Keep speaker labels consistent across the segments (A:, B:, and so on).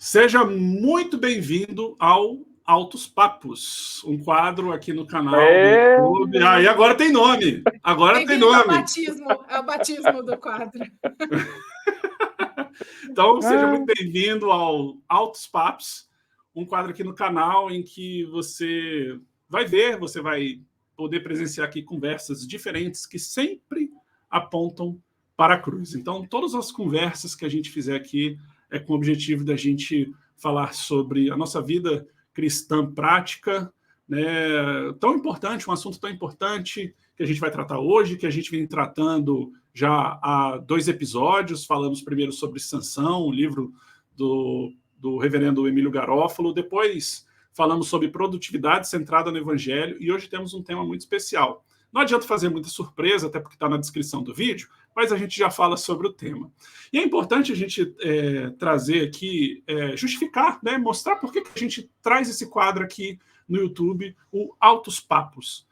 A: Seja muito bem-vindo ao Altos Papos, um quadro aqui no canal do YouTube. E agora tem nome. Agora tem nome.
B: É o batismo do quadro.
A: Então, seja muito bem-vindo ao Altos Papos, um quadro aqui no canal em que você vai poder presenciar aqui conversas diferentes que sempre apontam para a cruz. Então, todas as conversas que a gente fizer aqui é com o objetivo da gente falar sobre a nossa vida cristã prática, né? Tão importante, um assunto tão importante que a gente vai tratar hoje, que a gente vem tratando já há 2 episódios. Falamos primeiro sobre Sansão, o livro do reverendo Emílio Garófalo. Depois falamos sobre produtividade centrada no Evangelho. E hoje temos um tema muito especial. Não adianta fazer muita surpresa, até porque está na descrição do vídeo, mas a gente já fala sobre o tema. E é importante a gente trazer aqui, justificar, né, mostrar por que a gente traz esse quadro aqui no YouTube, o Altos Papos.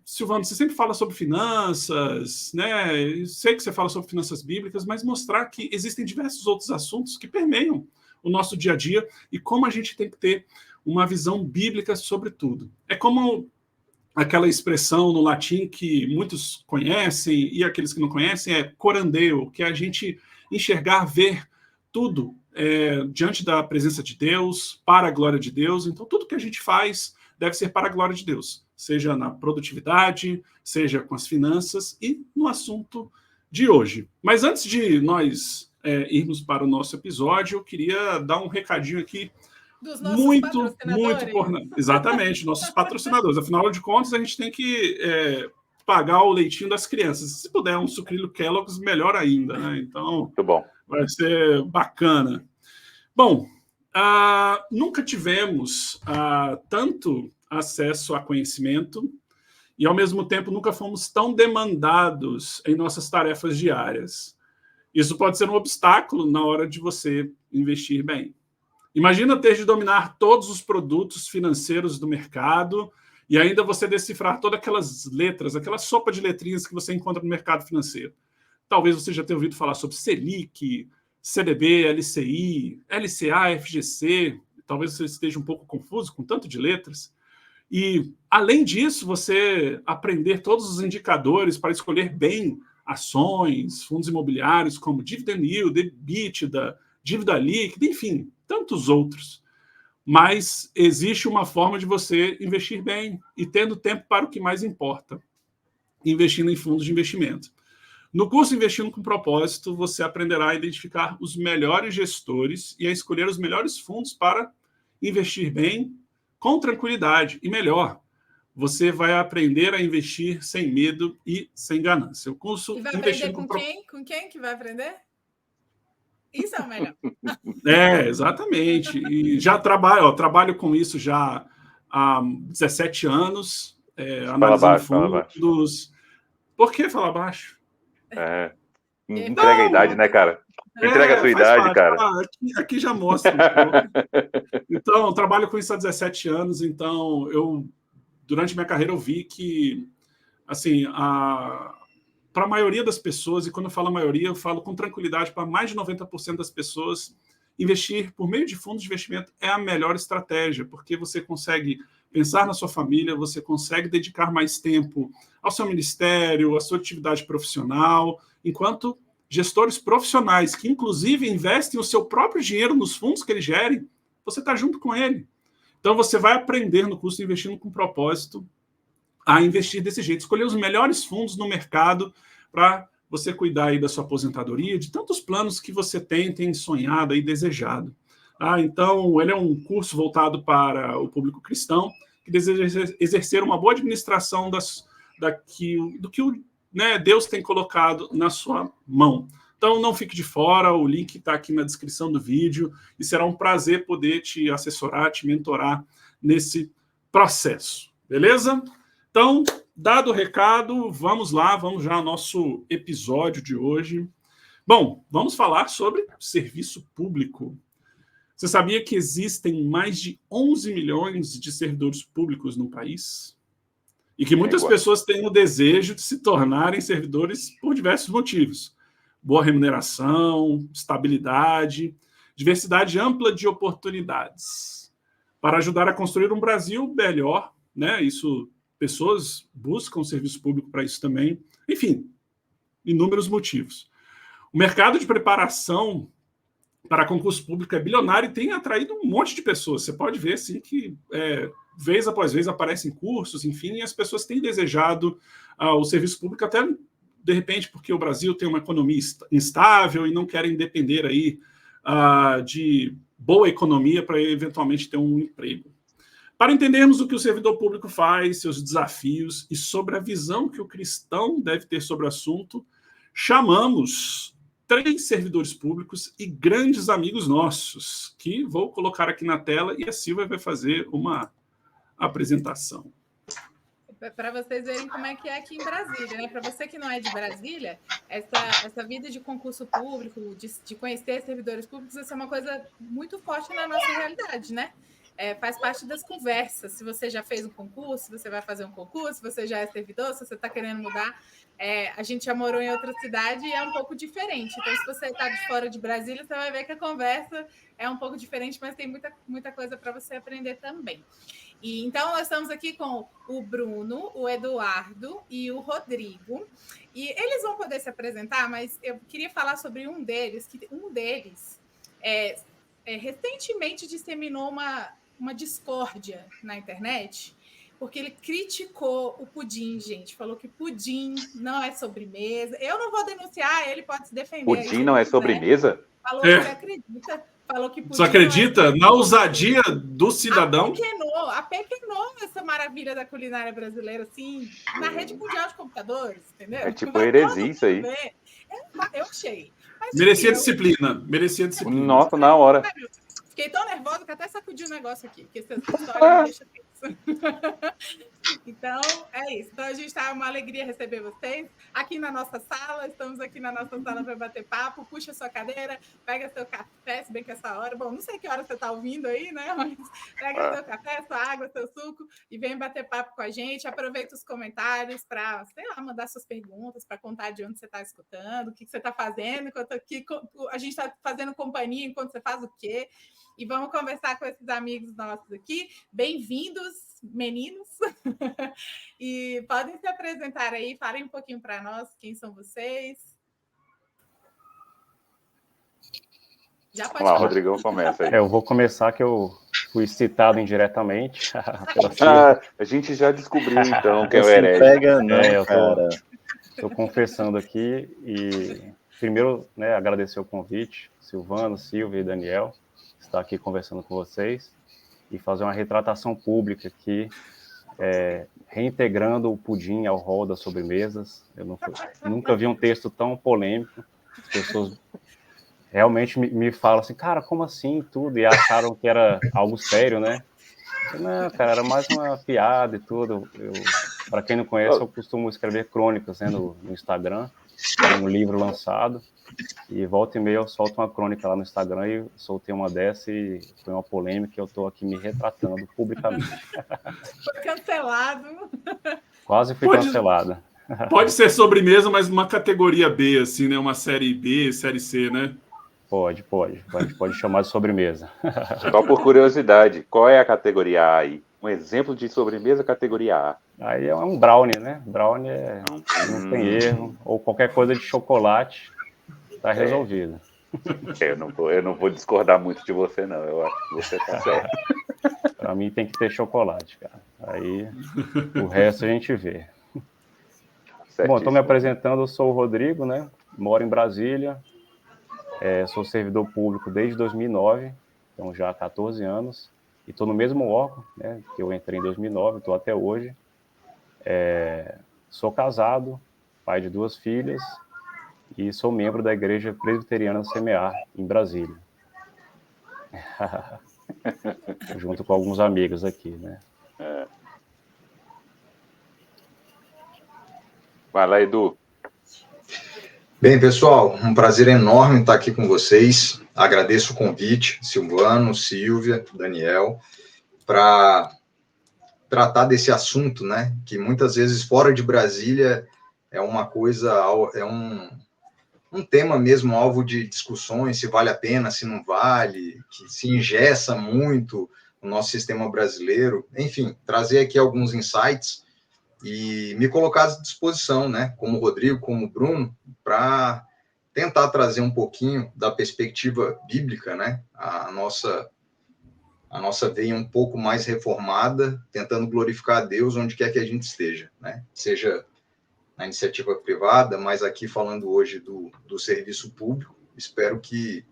A: Silvano, você sempre fala sobre finanças, né? Eu sei que você fala sobre finanças bíblicas, mas mostrar que existem diversos outros assuntos que permeiam o nosso dia a dia e como a gente tem que ter uma visão bíblica sobre tudo. É como aquela expressão no latim que muitos conhecem e aqueles que não conhecem é corandeo, que é a gente enxergar, ver tudo diante da presença de Deus, para a glória de Deus. Então, tudo que a gente faz deve ser para a glória de Deus, seja na produtividade, seja com as finanças e no assunto de hoje. Mas antes de nós irmos para o nosso episódio, eu queria dar um recadinho aqui
B: dos nossos patrocinadores.
A: Exatamente, nossos patrocinadores. Afinal de contas, a gente tem que pagar o leitinho das crianças. Se puder um sucrilho Kellogg's, melhor ainda, né? Então,
C: muito bom.
A: Vai ser bacana. Bom, nunca tivemos tanto acesso a conhecimento e, ao mesmo tempo, nunca fomos tão demandados em nossas tarefas diárias. Isso pode ser um obstáculo na hora de você investir bem. Imagina ter de dominar todos os produtos financeiros do mercado e ainda você decifrar todas aquelas letras, aquela sopa de letrinhas que você encontra no mercado financeiro. Talvez você já tenha ouvido falar sobre Selic, CDB, LCI, LCA, FGC. Talvez você esteja um pouco confuso com tanto de letras. E, além disso, você aprender todos os indicadores para escolher bem ações, fundos imobiliários, como dividend yield, EBITDA, dívida líquida, enfim, tantos outros. Mas existe uma forma de você investir bem e tendo tempo para o que mais importa, investindo em fundos de investimento. No curso Investindo com Propósito, você aprenderá a identificar os melhores gestores e a escolher os melhores fundos para investir bem, com tranquilidade. E melhor, você vai aprender a investir sem medo e sem ganância. O curso
B: e vai aprender com quem? Com quem que vai aprender? Isso é o melhor.
A: Exatamente. E já trabalho com isso já há 17 anos, analisando fundos. Por que falar baixo?
C: Entrega a idade, né, cara? Entrega a sua idade, cara.
A: Aqui já mostra um pouco. Então, trabalho com isso há 17 anos, então durante minha carreira eu vi que, assim, para a maioria das pessoas, e quando eu falo maioria, eu falo com tranquilidade, para mais de 90% das pessoas, investir por meio de fundos de investimento é a melhor estratégia, porque você consegue pensar na sua família, você consegue dedicar mais tempo ao seu ministério, à sua atividade profissional, enquanto gestores profissionais que, inclusive, investem o seu próprio dinheiro nos fundos que eles gerem, você está junto com ele. Então, você vai aprender no curso Investindo com Propósito a investir desse jeito, escolher os melhores fundos no mercado para você cuidar aí da sua aposentadoria, de tantos planos que você tem sonhado e desejado. Então, ele é um curso voltado para o público cristão, que deseja exercer uma boa administração do que Deus tem colocado na sua mão. Então, não fique de fora, o link está aqui na descrição do vídeo, e será um prazer poder te assessorar, te mentorar nesse processo. Beleza? Então, dado o recado, vamos já ao nosso episódio de hoje. Bom, vamos falar sobre serviço público. Você sabia que existem mais de 11 milhões de servidores públicos no país? E que muitas pessoas têm o desejo de se tornarem servidores por diversos motivos. Boa remuneração, estabilidade. diversidade ampla de oportunidades, para ajudar a construir um Brasil melhor, né? Isso, pessoas buscam serviço público para isso também. Enfim, inúmeros motivos. O mercado de preparação para concurso público é bilionário e tem atraído um monte de pessoas. Você pode ver assim, que vez após vez aparecem cursos, enfim, e as pessoas têm desejado o serviço público até, de repente, porque o Brasil tem uma economia instável e não querem depender aí de boa economia para eventualmente ter um emprego. Para entendermos o que o servidor público faz, seus desafios e sobre a visão que o cristão deve ter sobre o assunto, chamamos 3 servidores públicos e grandes amigos nossos, que vou colocar aqui na tela e a Silvia vai fazer uma apresentação.
B: Para vocês verem como é que é aqui em Brasília, né? Para você que não é de Brasília, essa vida de concurso público, de conhecer servidores públicos, isso é uma coisa muito forte na nossa realidade, né? Faz parte das conversas. Se você já fez um concurso, se você vai fazer um concurso, se você já é servidor, se você está querendo mudar. A gente já morou em outra cidade e é um pouco diferente. Então, se você está de fora de Brasília, você vai ver que a conversa é um pouco diferente, mas tem muita coisa para você aprender também. E então, nós estamos aqui com o Bruno, o Eduardo e o Rodrigo. E eles vão poder se apresentar, mas eu queria falar sobre um deles, que um deles recentemente disseminou uma discórdia na internet, porque ele criticou o pudim, gente. Falou que pudim não é sobremesa. Eu não vou denunciar, ele pode se defender.
C: Pudim não é sobremesa?
B: Falou que acredita. Falou que
A: Você acredita na ousadia do cidadão?
B: Apequenou essa maravilha da culinária brasileira, assim, na rede mundial de computadores, entendeu?
C: É tipo heresia isso aí.
B: Eu achei. Mas,
A: merecia disciplina.
C: Nossa, na hora.
B: Fiquei tão nervosa que até sacudi o negócio aqui, porque essa história me deixa tensa. Então, é isso. Então, a gente está uma alegria receber vocês aqui na nossa sala. Estamos aqui na nossa sala para bater papo. Puxa sua cadeira, pega seu café, se bem que essa hora... Bom, não sei que hora você está ouvindo aí, né? Mas pega seu café, sua água, seu suco e vem bater papo com a gente. Aproveita os comentários para, sei lá, mandar suas perguntas, para contar de onde você está escutando, o que você está fazendo, enquanto aqui a gente está fazendo companhia enquanto você faz o quê. E vamos conversar com esses amigos nossos aqui. Bem-vindos, meninos. E podem se apresentar aí, falem um pouquinho para nós quem são vocês.
C: Já pode falar. Rodrigão começa aí.
D: Eu vou começar, que eu fui citado indiretamente.
C: A gente já descobriu, então, que é o herege.
D: Eu estou confessando aqui. E primeiro, né, agradecer o convite, Silvano, Silvia e Daniel, estar aqui conversando com vocês e fazer uma retratação pública aqui, reintegrando o pudim ao rol das sobremesas. Eu nunca vi um texto tão polêmico. As pessoas realmente me falam assim, cara, como assim tudo? E acharam que era algo sério, né? Não, cara, era mais uma piada e tudo. Para quem não conhece, eu costumo escrever crônicas, né, no Instagram. Tem um livro lançado. E volta e meia eu solto uma crônica lá no Instagram e soltei uma dessa e foi uma polêmica e eu estou aqui me retratando publicamente.
B: Foi cancelado.
D: Quase fui cancelada.
A: Pode ser sobremesa, mas uma categoria B, assim, né? Uma série B, série C, né?
D: Pode chamar de sobremesa.
C: Só por curiosidade, qual é a categoria A aí? Um exemplo de sobremesa categoria A.
D: Aí é um brownie, né? Brownie não tem erro. Ou qualquer coisa de chocolate. Está resolvido.
C: Eu não vou discordar muito de você, não. Eu acho que você está certo.
D: Para mim tem que ter chocolate, cara. Aí o resto a gente vê. Certíssimo. Bom, estou me apresentando, eu sou o Rodrigo, né? Moro em Brasília. Sou servidor público desde 2009, então já há 14 anos. E estou no mesmo órgão, né? Que eu entrei em 2009, estou até hoje. Sou casado, pai de 2 filhas. E sou membro da Igreja Presbiteriana Semear, em Brasília. Junto com alguns amigos aqui, né?
C: Vai lá, Edu.
E: Bem, pessoal, um prazer enorme estar aqui com vocês. Agradeço o convite, Silvano, Silvia, Daniel, para tratar desse assunto, né? Que muitas vezes fora de Brasília é uma coisa, um tema mesmo alvo de discussões, se vale a pena, se não vale, que se engessa muito o nosso sistema brasileiro. Enfim, trazer aqui alguns insights e me colocar à disposição, né, como o Rodrigo, como o Bruno, para tentar trazer um pouquinho da perspectiva bíblica, né, a nossa veia um pouco mais reformada, tentando glorificar a Deus onde quer que a gente esteja, né, seja na iniciativa privada, mas aqui falando hoje do serviço público, espero que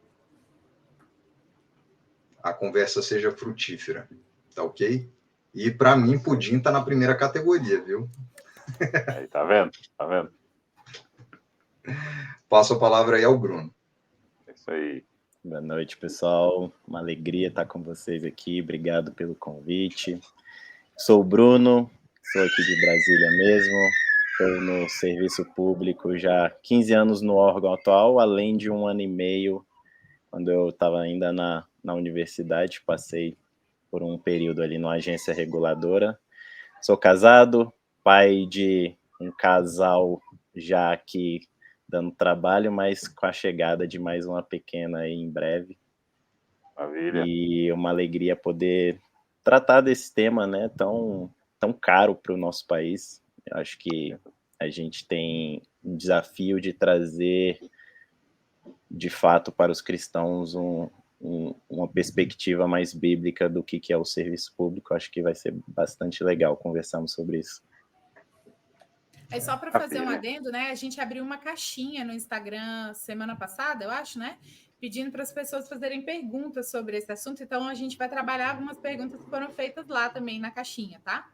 E: a conversa seja frutífera, tá ok? E para mim, pudim está na primeira categoria, viu?
C: Aí, tá vendo? Tá vendo?
E: Passo a palavra aí ao Bruno.
C: É isso aí.
F: Boa noite, pessoal. Uma alegria estar com vocês aqui. Obrigado pelo convite. Sou o Bruno, sou aqui de Brasília mesmo. Estou no serviço público já há 15 anos no órgão atual, além de 1 ano e meio, quando eu estava ainda na universidade, passei por um período ali numa agência reguladora. Sou casado, pai de um casal já aqui dando trabalho, mas com a chegada de mais uma pequena aí em breve.
C: Maravilha.
F: E uma alegria poder tratar desse tema, né, tão caro para o nosso país. Eu acho que a gente tem um desafio de trazer, de fato, para os cristãos uma perspectiva mais bíblica do que é o serviço público. Eu acho que vai ser bastante legal conversarmos sobre isso.
B: Aí só para fazer um adendo, né? A gente abriu uma caixinha no Instagram semana passada, eu acho, né? Pedindo para as pessoas fazerem perguntas sobre esse assunto. Então a gente vai trabalhar algumas perguntas que foram feitas lá também na caixinha, tá?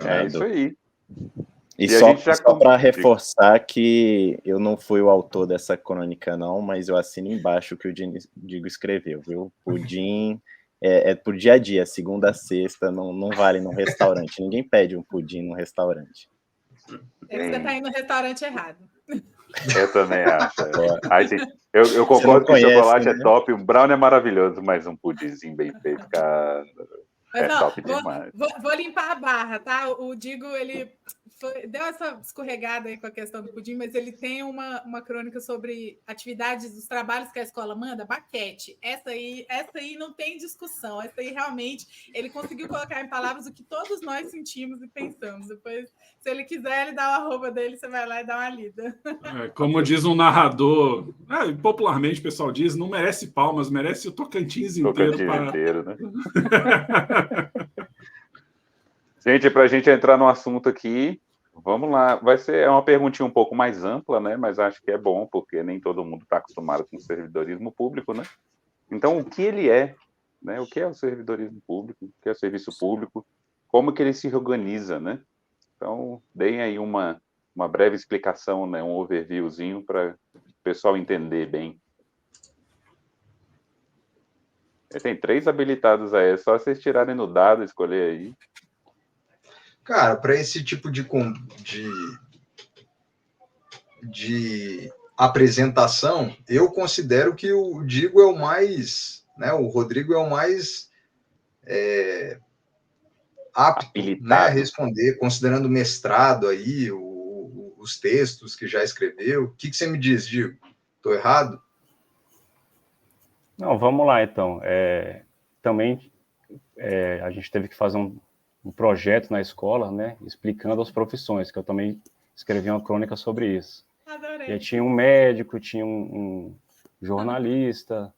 C: É isso aí.
F: E só para reforçar que eu não fui o autor dessa crônica, não, mas eu assino embaixo o que o Digo escreveu, viu? Pudim é por dia a dia, segunda a sexta, não vale num restaurante. Ninguém pede um pudim num restaurante.
B: É que você está indo no restaurante errado.
C: Eu também acho. Eu concordo que o chocolate é top, o brownie é maravilhoso, mas um pudimzinho bem feito, cara, top demais.
B: Vou limpar a barra, tá? O Digo, ele deu essa escorregada aí com a questão do pudim, mas ele tem uma crônica sobre atividades dos trabalhos que a escola manda, baquete. Essa aí não tem discussão. Essa aí realmente ele conseguiu colocar em palavras o que todos nós sentimos e pensamos. Depois, se ele quiser, ele dá o arroba dele, você vai lá e dá uma lida.
A: Como diz um narrador, popularmente o pessoal diz, não merece palmas, merece o Tocantins inteiro.
C: Inteiro, né? Gente, para a gente entrar no assunto aqui, vamos lá. É uma perguntinha um pouco mais ampla, né? Mas acho que é bom, porque nem todo mundo está acostumado com o servidorismo público, né? Então, o que ele é, né? O que é o servidorismo público? O que é o serviço público? Como que ele se organiza, né? Então, deem aí uma breve explicação, né? Um overviewzinho para o pessoal entender bem. Tem 3 habilitados aí, é só vocês tirarem no dado, escolher aí.
E: Cara, para esse tipo de apresentação, eu considero que o Digo é o mais, né, o Rodrigo é o mais apto, né, a responder, considerando o mestrado aí, os textos que já escreveu. O que você me diz, Digo? Estou errado?
D: Não, vamos lá, então. Também a gente teve que fazer um projeto na escola, né, explicando as profissões, que eu também escrevi uma crônica sobre isso.
B: Adorei.
D: E aí tinha um médico, tinha um jornalista,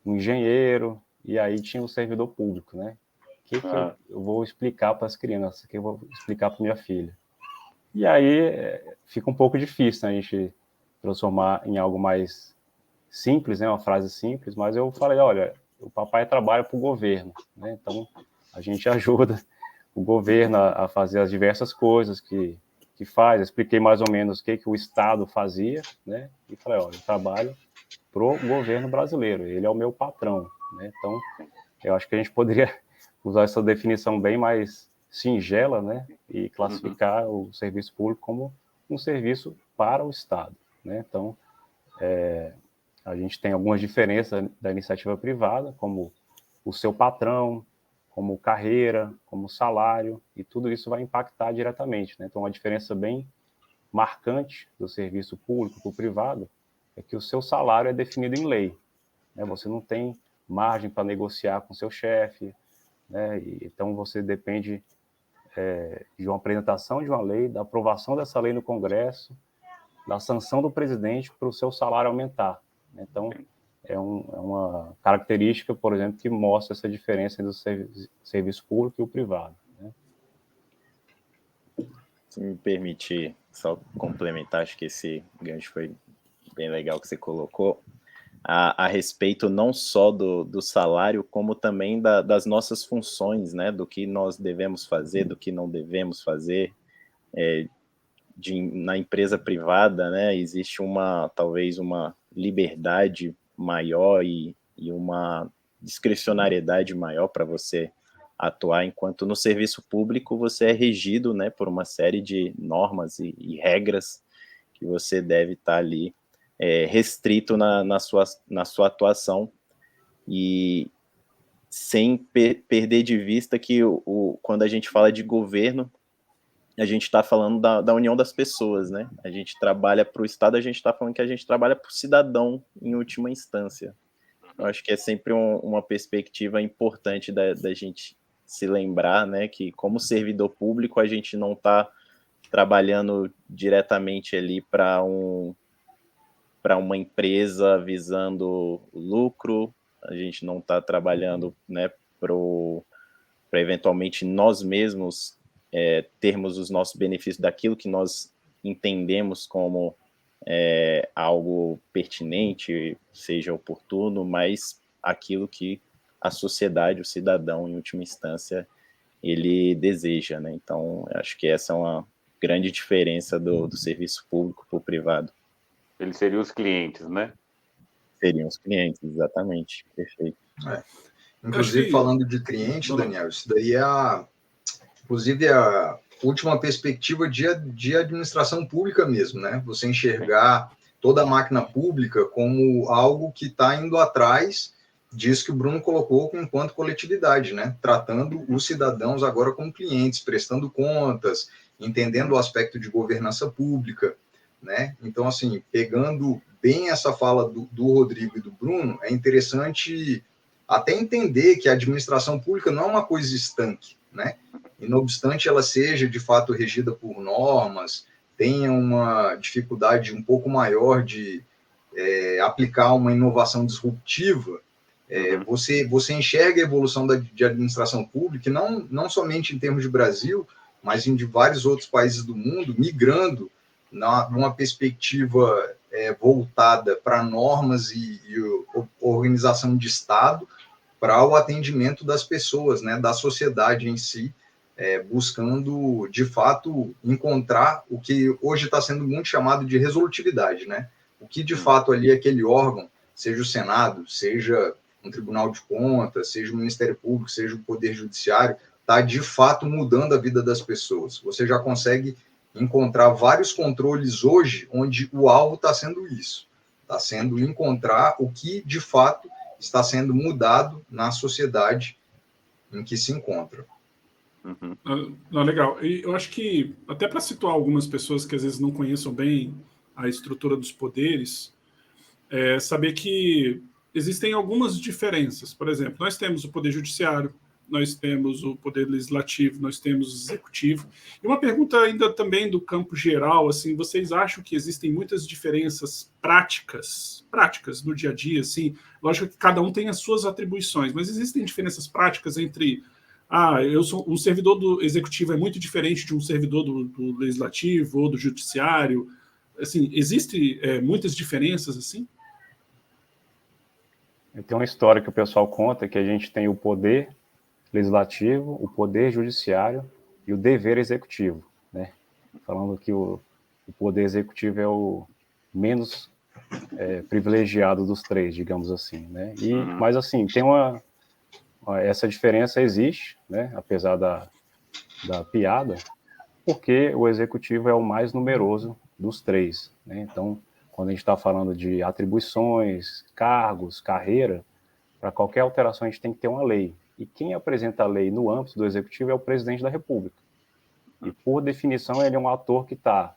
D: um engenheiro, e aí tinha um servidor público, né? Que eu vou explicar para as crianças, que eu vou explicar para minha filha. E aí fica um pouco difícil, né, a gente transformar em algo mais simples, né, uma frase simples, mas eu falei, olha, o papai trabalha para o governo, né? Então a gente ajuda o governo a fazer as diversas coisas que faz. Eu expliquei mais ou menos o que o Estado fazia, né? E falei, olha, eu trabalho para o governo brasileiro, ele é o meu patrão, né? Então, eu acho que a gente poderia usar essa definição bem mais singela, né? E classificar o serviço público como um serviço para o Estado, né? Então, a gente tem algumas diferenças da iniciativa privada, como o seu patrão, como carreira, como salário, e tudo isso vai impactar diretamente, né? Então, uma diferença bem marcante do serviço público para o privado é que o seu salário é definido em lei, né? Você não tem margem para negociar com seu chefe, né? Então você depende de uma apresentação de uma lei, da aprovação dessa lei no Congresso, da sanção do presidente para o seu salário aumentar. Então, é uma característica, por exemplo, que mostra essa diferença entre o serviço público e o privado, né?
F: Se me permitir só complementar, acho que esse gancho foi bem legal que você colocou, a respeito não só do salário, como também das nossas funções, né? Do que nós devemos fazer, do que não devemos fazer. Na empresa privada, né, existe talvez uma liberdade maior e uma discricionariedade maior para você atuar, enquanto no serviço público você é regido, né, por uma série de normas e regras que você deve estar ali restrito na sua atuação, e sem perder de vista que quando a gente fala de governo, a gente está falando da união das pessoas, né? A gente trabalha para o Estado, a gente está falando que a gente trabalha para o cidadão em última instância. Eu acho que é sempre uma perspectiva importante da gente se lembrar, né? Que como servidor público a gente não está trabalhando diretamente ali para uma empresa visando lucro, a gente não está trabalhando, né, para eventualmente nós mesmos termos os nossos benefícios daquilo que nós entendemos como algo pertinente, seja oportuno, mas aquilo que a sociedade, o cidadão, em última instância, ele deseja, né? Então, acho que essa é uma grande diferença do serviço público para o privado.
C: Eles seriam os clientes, né?
F: Seriam os clientes, exatamente. Perfeito.
E: Inclusive, falando de cliente, Daniel, isso daí inclusive, a última perspectiva de administração pública mesmo, né? Você enxergar toda a máquina pública como algo que está indo atrás disso que o Bruno colocou enquanto coletividade, né? Tratando os cidadãos agora como clientes, prestando contas, entendendo o aspecto de governança pública, né? Então, assim, pegando bem essa fala do Rodrigo e do Bruno, é interessante até entender que a administração pública não é uma coisa estanque, né? E não obstante ela seja de fato regida por normas, tenha uma dificuldade um pouco maior de aplicar uma inovação disruptiva, você enxerga a evolução de administração pública, não somente em termos de Brasil, mas em de vários outros países do mundo, migrando numa perspectiva voltada para normas e organização de Estado, para o atendimento das pessoas, né, da sociedade em si, buscando, de fato, encontrar o que hoje está sendo muito chamado de resolutividade, né? O que, de fato, ali aquele órgão, seja o Senado, seja um Tribunal de Contas, seja o Ministério Público, seja o Poder Judiciário, está, de fato, mudando a vida das pessoas. Você já consegue encontrar vários controles hoje onde o alvo está sendo isso. Está sendo encontrar o que, de fato, está sendo mudado na sociedade em que se encontra.
A: Legal. E eu acho que, até para situar algumas pessoas que às vezes não conheçam bem a estrutura dos poderes, saber que existem algumas diferenças. Por exemplo, nós temos o Poder Judiciário, nós temos o Poder Legislativo, nós temos o Executivo. E uma pergunta ainda também do campo geral, assim, vocês acham que existem muitas diferenças práticas no dia a dia? Assim, lógico que cada um tem as suas atribuições, mas existem diferenças práticas entre eu sou um servidor do Executivo é muito diferente de um servidor do Legislativo ou do Judiciário? Assim, existem muitas diferenças assim?
D: Tem uma história que o pessoal conta que a gente tem o poder legislativo, o poder judiciário e o dever executivo, né? Falando que o poder executivo é o menos privilegiado dos três, digamos assim, né? Mas assim, tem essa diferença existe, né? Apesar da piada, porque o executivo é o mais numeroso dos três, né? Então, quando a gente está falando de atribuições, cargos, carreira, para qualquer alteração a gente tem que ter uma lei. E quem apresenta a lei no âmbito do Executivo é o presidente da República. E, por definição, ele é um ator que está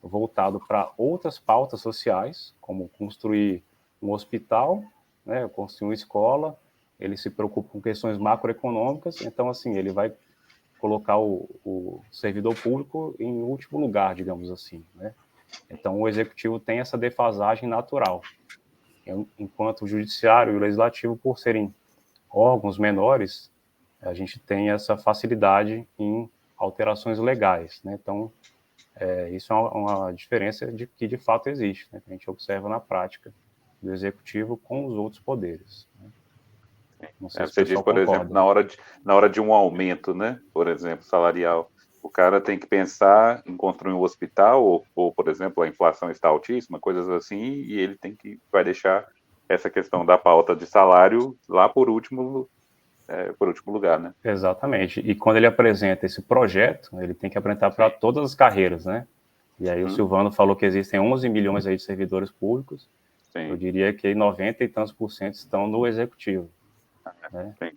D: voltado para outras pautas sociais, como construir um hospital, né, construir uma escola. Ele se preocupa com questões macroeconômicas, então, assim, ele vai colocar o servidor público em último lugar, digamos assim, né? Então, o executivo tem essa defasagem natural, enquanto o judiciário e o legislativo, por serem órgãos menores, a gente tem essa facilidade em alterações legais, né? Então, isso é uma diferença que de fato existe, né? Que a gente observa na prática do executivo com os outros poderes, né? Não sei se
C: Você
D: o
C: diz,
D: pessoal
C: por exemplo,
D: concorda.
C: na hora de um aumento, né? Por exemplo, salarial, o cara tem que pensar em construir um hospital, ou por exemplo, a inflação está altíssima, coisas assim, e ele vai deixar essa questão da pauta de salário lá por último lugar, né?
D: Exatamente. E quando ele apresenta esse projeto, ele tem que apresentar para todas as carreiras, né? E aí o Silvano falou que existem 11 milhões aí de servidores públicos.
C: Sim.
D: Eu diria que 90 e tantos por cento estão no executivo, né?
C: Sim.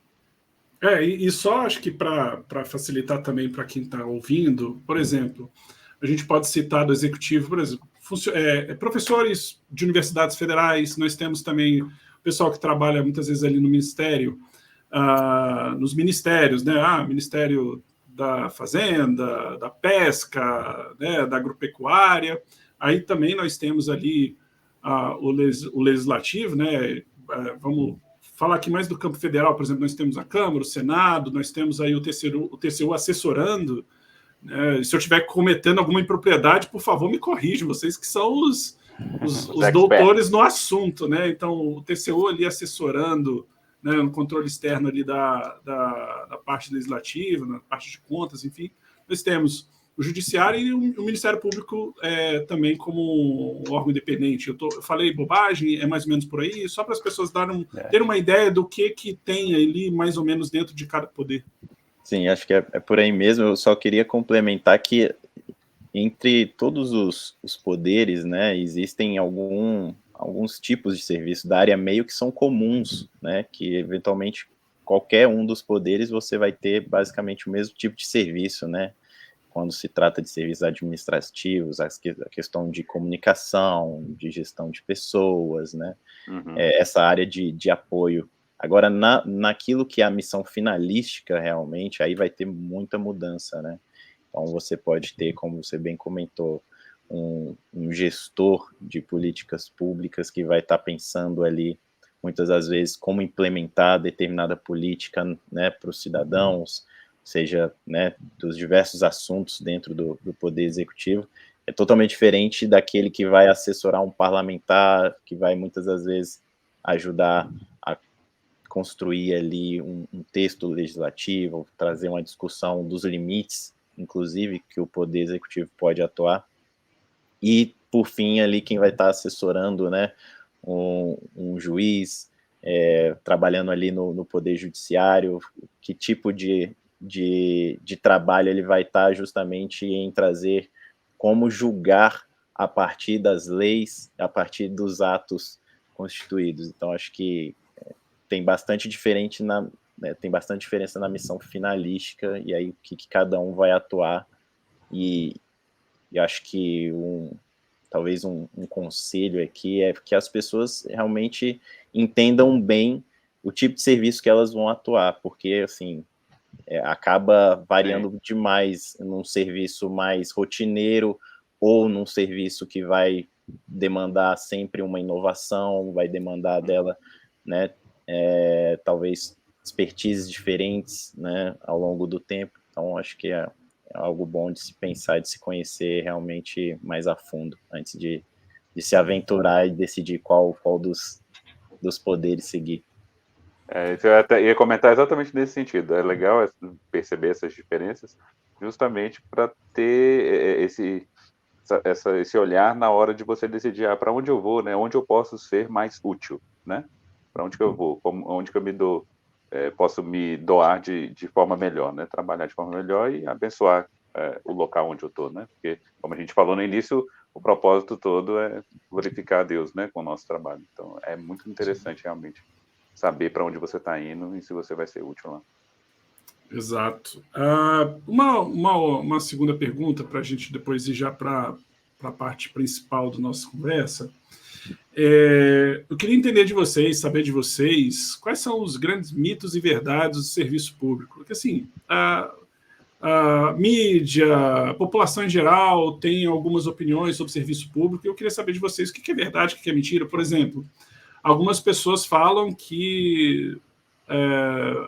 A: E só acho que para facilitar também para quem está ouvindo, por exemplo, a gente pode citar do executivo, por exemplo, professores de universidades federais, nós temos também o pessoal que trabalha muitas vezes ali no ministério, nos ministérios, né? Ministério da Fazenda, da Pesca, né? Da Agropecuária. Aí também nós temos ali o Legislativo, né? Vamos falar aqui mais do campo federal, por exemplo, nós temos a Câmara, o Senado, nós temos aí o TCU assessorando. Se eu estiver cometendo alguma impropriedade, por favor, me corrijam, vocês que são os doutores no assunto, né? Então, o TCU ali assessorando, né, no controle externo ali da parte legislativa, na parte de contas, enfim. Nós temos o Judiciário e o Ministério Público também como um órgão independente. Eu falei bobagem, é mais ou menos por aí, só para as pessoas terem uma ideia do que tem ali mais ou menos dentro de cada poder.
F: Sim, acho que é por aí mesmo. Eu só queria complementar que entre todos os poderes, né, existem alguns tipos de serviço da área meio que são comuns, né, que eventualmente qualquer um dos poderes você vai ter basicamente o mesmo tipo de serviço, né, quando se trata de serviços administrativos, a questão de comunicação, de gestão de pessoas, né, essa área de apoio. Agora, naquilo que é a missão finalística, realmente, aí vai ter muita mudança, né? Então, você pode ter, como você bem comentou, um gestor de políticas públicas que vai estar pensando ali, muitas das vezes, como implementar determinada política, né, para os cidadãos, seja, né, dos diversos assuntos dentro do poder executivo. É totalmente diferente daquele que vai assessorar um parlamentar, que vai, muitas das vezes, ajudar a construir ali um texto legislativo, trazer uma discussão dos limites, inclusive, que o Poder Executivo pode atuar. E, por fim, ali quem vai estar assessorando, né, um juiz, trabalhando ali no Poder Judiciário, que tipo de trabalho ele vai estar justamente em trazer como julgar a partir das leis, a partir dos atos constituídos. Então, acho que tem bastante diferença na missão finalística, e aí o que cada um vai atuar, e acho que talvez um conselho aqui é que as pessoas realmente entendam bem o tipo de serviço que elas vão atuar, porque, assim, acaba variando demais num serviço mais rotineiro, ou num serviço que vai demandar sempre uma inovação, vai demandar dela, né, talvez expertises diferentes, né, ao longo do tempo. Então, acho que é algo bom de se pensar, de se conhecer realmente mais a fundo, antes de se aventurar e decidir qual dos poderes seguir.
C: Eu até ia comentar exatamente nesse sentido. É legal perceber essas diferenças, justamente para ter esse olhar na hora de você decidir para onde eu vou, né? Onde eu posso ser mais útil, né? Para onde que eu vou? Onde que eu me dou? Posso me doar de forma melhor, né? Trabalhar de forma melhor e abençoar o local onde eu estou, né? Porque, como a gente falou no início, o propósito todo é glorificar a Deus, né? Com o nosso trabalho. Então, é muito interessante, realmente, saber para onde você está indo e se você vai ser útil lá.
A: Exato. Uma segunda pergunta para a gente depois ir já para a parte principal da nossa conversa, eu queria entender de vocês, saber de vocês, quais são os grandes mitos e verdades do serviço público. Porque, assim, a mídia, a população em geral tem algumas opiniões sobre serviço público, e eu queria saber de vocês o que é verdade, o que é mentira. Por exemplo, algumas pessoas falam que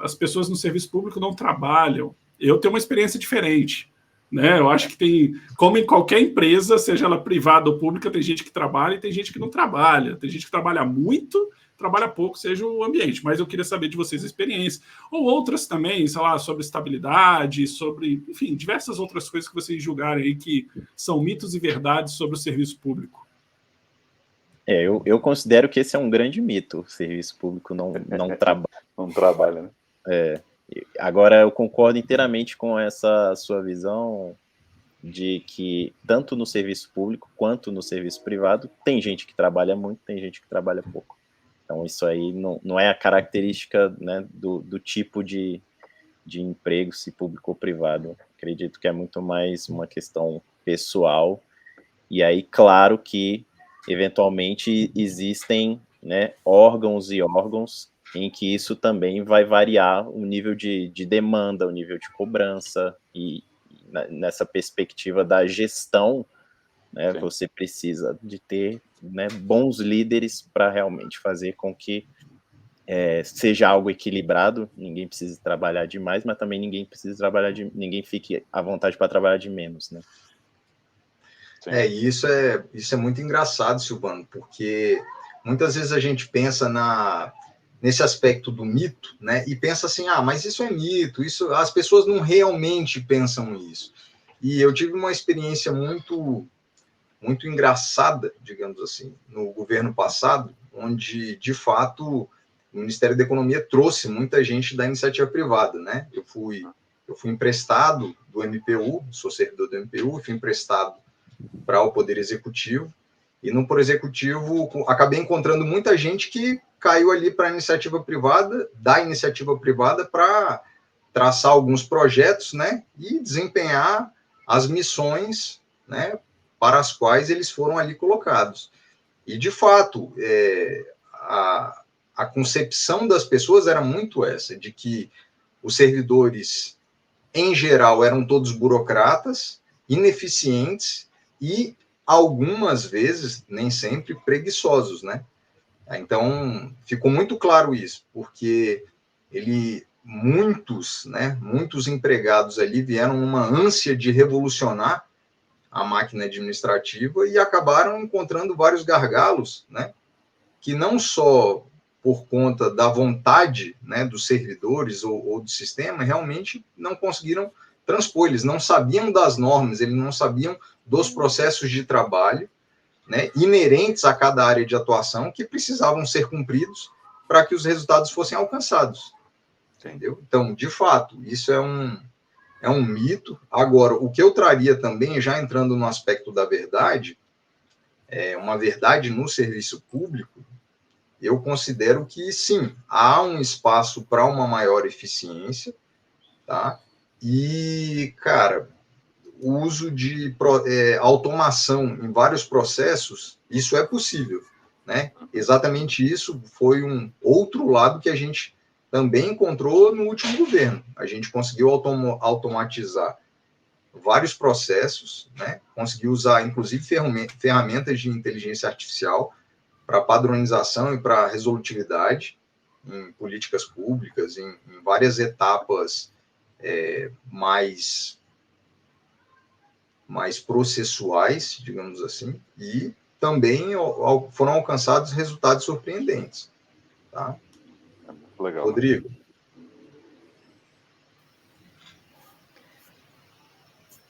A: as pessoas no serviço público não trabalham. Eu tenho uma experiência diferente, né? Eu acho que tem, como em qualquer empresa, seja ela privada ou pública, tem gente que trabalha e tem gente que não trabalha. Tem gente que trabalha muito, trabalha pouco, seja o ambiente. Mas eu queria saber de vocês a experiência. Ou outras também, sei lá, sobre estabilidade, sobre, enfim, diversas outras coisas que vocês julgarem aí que são mitos e verdades sobre o serviço público.
F: Eu considero que esse é um grande mito. O serviço público não trabalha.
C: Não trabalha, né?
F: Agora, eu concordo inteiramente com essa sua visão de que tanto no serviço público quanto no serviço privado tem gente que trabalha muito, tem gente que trabalha pouco. Então, isso aí não é a característica, né, do tipo de emprego, se público ou privado. Acredito que é muito mais uma questão pessoal. E aí, claro que, eventualmente, existem, né, órgãos e órgãos em que isso também vai variar o nível de demanda, o nível de cobrança, e nessa perspectiva da gestão, né, você precisa de ter, né, bons líderes para realmente fazer com que seja algo equilibrado. Ninguém precisa trabalhar demais, mas também ninguém fique à vontade para trabalhar de menos, né?
E: E isso é muito engraçado, Silvano, porque muitas vezes a gente pensa nesse aspecto do mito, né? E pensa assim, mas isso é mito, isso, as pessoas não realmente pensam isso. E eu tive uma experiência muito, muito engraçada, digamos assim, no governo passado, onde, de fato, o Ministério da Economia trouxe muita gente da iniciativa privada, né? Eu fui emprestado do MPU, sou servidor do MPU, fui emprestado para o Poder Executivo, e no Poder Executivo acabei encontrando muita gente que caiu ali para a iniciativa privada, para traçar alguns projetos, né, e desempenhar as missões, né, para as quais eles foram ali colocados. E, de fato, a concepção das pessoas era muito essa, de que os servidores, em geral, eram todos burocratas, ineficientes e, algumas vezes, nem sempre, preguiçosos, né? Então, ficou muito claro isso, porque muitos empregados ali vieram numa ânsia de revolucionar a máquina administrativa e acabaram encontrando vários gargalos, né? Que não só por conta da vontade, né, dos servidores ou do sistema, realmente não conseguiram transpor, eles não sabiam das normas, eles não sabiam dos processos de trabalho, né, inerentes a cada área de atuação, que precisavam ser cumpridos para que os resultados fossem alcançados. Entendeu? Então, de fato, isso é um mito. Agora, o que eu traria também, já entrando no aspecto da verdade, uma verdade no serviço público, eu considero que, sim, há um espaço para uma maior eficiência, tá? E, cara, o uso de automação em vários processos, isso é possível, né? Exatamente isso foi um outro lado que a gente também encontrou no último governo. A gente conseguiu automatizar vários processos, né? Conseguiu usar, inclusive, ferramentas de inteligência artificial para padronização e para resolutividade em políticas públicas, em várias etapas mais processuais, digamos assim, e também foram alcançados resultados surpreendentes. Tá?
C: Legal.
E: Rodrigo?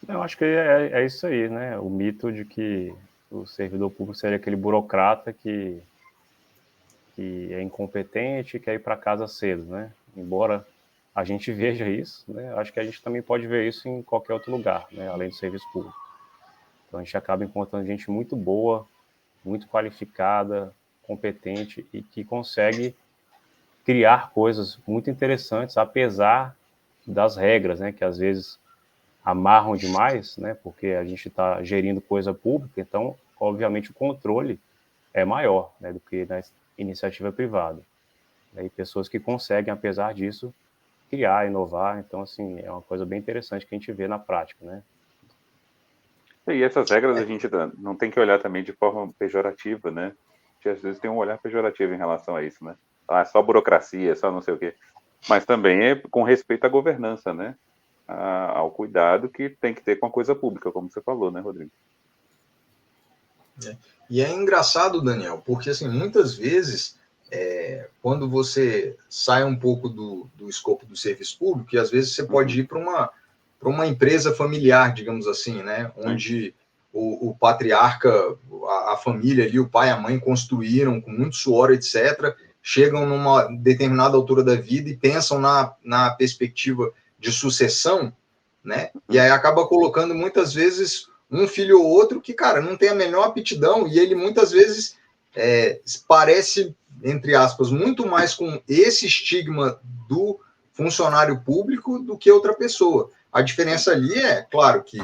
D: Eu acho que é isso aí, né? O mito de que o servidor público seria aquele burocrata que é incompetente e quer ir para casa cedo, né? Embora a gente veja isso, né? Acho que a gente também pode ver isso em qualquer outro lugar, né? Além do serviço público. Então a gente acaba encontrando gente muito boa, muito qualificada, competente e que consegue criar coisas muito interessantes, apesar das regras, né? Que às vezes amarram demais, né? Porque a gente está gerindo coisa pública, então, obviamente, o controle é maior, né, do que na iniciativa privada. E pessoas que conseguem, apesar disso, criar, inovar. Então, assim, é uma coisa bem interessante que a gente vê na prática, né?
C: E essas regras a gente não tem que olhar também de forma pejorativa, né? A gente, às vezes tem um olhar pejorativo em relação a isso, né? Ah, só burocracia, só não sei o quê. Mas também é com respeito à governança, né? Ao cuidado que tem que ter com a coisa pública, como você falou, né, Rodrigo?
E: E é engraçado, Daniel, porque assim, muitas vezes, quando você sai um pouco do escopo do serviço público, e às vezes você pode ir para uma empresa familiar, digamos assim, né? Onde o patriarca, a família ali, o pai e a mãe construíram com muito suor, etc., chegam numa determinada altura da vida e pensam na perspectiva de sucessão, né? E aí acaba colocando muitas vezes um filho ou outro que, cara, não tem a menor aptidão e ele muitas vezes parece, entre aspas, muito mais com esse estigma do funcionário público do que outra pessoa. A diferença ali é, claro, que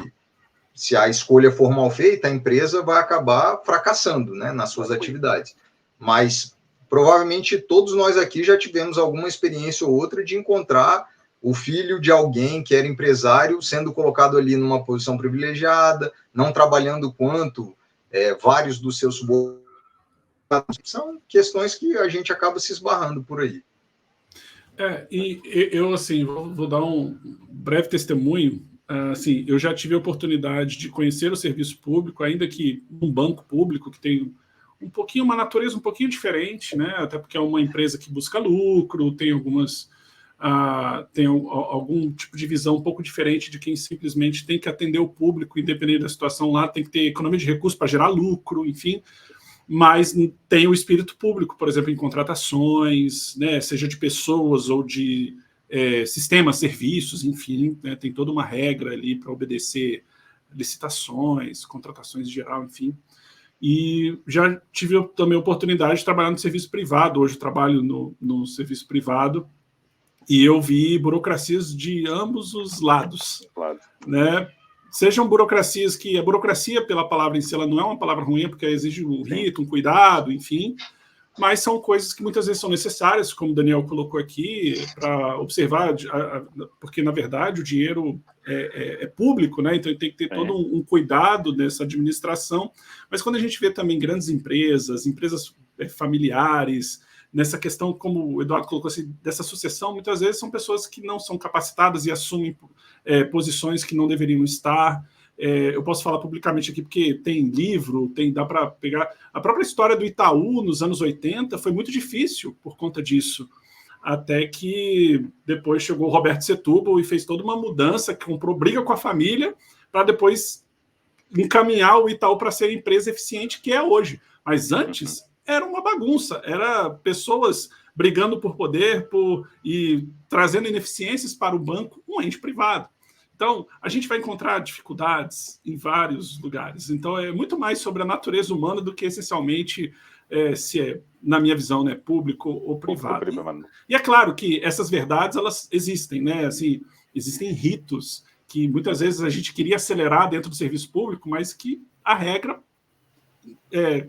E: se a escolha for mal feita, a empresa vai acabar fracassando, né, nas suas atividades. Mas provavelmente todos nós aqui já tivemos alguma experiência ou outra de encontrar o filho de alguém que era empresário sendo colocado ali numa posição privilegiada, não trabalhando quanto vários dos seus subordinados. São questões que a gente acaba se esbarrando por aí.
A: E eu, assim, vou dar um breve testemunho. Assim, eu já tive a oportunidade de conhecer o serviço público, ainda que um banco público que tem um pouquinho, uma natureza um pouquinho diferente, né? Até porque é uma empresa que busca lucro, tem tem algum tipo de visão um pouco diferente de quem simplesmente tem que atender o público, independente da situação lá, tem que ter economia de recursos para gerar lucro, enfim. Mas tem o espírito público, por exemplo, em contratações, né, seja de pessoas ou de sistemas, serviços, enfim, né, tem toda uma regra ali para obedecer licitações, contratações em geral, enfim. E já tive também a oportunidade de trabalhar no serviço privado, hoje eu trabalho no serviço privado, e eu vi burocracias de ambos os lados, né? Sejam burocracias que a burocracia, pela palavra em si, ela não é uma palavra ruim, porque exige um rito, um cuidado, enfim, mas são coisas que muitas vezes são necessárias, como o Daniel colocou aqui, para observar, porque, na verdade, o dinheiro é público, né? Então tem que ter todo um cuidado nessa administração, mas quando a gente vê também grandes empresas familiares, nessa questão, como o Eduardo colocou assim, dessa sucessão, muitas vezes são pessoas que não são capacitadas e assumem posições que não deveriam estar. Eu posso falar publicamente aqui porque tem livro, dá para pegar. A própria história do Itaú nos anos 80 foi muito difícil por conta disso. Até que depois chegou o Roberto Setúbal e fez toda uma mudança, comprou briga com a família para depois encaminhar o Itaú para ser a empresa eficiente que é hoje. Mas antes era uma bagunça, era pessoas brigando por poder e trazendo ineficiências para o banco, um ente privado. Então, a gente vai encontrar dificuldades em vários lugares. Então, é muito mais sobre a natureza humana do que, essencialmente, se é, na minha visão, né, público ou privado. E é claro que essas verdades, elas existem, né? Assim, existem ritos que, muitas vezes, a gente queria acelerar dentro do serviço público, mas que a regra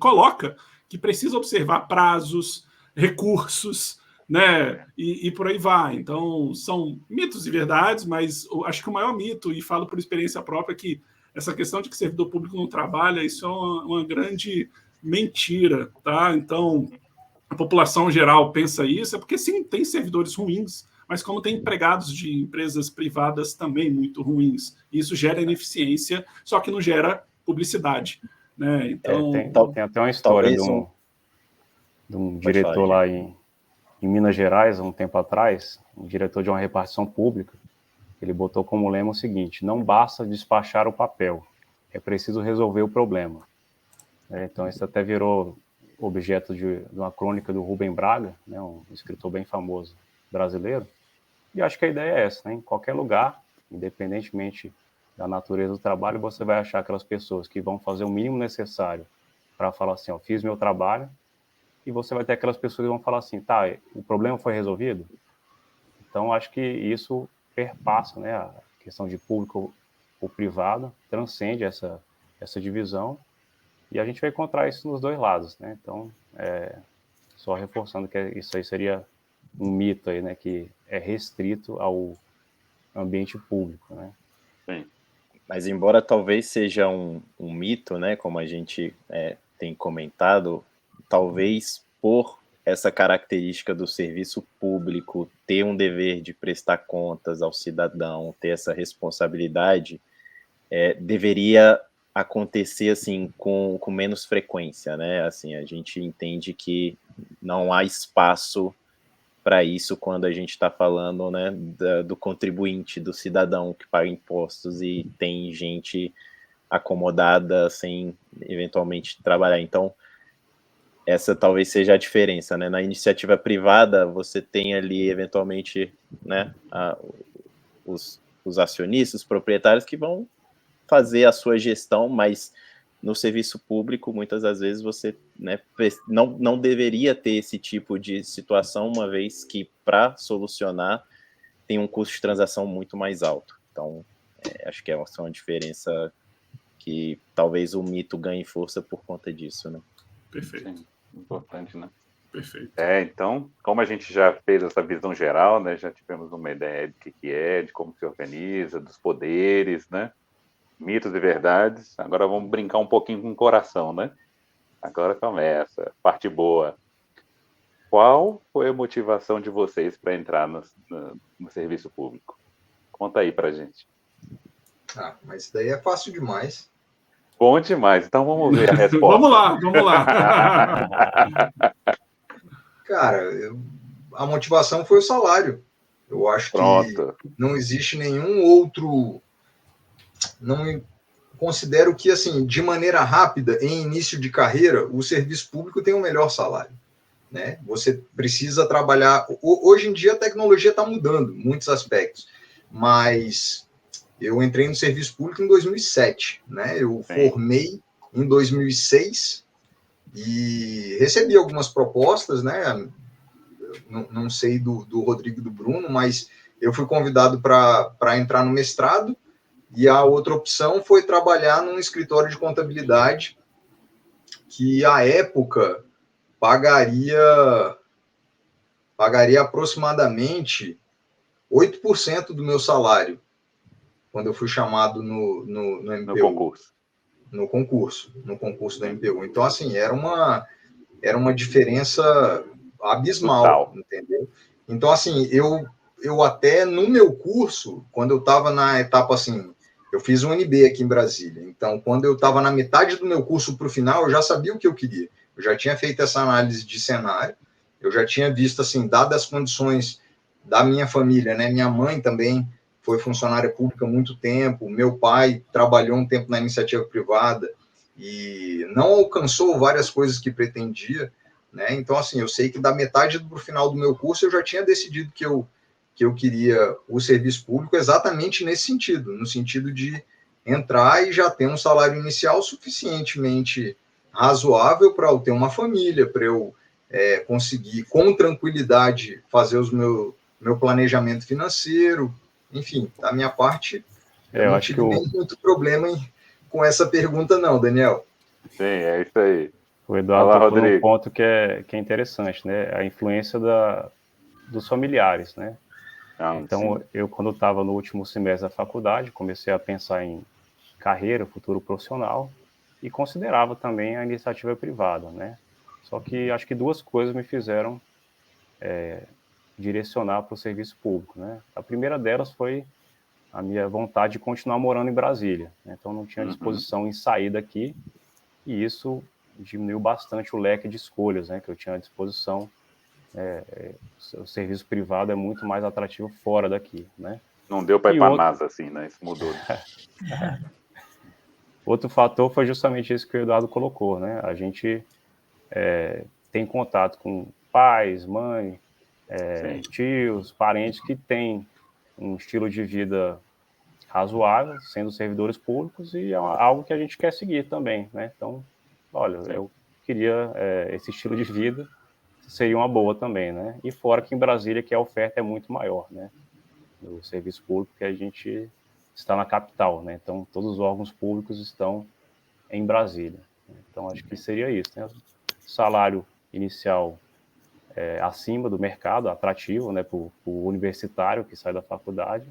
A: coloca que precisa observar prazos, recursos, né? E por aí vai. Então, são mitos e verdades, mas acho que o maior mito, e falo por experiência própria, é que essa questão de que servidor público não trabalha, isso é uma grande mentira, tá? Então, a população geral pensa isso, é porque sim, tem servidores ruins, mas como tem empregados de empresas privadas também muito ruins. Isso gera ineficiência, só que não gera publicidade, né? Então,
D: tem até uma história de um diretor lá em Minas Gerais, há um tempo atrás, um diretor de uma repartição pública, ele botou como lema o seguinte: não basta despachar o papel, é preciso resolver o problema. Então, isso até virou objeto de uma crônica do Rubem Braga, né, um escritor bem famoso brasileiro, e acho que a ideia é essa, né? Em qualquer lugar, independentemente da natureza do trabalho, você vai achar aquelas pessoas que vão fazer o mínimo necessário para falar assim, ó, fiz meu trabalho, e você vai ter aquelas pessoas que vão falar assim, tá, o problema foi resolvido? Então, acho que isso perpassa, né, a questão de público o privado, transcende essa divisão, e a gente vai encontrar isso nos dois lados, né? Então, só reforçando que isso aí seria um mito aí, né, que é restrito ao ambiente público, né?
C: Sim.
F: Mas embora talvez seja um mito, né, como a gente tem comentado, talvez por essa característica do serviço público ter um dever de prestar contas ao cidadão, ter essa responsabilidade, deveria acontecer assim com menos frequência, né? Assim, a gente entende que não há espaço para isso quando a gente está falando, né, do contribuinte, do cidadão que paga impostos e tem gente acomodada sem eventualmente trabalhar. Então, essa talvez seja a diferença, né? Na iniciativa privada, você tem ali eventualmente, né, os acionistas, os proprietários que vão fazer a sua gestão, mas no serviço público, muitas das vezes você, né, não deveria ter esse tipo de situação, uma vez que para solucionar tem um custo de transação muito mais alto. Então, acho que essa é uma diferença que talvez o mito ganhe força por conta disso, né?
A: Perfeito.
C: Sim, importante, né?
A: Perfeito.
C: Então, como a gente já fez essa visão geral, né, já tivemos uma ideia de que é, de como se organiza, dos poderes, né, mitos e verdades. Agora vamos brincar um pouquinho com o coração, né? Agora começa, parte boa. Qual foi a motivação de vocês para entrar no serviço público? Conta aí pra gente.
E: Mas isso daí é fácil demais.
C: Conte mais, então vamos ver a resposta.
A: Vamos lá.
E: Cara, a motivação foi o salário. Eu acho
C: Pronto.
E: que não existe nenhum outro. Não considero que, assim, de maneira rápida, em início de carreira, o serviço público tem o melhor salário, né? Você precisa trabalhar. Hoje em dia a tecnologia está mudando em muitos aspectos, mas eu entrei no serviço público em 2007, né? Eu formei em 2006 e recebi algumas propostas, né? Não sei do Rodrigo e do Bruno, mas eu fui convidado para entrar no mestrado, e a outra opção foi trabalhar num escritório de contabilidade que, à época, pagaria aproximadamente 8% do meu salário, quando eu fui chamado no MPU. No concurso do MPU. Então, assim, era uma diferença abismal, entendeu? Então, assim, eu até no meu curso, quando eu estava na etapa assim, eu fiz um UNB aqui em Brasília, então quando eu estava na metade do meu curso para o final, eu já sabia o que eu queria. Eu já tinha feito essa análise de cenário, eu já tinha visto, assim, dadas as condições da minha família, né? Minha mãe também foi funcionária pública há muito tempo, meu pai trabalhou um tempo na iniciativa privada e não alcançou várias coisas que pretendia, né? Então, assim, eu sei que da metade para o final do meu curso eu já tinha decidido que eu queria o serviço público exatamente nesse sentido, no sentido de entrar e já ter um salário inicial suficientemente razoável para eu ter uma família, para eu conseguir com tranquilidade fazer meu planejamento financeiro, enfim, da minha parte, eu não tive nem muito problema com essa pergunta não, Daniel.
C: Sim, é isso aí.
D: O Eduardo tocou num ponto que é interessante, né? A influência dos familiares, né? Então, eu, quando estava no último semestre da faculdade, comecei a pensar em carreira, futuro profissional, e considerava também a iniciativa privada, né? Só que acho que duas coisas me fizeram direcionar para o serviço público, né? A primeira delas foi a minha vontade de continuar morando em Brasília, né? Então, não tinha disposição em sair daqui, e isso diminuiu bastante o leque de escolhas, né, que eu tinha à disposição. O serviço privado é muito mais atrativo fora daqui, né?
C: Não deu para ir para a NASA assim, né? Isso mudou.
D: Outro fator foi justamente isso que o Eduardo colocou, né? A gente tem contato com pais, mãe, tios, parentes que têm um estilo de vida razoável, sendo servidores públicos, e é algo que a gente quer seguir também, né? Então, olha, eu queria esse estilo de vida, seria uma boa também, né? E fora que em Brasília, que a oferta é muito maior, né? No serviço público, que a gente está na capital, né? Então, todos os órgãos públicos estão em Brasília. Então, acho que seria isso, né? Salário inicial acima do mercado, atrativo, né, para o universitário que sai da faculdade,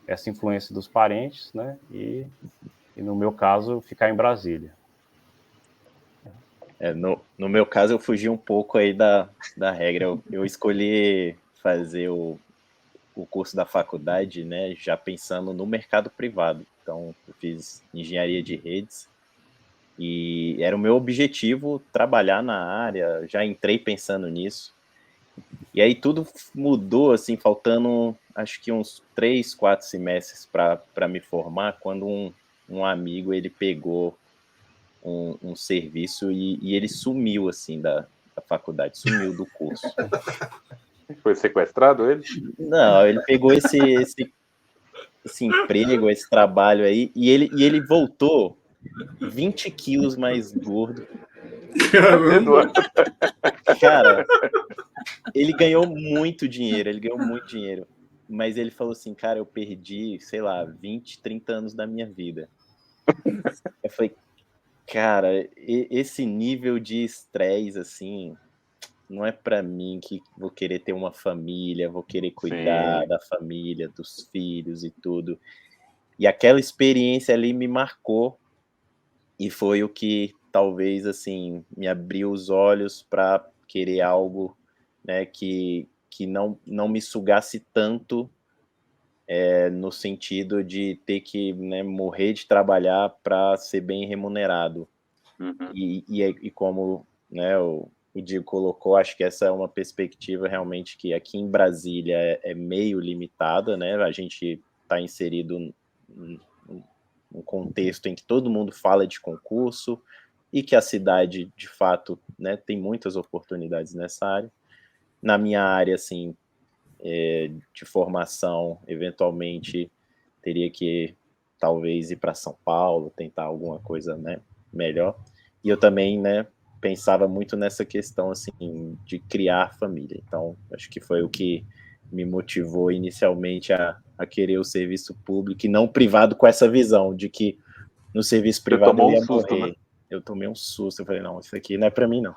D: essa influência dos parentes, né, e no meu caso, ficar em Brasília.
F: No meu caso, eu fugi um pouco aí da regra. Eu escolhi fazer o curso da faculdade, né, já pensando no mercado privado. Então, eu fiz engenharia de redes e era o meu objetivo trabalhar na área, já entrei pensando nisso. E aí tudo mudou, assim, faltando, acho que uns 3, 4 semestres para me formar, quando um amigo, ele pegou um serviço e ele sumiu, assim, da faculdade, sumiu do curso.
C: Foi sequestrado ele?
F: Não, ele pegou esse emprego, esse trabalho aí, e ele voltou 20 quilos mais gordo.
A: Caramba!
F: Cara, ele ganhou muito dinheiro, mas ele falou assim, cara, eu perdi, sei lá, 20, 30 anos da minha vida. Eu falei, cara, esse nível de estresse, assim, não é pra mim, que vou querer ter uma família, vou querer cuidar
C: Sim.
F: da família, dos filhos e tudo. E aquela experiência ali me marcou, e foi o que talvez, assim, me abriu os olhos para querer algo, né, que não me sugasse tanto, no sentido de ter que, né, morrer de trabalhar para ser bem remunerado.
C: Uhum.
F: E como, né, o Diego colocou, acho que essa é uma perspectiva realmente que aqui em Brasília é meio limitada, né? A gente está inserido num contexto em que todo mundo fala de concurso e que a cidade, de fato, né, tem muitas oportunidades nessa área. Na minha área, assim, de formação, eventualmente teria que talvez ir para São Paulo, tentar alguma coisa, né, melhor. E eu também, né, pensava muito nessa questão, assim, de criar família. Então, acho que foi o que me motivou inicialmente a querer o serviço público e não privado, com essa visão de que no serviço privado eu ia morrer. Né? Eu tomei um susto, eu falei, não, isso aqui não é para mim, não.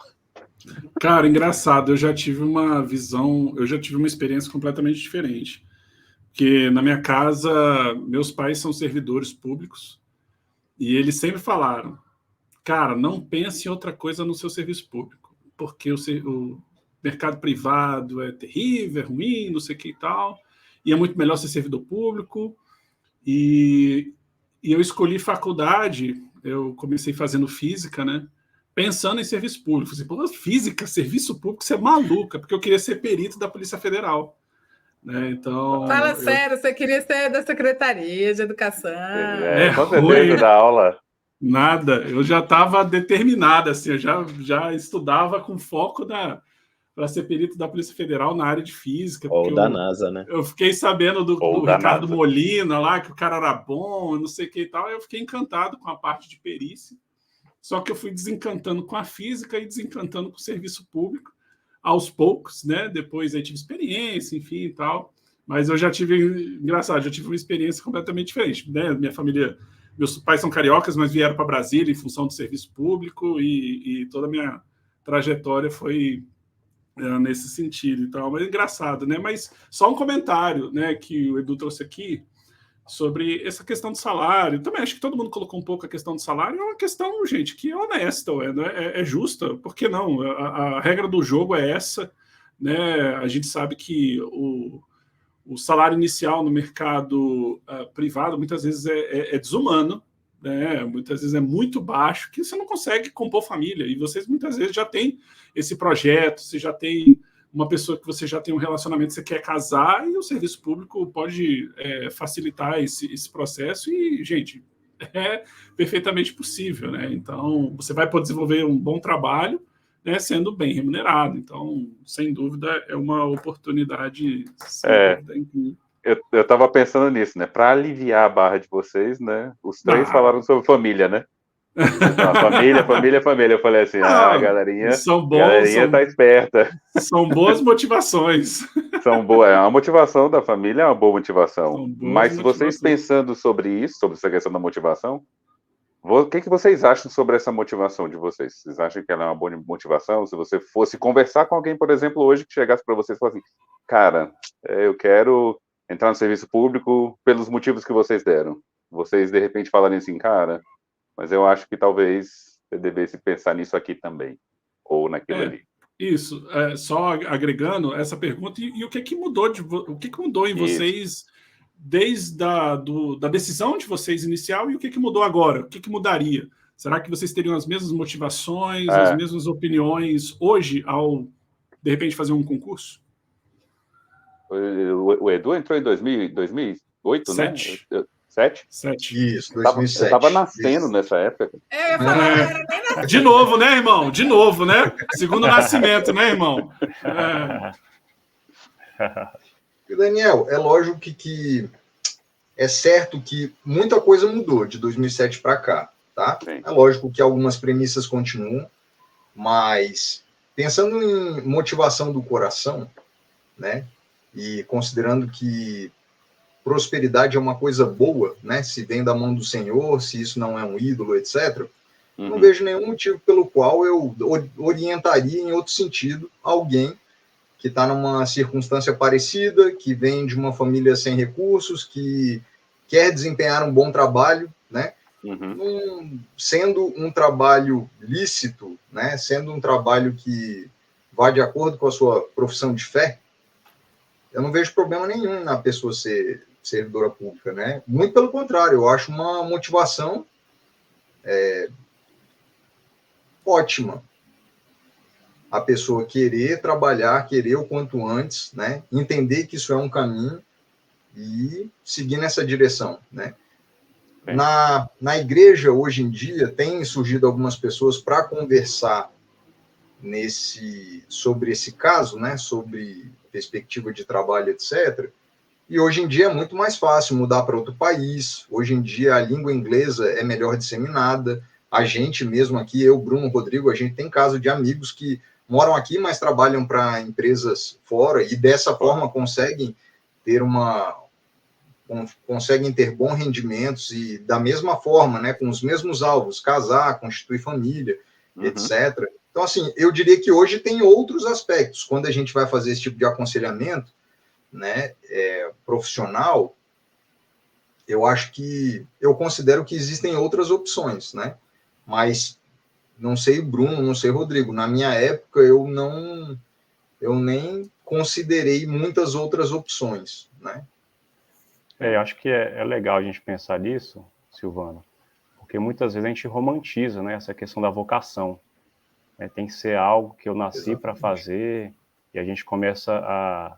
A: Cara, engraçado, eu já tive uma experiência completamente diferente. Porque na minha casa, meus pais são servidores públicos e eles sempre falaram, cara, não pense em outra coisa no seu serviço público, porque o mercado privado é terrível, é ruim, não sei o que e tal, e é muito melhor ser servidor público. E eu escolhi faculdade, eu comecei fazendo física, né? Pensando em serviço público. Falei, pô, física, serviço público, você é maluca, porque eu queria ser perito da Polícia Federal. Né? Então,
B: fala sério, você queria ser da Secretaria de Educação.
C: Com certeza, da aula.
A: Nada, eu já estava determinada, assim, eu já estudava com foco para ser perito da Polícia Federal na área de física.
F: Ou da NASA, né?
A: Eu fiquei sabendo do Ricardo NASA. Molina lá, que o cara era bom, não sei o que e tal, eu fiquei encantado com a parte de perícia. Só que eu fui desencantando com a física e desencantando com o serviço público, aos poucos, né? Depois aí tive experiência, enfim e tal. Mas eu já tive uma experiência completamente diferente, né? Minha família, meus pais são cariocas, mas vieram para Brasília em função do serviço público e toda a minha trajetória foi nesse sentido e tal. Mas é engraçado, né? Mas só um comentário, né, que o Edu trouxe aqui sobre essa questão do salário. Também acho que todo mundo colocou um pouco a questão do salário. É uma questão, gente, que é honesta, é justa. Por que não? A regra do jogo é essa, né? A gente sabe que o salário inicial no mercado privado muitas vezes é desumano, né? Muitas vezes é muito baixo, que você não consegue compor família. E vocês muitas vezes já têm esse projeto, você já tem uma pessoa que você já tem um relacionamento, você quer casar, e o serviço público pode facilitar esse processo e, gente, é perfeitamente possível, né? Então, você vai poder desenvolver um bom trabalho, né, sendo bem remunerado. Então, sem dúvida, é uma oportunidade.
C: Eu estava pensando nisso, né? Para aliviar a barra de vocês, né? Os três falaram sobre família, né? Família. Eu falei assim, a galerinha tá esperta.
A: São boas motivações.
C: São boas. A motivação da família é uma boa motivação.
A: São boas
C: Mas vocês
A: motivações.
C: pensando sobre isso, sobre essa questão da motivação, o que vocês acham sobre essa motivação de vocês? Vocês acham que ela é uma boa motivação? Se você fosse conversar com alguém, por exemplo, hoje, que chegasse para vocês e falasse assim, cara, eu quero entrar no serviço público pelos motivos que vocês deram. Vocês, de repente, falarem assim, cara, mas eu acho que talvez você devesse pensar nisso aqui também, ou naquilo ali.
A: Isso, só agregando essa pergunta, e o que mudou o que mudou em vocês desde da decisão de vocês inicial e o que mudou agora? O que mudaria? Será que vocês teriam as mesmas motivações, as mesmas opiniões hoje ao, de repente, fazer um concurso?
C: O Edu entrou em 2008,
A: 7.
C: né? 7?
E: Isso, 2007.
C: Eu estava nascendo nessa época.
B: Eu ia falar, não era nem nascido.
A: De novo, né, irmão? De novo, né? Segundo nascimento, né, irmão?
E: Daniel, é lógico que é certo que muita coisa mudou de 2007 para cá, tá?
C: Sim.
E: É lógico que algumas premissas continuam, mas pensando em motivação do coração, né? E considerando que prosperidade é uma coisa boa, né? Se vem da mão do Senhor, se isso não é um ídolo, etc. Não vejo nenhum motivo pelo qual eu orientaria em outro sentido alguém que está numa circunstância parecida, que vem de uma família sem recursos, que quer desempenhar um bom trabalho, né? Sendo um trabalho lícito, né? Sendo um trabalho que vá de acordo com a sua profissão de fé, eu não vejo problema nenhum na pessoa ser servidora pública, né? Muito pelo contrário, eu acho uma motivação ótima. A pessoa querer trabalhar, querer o quanto antes, né? Entender que isso é um caminho e seguir nessa direção, né? Na igreja, hoje em dia, tem surgido algumas pessoas para conversar sobre esse caso, né? Sobre perspectiva de trabalho, etc. E hoje em dia é muito mais fácil mudar para outro país. Hoje em dia a língua inglesa é melhor disseminada. A gente mesmo aqui, eu, Bruno, Rodrigo, a gente tem caso de amigos que moram aqui, mas trabalham para empresas fora e dessa forma conseguem ter bons rendimentos e da mesma forma, né, com os mesmos alvos, casar, constituir família, etc. Então, assim, eu diria que hoje tem outros aspectos. Quando a gente vai fazer esse tipo de aconselhamento, né, profissional, eu considero que existem outras opções, né? Mas não sei Bruno, não sei Rodrigo. Na minha época, eu nem considerei muitas outras opções, né?
D: Eu acho que é legal a gente pensar nisso, Silvano, porque muitas vezes a gente romantiza, né, essa questão da vocação. Tem que ser algo que eu nasci para fazer, e a gente começa a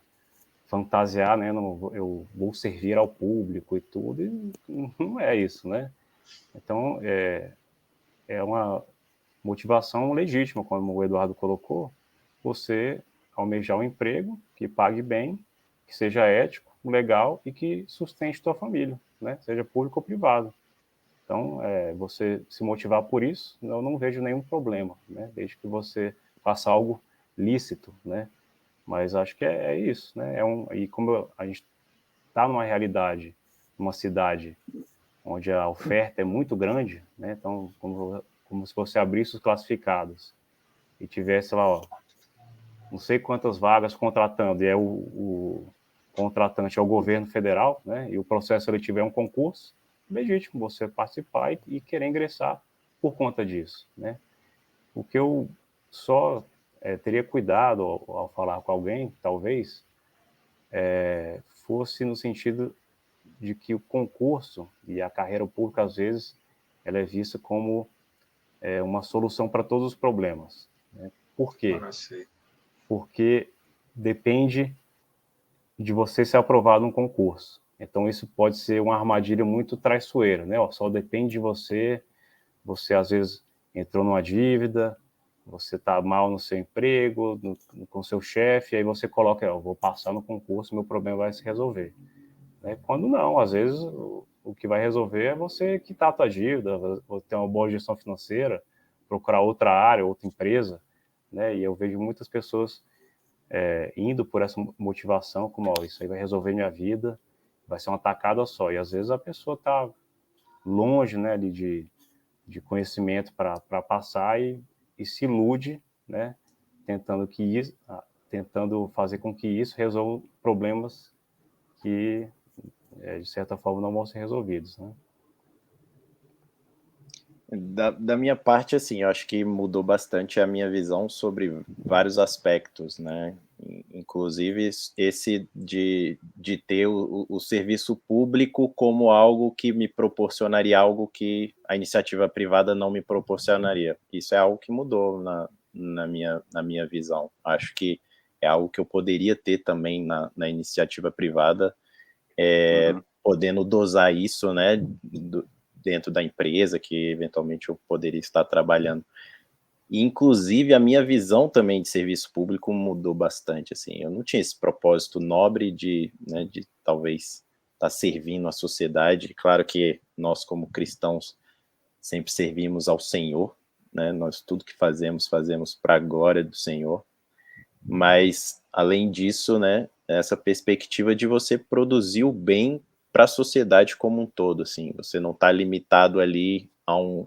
D: fantasiar, né, eu vou servir ao público e tudo, e não é isso, né? Então, é uma motivação legítima, como o Eduardo colocou, você almejar um emprego que pague bem, que seja ético, legal e que sustente tua família, né? Seja público ou privado. Então, você se motivar por isso, eu não vejo nenhum problema, né? Desde que você faça algo lícito, né? Mas acho que é isso, né? E como a gente está numa realidade, numa cidade onde a oferta é muito grande, né? Então, como se você abrisse os classificados e tivesse lá, ó, não sei quantas vagas contratando, e o contratante é o governo federal, né? E o processo seletivo é um concurso, legítimo você participar e querer ingressar por conta disso, né? O que eu só teria cuidado ao falar com alguém, talvez, fosse no sentido de que o concurso e a carreira pública, às vezes, ela é vista como uma solução para todos os problemas, né? Por quê? Porque depende de você ser aprovado num concurso. Então, isso pode ser uma armadilha muito traiçoeira, né? Só depende de você, às vezes entrou numa dívida, você está mal no seu emprego, com seu chefe, aí você coloca, eu vou passar no concurso, meu problema vai se resolver. Né? Quando não, às vezes o que vai resolver é você quitar a tua dívida, ter uma boa gestão financeira, procurar outra área, outra empresa, né? E eu vejo muitas pessoas indo por essa motivação, como, ó, isso aí vai resolver minha vida, vai ser uma tacada só. E às vezes a pessoa está longe, né, ali de conhecimento para passar e se ilude, né, tentando fazer com que isso resolva problemas que, de certa forma, não vão ser resolvidos, né?
F: Da minha parte, assim, eu acho que mudou bastante a minha visão sobre vários aspectos, né? Inclusive esse de ter o serviço público como algo que me proporcionaria algo que a iniciativa privada não me proporcionaria. Isso é algo que mudou na minha visão. Acho que é algo que eu poderia ter também na iniciativa privada, podendo dosar isso, né, dentro da empresa que eventualmente eu poderia estar trabalhando. E, inclusive, a minha visão também de serviço público mudou bastante, assim. Eu não tinha esse propósito nobre de talvez estar servindo a sociedade. Claro que nós, como cristãos, sempre servimos ao Senhor, né? Nós, tudo que fazemos para a glória do Senhor. Mas, além disso, né, essa perspectiva de você produzir o bem para a sociedade como um todo, assim. Você não está limitado ali a um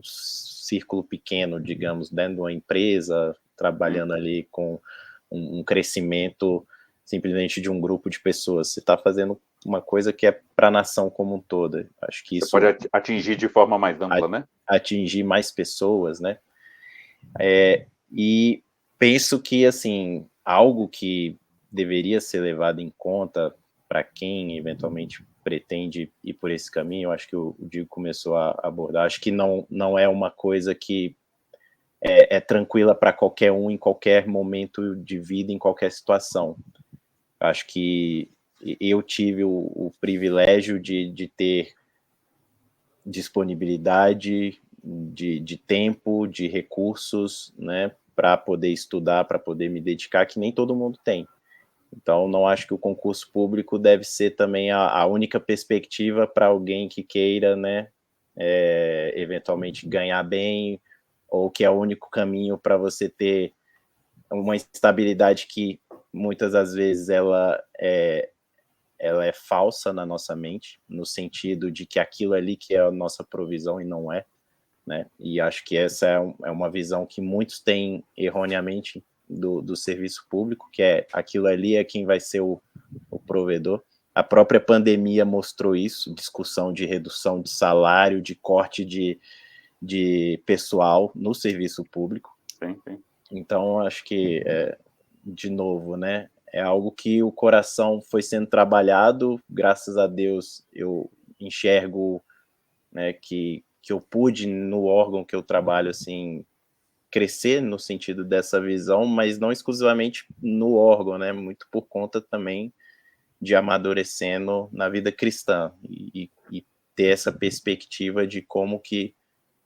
F: círculo pequeno, digamos, dentro de uma empresa, trabalhando ali com um crescimento simplesmente de um grupo de pessoas. Você está fazendo uma coisa que é para a nação como um todo. Acho que isso
C: pode atingir de forma mais ampla, né?
F: Atingir mais pessoas, né? E penso que, assim, algo que deveria ser levado em conta para quem eventualmente pretende ir por esse caminho, eu acho que o Diego começou a abordar, acho que não é uma coisa que é tranquila para qualquer um, em qualquer momento de vida, em qualquer situação. Acho que eu tive o privilégio de ter disponibilidade de tempo, de recursos, né, para poder estudar, para poder me dedicar, que nem todo mundo tem. Então, não acho que o concurso público deve ser também a única perspectiva para alguém que queira, né, eventualmente ganhar bem, ou que é o único caminho para você ter uma estabilidade que muitas das vezes ela é falsa na nossa mente, no sentido de que aquilo ali que é a nossa provisão e não é, né? E acho que essa é uma visão que muitos têm erroneamente do serviço público, que é aquilo ali é quem vai ser o provedor. A própria pandemia mostrou isso, discussão de redução de salário, de corte de pessoal no serviço público.
C: Sim.
F: Então, acho que, de novo, né, é algo que o coração foi sendo trabalhado, graças a Deus eu enxergo, né, que eu pude, no órgão que eu trabalho, assim, crescer no sentido dessa visão, mas não exclusivamente no órgão, né, muito por conta também de amadurecendo na vida cristã e ter essa perspectiva de como que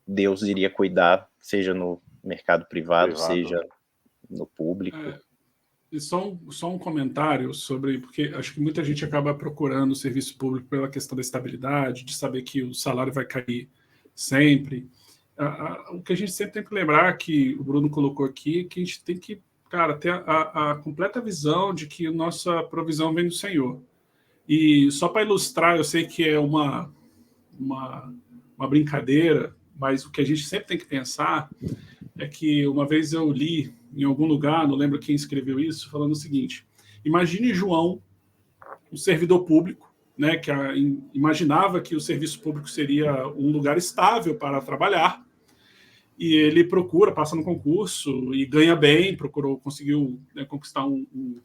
F: Deus iria cuidar, seja no mercado privado. Seja no público.
A: E só um comentário sobre, porque acho que muita gente acaba procurando o serviço público pela questão da estabilidade, de saber que o salário vai cair sempre. O que a gente sempre tem que lembrar, que o Bruno colocou aqui, que a gente tem que, cara, ter a completa visão de que nossa provisão vem do Senhor. E só para ilustrar, eu sei que é uma brincadeira, mas o que a gente sempre tem que pensar é que uma vez eu li em algum lugar, não lembro quem escreveu isso, falando o seguinte: imagine João, um servidor público, né, que imaginava que o serviço público seria um lugar estável para trabalhar, e ele passa no concurso e ganha bem, conseguiu, né, conquistar um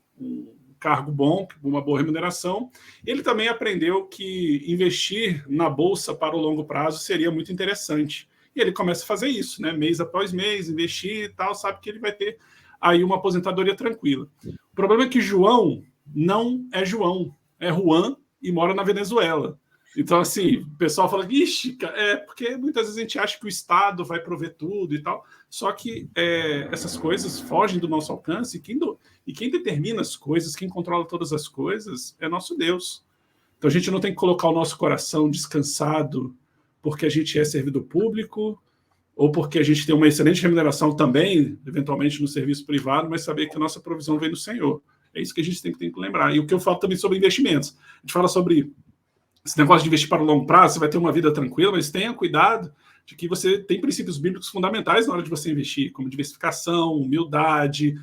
A: cargo bom, uma boa remuneração. Ele também aprendeu que investir na bolsa para o longo prazo seria muito interessante. E ele começa a fazer isso, né? Mês após mês, investir e tal, sabe que ele vai ter aí uma aposentadoria tranquila. O problema é que João não é João, é Juan e mora na Venezuela. Então, assim, o pessoal fala, ixi, porque muitas vezes a gente acha que o Estado vai prover tudo e tal, só que essas coisas fogem do nosso alcance, e quem determina as coisas, quem controla todas as coisas, é nosso Deus. Então a gente não tem que colocar o nosso coração descansado porque a gente é servidor público, ou porque a gente tem uma excelente remuneração também, eventualmente no serviço privado, mas saber que a nossa provisão vem do Senhor. É isso que a gente tem que lembrar. E o que eu falo também sobre investimentos. A gente fala sobre esse negócio de investir para o longo prazo, você vai ter uma vida tranquila, mas tenha cuidado de que você tem princípios bíblicos fundamentais na hora de você investir, como diversificação, humildade,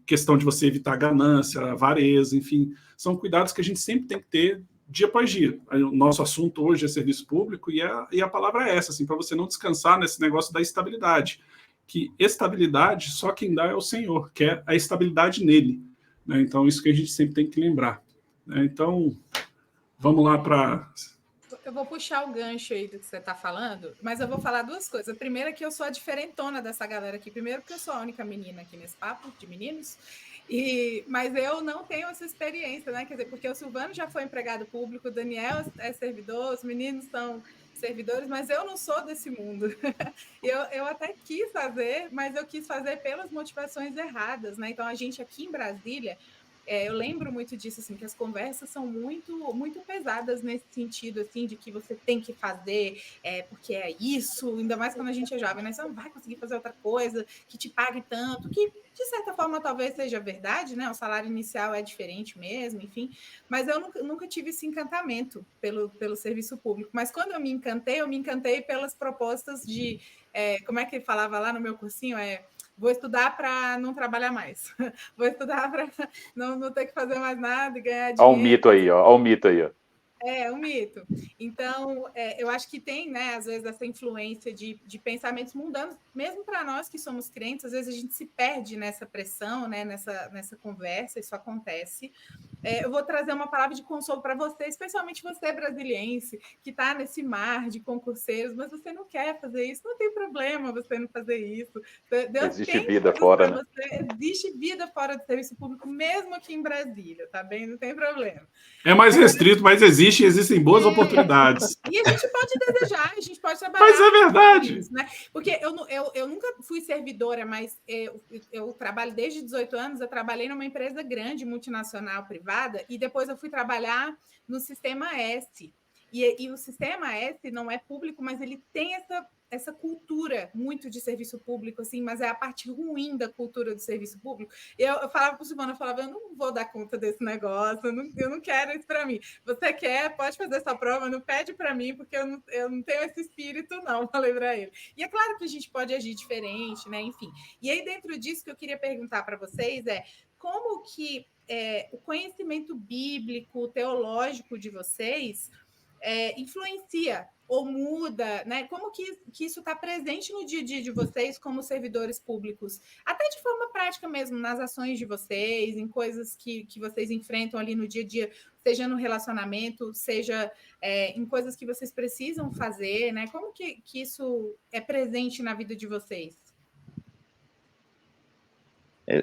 A: questão de você evitar ganância, avareza, enfim. São cuidados que a gente sempre tem que ter dia após dia. O nosso assunto hoje é serviço público e a palavra é essa, assim, para você não descansar nesse negócio da estabilidade. Que estabilidade, só quem dá é o Senhor, que é a estabilidade nele. Né? Então, isso que a gente sempre tem que lembrar. Né? Então, vamos lá para...
B: Eu vou puxar o gancho aí do que você está falando, mas eu vou falar duas coisas. A primeira é que eu sou a diferentona dessa galera aqui. Primeiro, porque eu sou a única menina aqui nesse papo de meninos, mas eu não tenho essa experiência, né? Quer dizer, porque o Silvano já foi empregado público, o Daniel é servidor, os meninos são servidores, mas eu não sou desse mundo. Eu até quis fazer, mas eu quis fazer pelas motivações erradas, né? Então, a gente aqui em Brasília... eu lembro muito disso, assim, que as conversas são muito, muito pesadas nesse sentido, assim, de que você tem que fazer, porque é isso, ainda mais quando a gente é jovem, né? Você não vai conseguir fazer outra coisa que te pague tanto, que de certa forma talvez seja verdade, né? O salário inicial é diferente mesmo, enfim, mas eu nunca tive esse encantamento pelo serviço público. Mas quando eu me encantei pelas propostas de, como é que falava lá no meu cursinho? Vou estudar para não trabalhar mais. Vou estudar para não ter que fazer mais nada e ganhar dinheiro.
C: Olha o mito aí, ó. Olha o mito aí, ó.
B: É um mito. Então, eu acho que tem, né, às vezes, essa influência de pensamentos mundanos, mesmo para nós que somos crentes, às vezes a gente se perde nessa pressão, né, nessa conversa, isso acontece. Eu vou trazer uma palavra de consolo para você, especialmente você, brasiliense, que está nesse mar de concurseiros, mas você não quer fazer isso, não tem problema você não fazer isso. Deus
C: existe
B: tem
C: vida fora, né?
B: você. Existe vida fora do serviço público, mesmo aqui em Brasília, tá bem? Não tem problema.
A: É mais restrito, mas existem boas oportunidades.
B: E a gente pode desejar, a gente pode trabalhar.
A: Mas é verdade.
B: Isso, né? Porque eu nunca fui servidora, mas eu trabalho desde 18 anos, eu trabalhei numa empresa grande, multinacional, privada, e depois eu fui trabalhar no Sistema S. E o Sistema S não é público, mas ele tem essa cultura muito de serviço público, assim, mas é a parte ruim da cultura do serviço público. Eu falava para o Silvano, eu não vou dar conta desse negócio, eu não quero isso para mim. Você quer, pode fazer essa prova, não pede para mim, porque eu não tenho esse espírito, não, falei para ele. E é claro que a gente pode agir diferente, né? Enfim. E aí, dentro disso, que eu queria perguntar para vocês como que o conhecimento bíblico, teológico de vocês influencia ou muda, né? Como que isso está presente no dia a dia de vocês como servidores públicos? Até de forma prática mesmo, nas ações de vocês, em coisas que vocês enfrentam ali no dia a dia, seja no relacionamento, seja em coisas que vocês precisam fazer, né? Como que isso é presente na vida de vocês?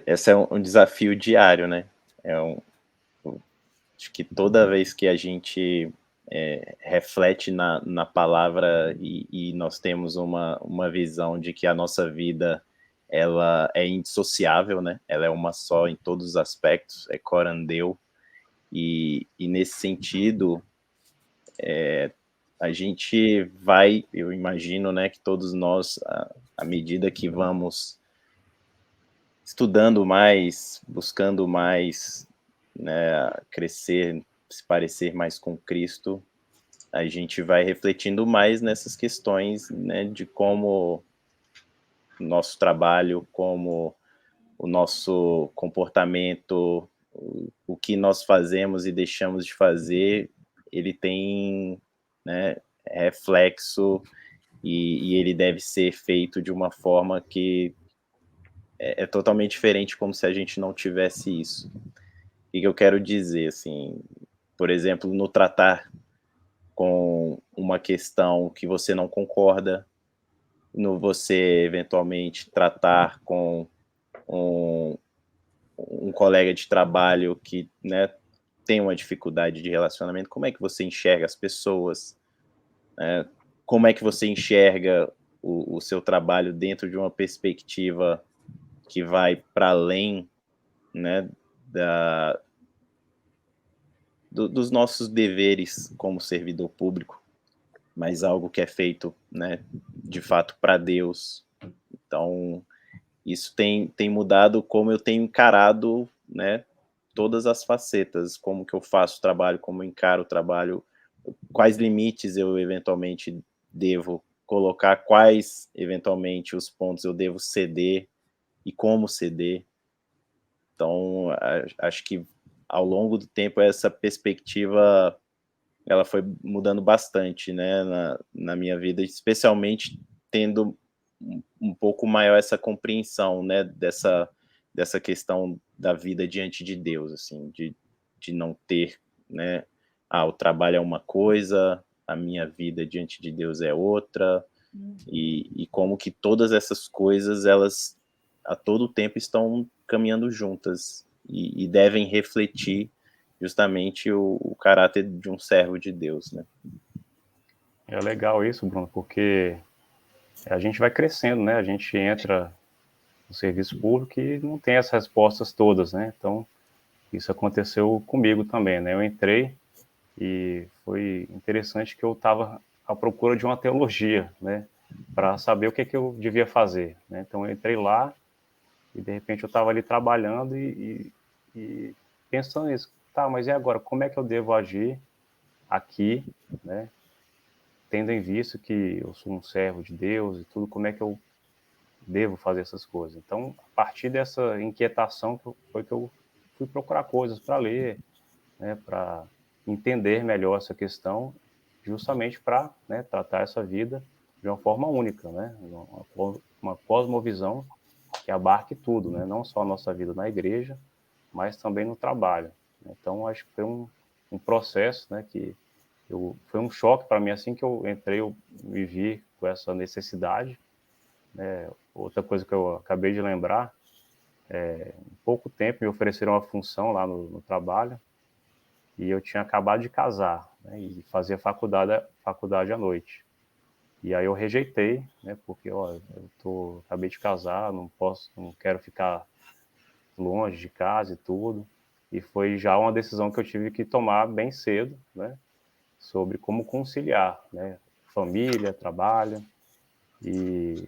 F: Esse é um desafio diário, né? Acho que toda vez que a gente reflete na palavra e nós temos uma visão de que a nossa vida ela é indissociável, né? Ela é uma só em todos os aspectos, é corandeu, e nesse sentido a gente vai, eu imagino, né, que todos nós, à medida que vamos estudando mais, buscando mais, né, crescer, se parecer mais com Cristo, a gente vai refletindo mais nessas questões, né, de como o nosso trabalho, como o nosso comportamento, o que nós fazemos e deixamos de fazer, ele tem, né, reflexo e ele deve ser feito de uma forma que é totalmente diferente, como se a gente não tivesse isso. O que eu quero dizer, assim, por exemplo, no tratar com uma questão que você não concorda, no você eventualmente tratar com um colega de trabalho que, né, tem uma dificuldade de relacionamento, como é que você enxerga as pessoas, né? Como é que você enxerga o seu trabalho dentro de uma perspectiva que vai para além, né, dos nossos deveres como servidor público. mas algo que é feito, né, de fato para Deus. Então, isso tem mudado como eu tenho encarado, né, todas as facetas, como que eu faço o trabalho, como eu encaro o trabalho, quais limites eu eventualmente devo colocar, quais eventualmente os pontos eu devo ceder e como ceder. Então, acho que ao longo do tempo essa perspectiva ela foi mudando bastante, né, na minha vida, especialmente tendo um pouco maior essa compreensão, né, dessa questão da vida diante de Deus, assim, de não ter, né, o trabalho é uma coisa, a minha vida diante de Deus é outra, e como que todas essas coisas, elas a todo tempo estão caminhando juntas e devem refletir justamente o caráter de um servo de Deus, né?
D: É legal isso, Bruno, porque a gente vai crescendo, né? A gente entra no serviço público e não tem as respostas todas, né? Então, isso aconteceu comigo também, né? Eu entrei e foi interessante que eu estava à procura de uma teologia, né? Para saber o que eu devia fazer, né? Então, eu entrei lá e, de repente, eu estava ali trabalhando e pensando nisso. Tá, mas e agora? Como é que eu devo agir aqui, né? Tendo em vista que eu sou um servo de Deus e tudo, como é que eu devo fazer essas coisas? Então, a partir dessa inquietação, foi que eu fui procurar coisas para ler, né, para entender melhor essa questão, justamente para, né, tratar essa vida de uma forma única, né, uma cosmovisão que abarque tudo, né, não só a nossa vida na igreja, mas também no trabalho. Então, acho que foi um processo, né, que foi um choque para mim. Assim que eu entrei, eu me vi com essa necessidade. Outra coisa que eu acabei de lembrar, em pouco tempo me ofereceram uma função lá no trabalho, e eu tinha acabado de casar, né, e fazia faculdade à noite. E aí eu rejeitei, né, porque acabei de casar, não quero ficar longe de casa e tudo. E foi já uma decisão que eu tive que tomar bem cedo, né, sobre como conciliar, né, família, trabalho, e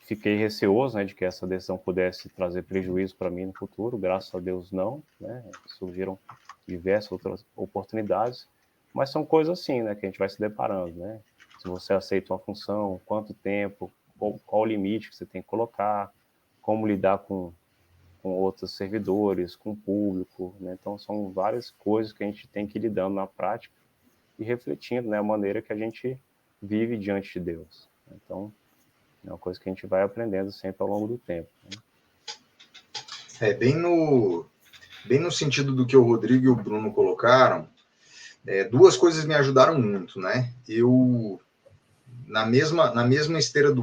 D: fiquei receoso, né, de que essa decisão pudesse trazer prejuízo para mim no futuro. Graças a Deus não, né, surgiram diversas outras oportunidades, mas são coisas assim, né, que a gente vai se deparando, né, se você aceita uma função, quanto tempo, qual o limite que você tem que colocar, como lidar com outros servidores, com o público, né, então são várias coisas que a gente tem que ir lidando na prática e refletindo, né, a maneira que a gente vive diante de Deus. Então, é uma coisa que a gente vai aprendendo sempre ao longo do tempo, né?
E: Bem no sentido do que o Rodrigo e o Bruno colocaram, duas coisas me ajudaram muito, né? Eu, na mesma esteira do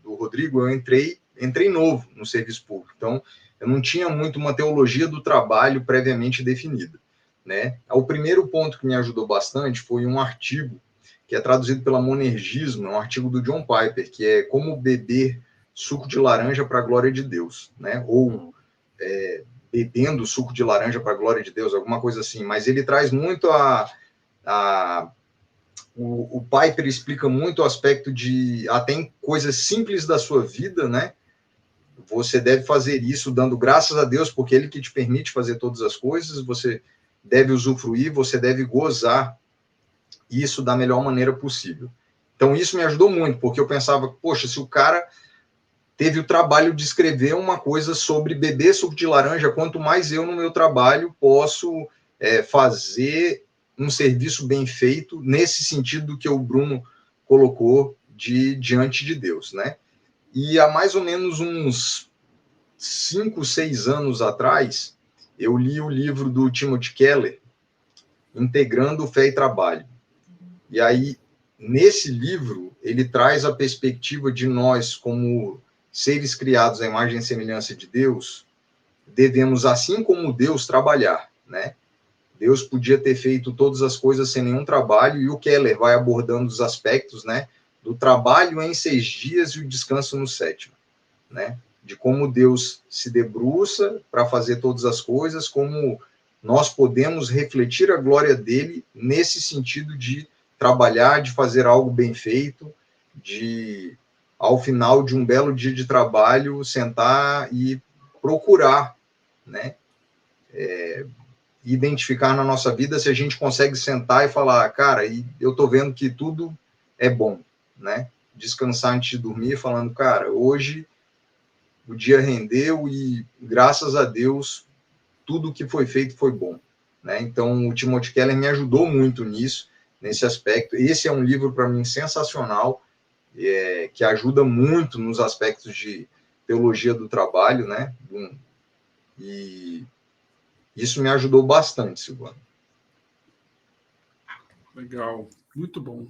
E: Rodrigo, eu entrei novo no serviço público, então eu não tinha muito uma teologia do trabalho previamente definida, né? O primeiro ponto que me ajudou bastante foi um artigo que é traduzido pela Monergismo, é um artigo do John Piper, que é Como Beber Suco de Laranja para a Glória de Deus, né? Ou Bebendo Suco de Laranja para a Glória de Deus, alguma coisa assim. Mas ele traz muito o Piper explica muito o aspecto de até em coisas simples da sua vida, né? Você deve fazer isso dando graças a Deus, porque Ele que te permite fazer todas as coisas, você deve usufruir, você deve gozar isso da melhor maneira possível. Então, isso me ajudou muito, porque eu pensava, poxa, se o cara teve o trabalho de escrever uma coisa sobre beber suco de laranja, quanto mais eu, no meu trabalho, posso fazer um serviço bem feito, nesse sentido que o Bruno colocou diante de Deus, né? E há mais ou menos uns 5, 6 anos atrás, eu li o livro do Timothy Keller, Integrando Fé e Trabalho. E aí, nesse livro, ele traz a perspectiva de nós, como seres criados à imagem e semelhança de Deus, devemos, assim como Deus, trabalhar, né? Deus podia ter feito todas as coisas sem nenhum trabalho, e o Keller vai abordando os aspectos, né, do trabalho em 6 dias e o descanso no 7º, né? De como Deus se debruça para fazer todas as coisas, como nós podemos refletir a glória dele nesse sentido de trabalhar, de fazer algo bem feito, de, ao final de um belo dia de trabalho, sentar e procurar, né, identificar na nossa vida se a gente consegue sentar e falar, cara, eu tô vendo que tudo é bom, né? Descansar antes de dormir, falando, cara, hoje o dia rendeu e, graças a Deus, tudo que foi feito foi bom, né? Então, o Timothy Keller me ajudou muito nisso, nesse aspecto. Esse é um livro, para mim, sensacional, que ajuda muito nos aspectos de teologia do trabalho, né? E isso me ajudou bastante, Silvano.
A: Legal, muito bom.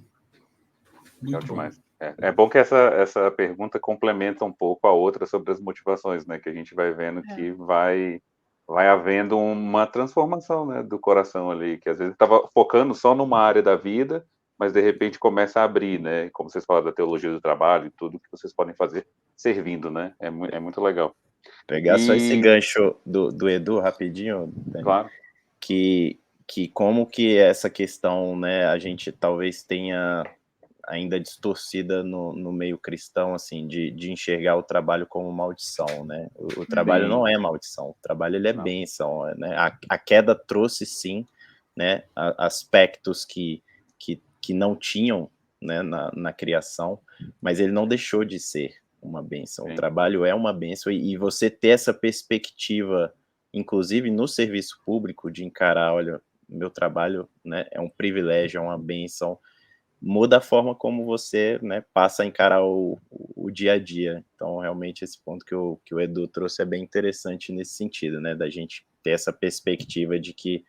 C: Legal
A: Muito bom.
C: demais. É bom que essa pergunta complementa um pouco a outra sobre as motivações, né? Que a gente vai vendo que vai havendo uma transformação, né, do coração ali, que às vezes estava focando só numa área da vida, mas de repente começa a abrir, né? Como vocês falaram da teologia do trabalho e tudo que vocês podem fazer servindo, né? É muito legal.
F: Pegar só esse gancho do Edu rapidinho, Dani,
C: claro,
F: que como que essa questão, né, a gente talvez tenha ainda distorcida no meio cristão, assim, de enxergar o trabalho como maldição, né? O trabalho não é maldição, o trabalho ele é bênção, né? A queda trouxe, sim, né, aspectos que não tinham, né, na criação, mas ele não deixou de ser uma bênção. Sim. O trabalho é uma bênção, e você ter essa perspectiva, inclusive no serviço público, de encarar, olha, meu trabalho, né, é um privilégio, é uma bênção, muda a forma como você, né, passa a encarar o dia a dia. Então, realmente, esse ponto que o Edu trouxe é bem interessante nesse sentido, né, da gente ter essa perspectiva de que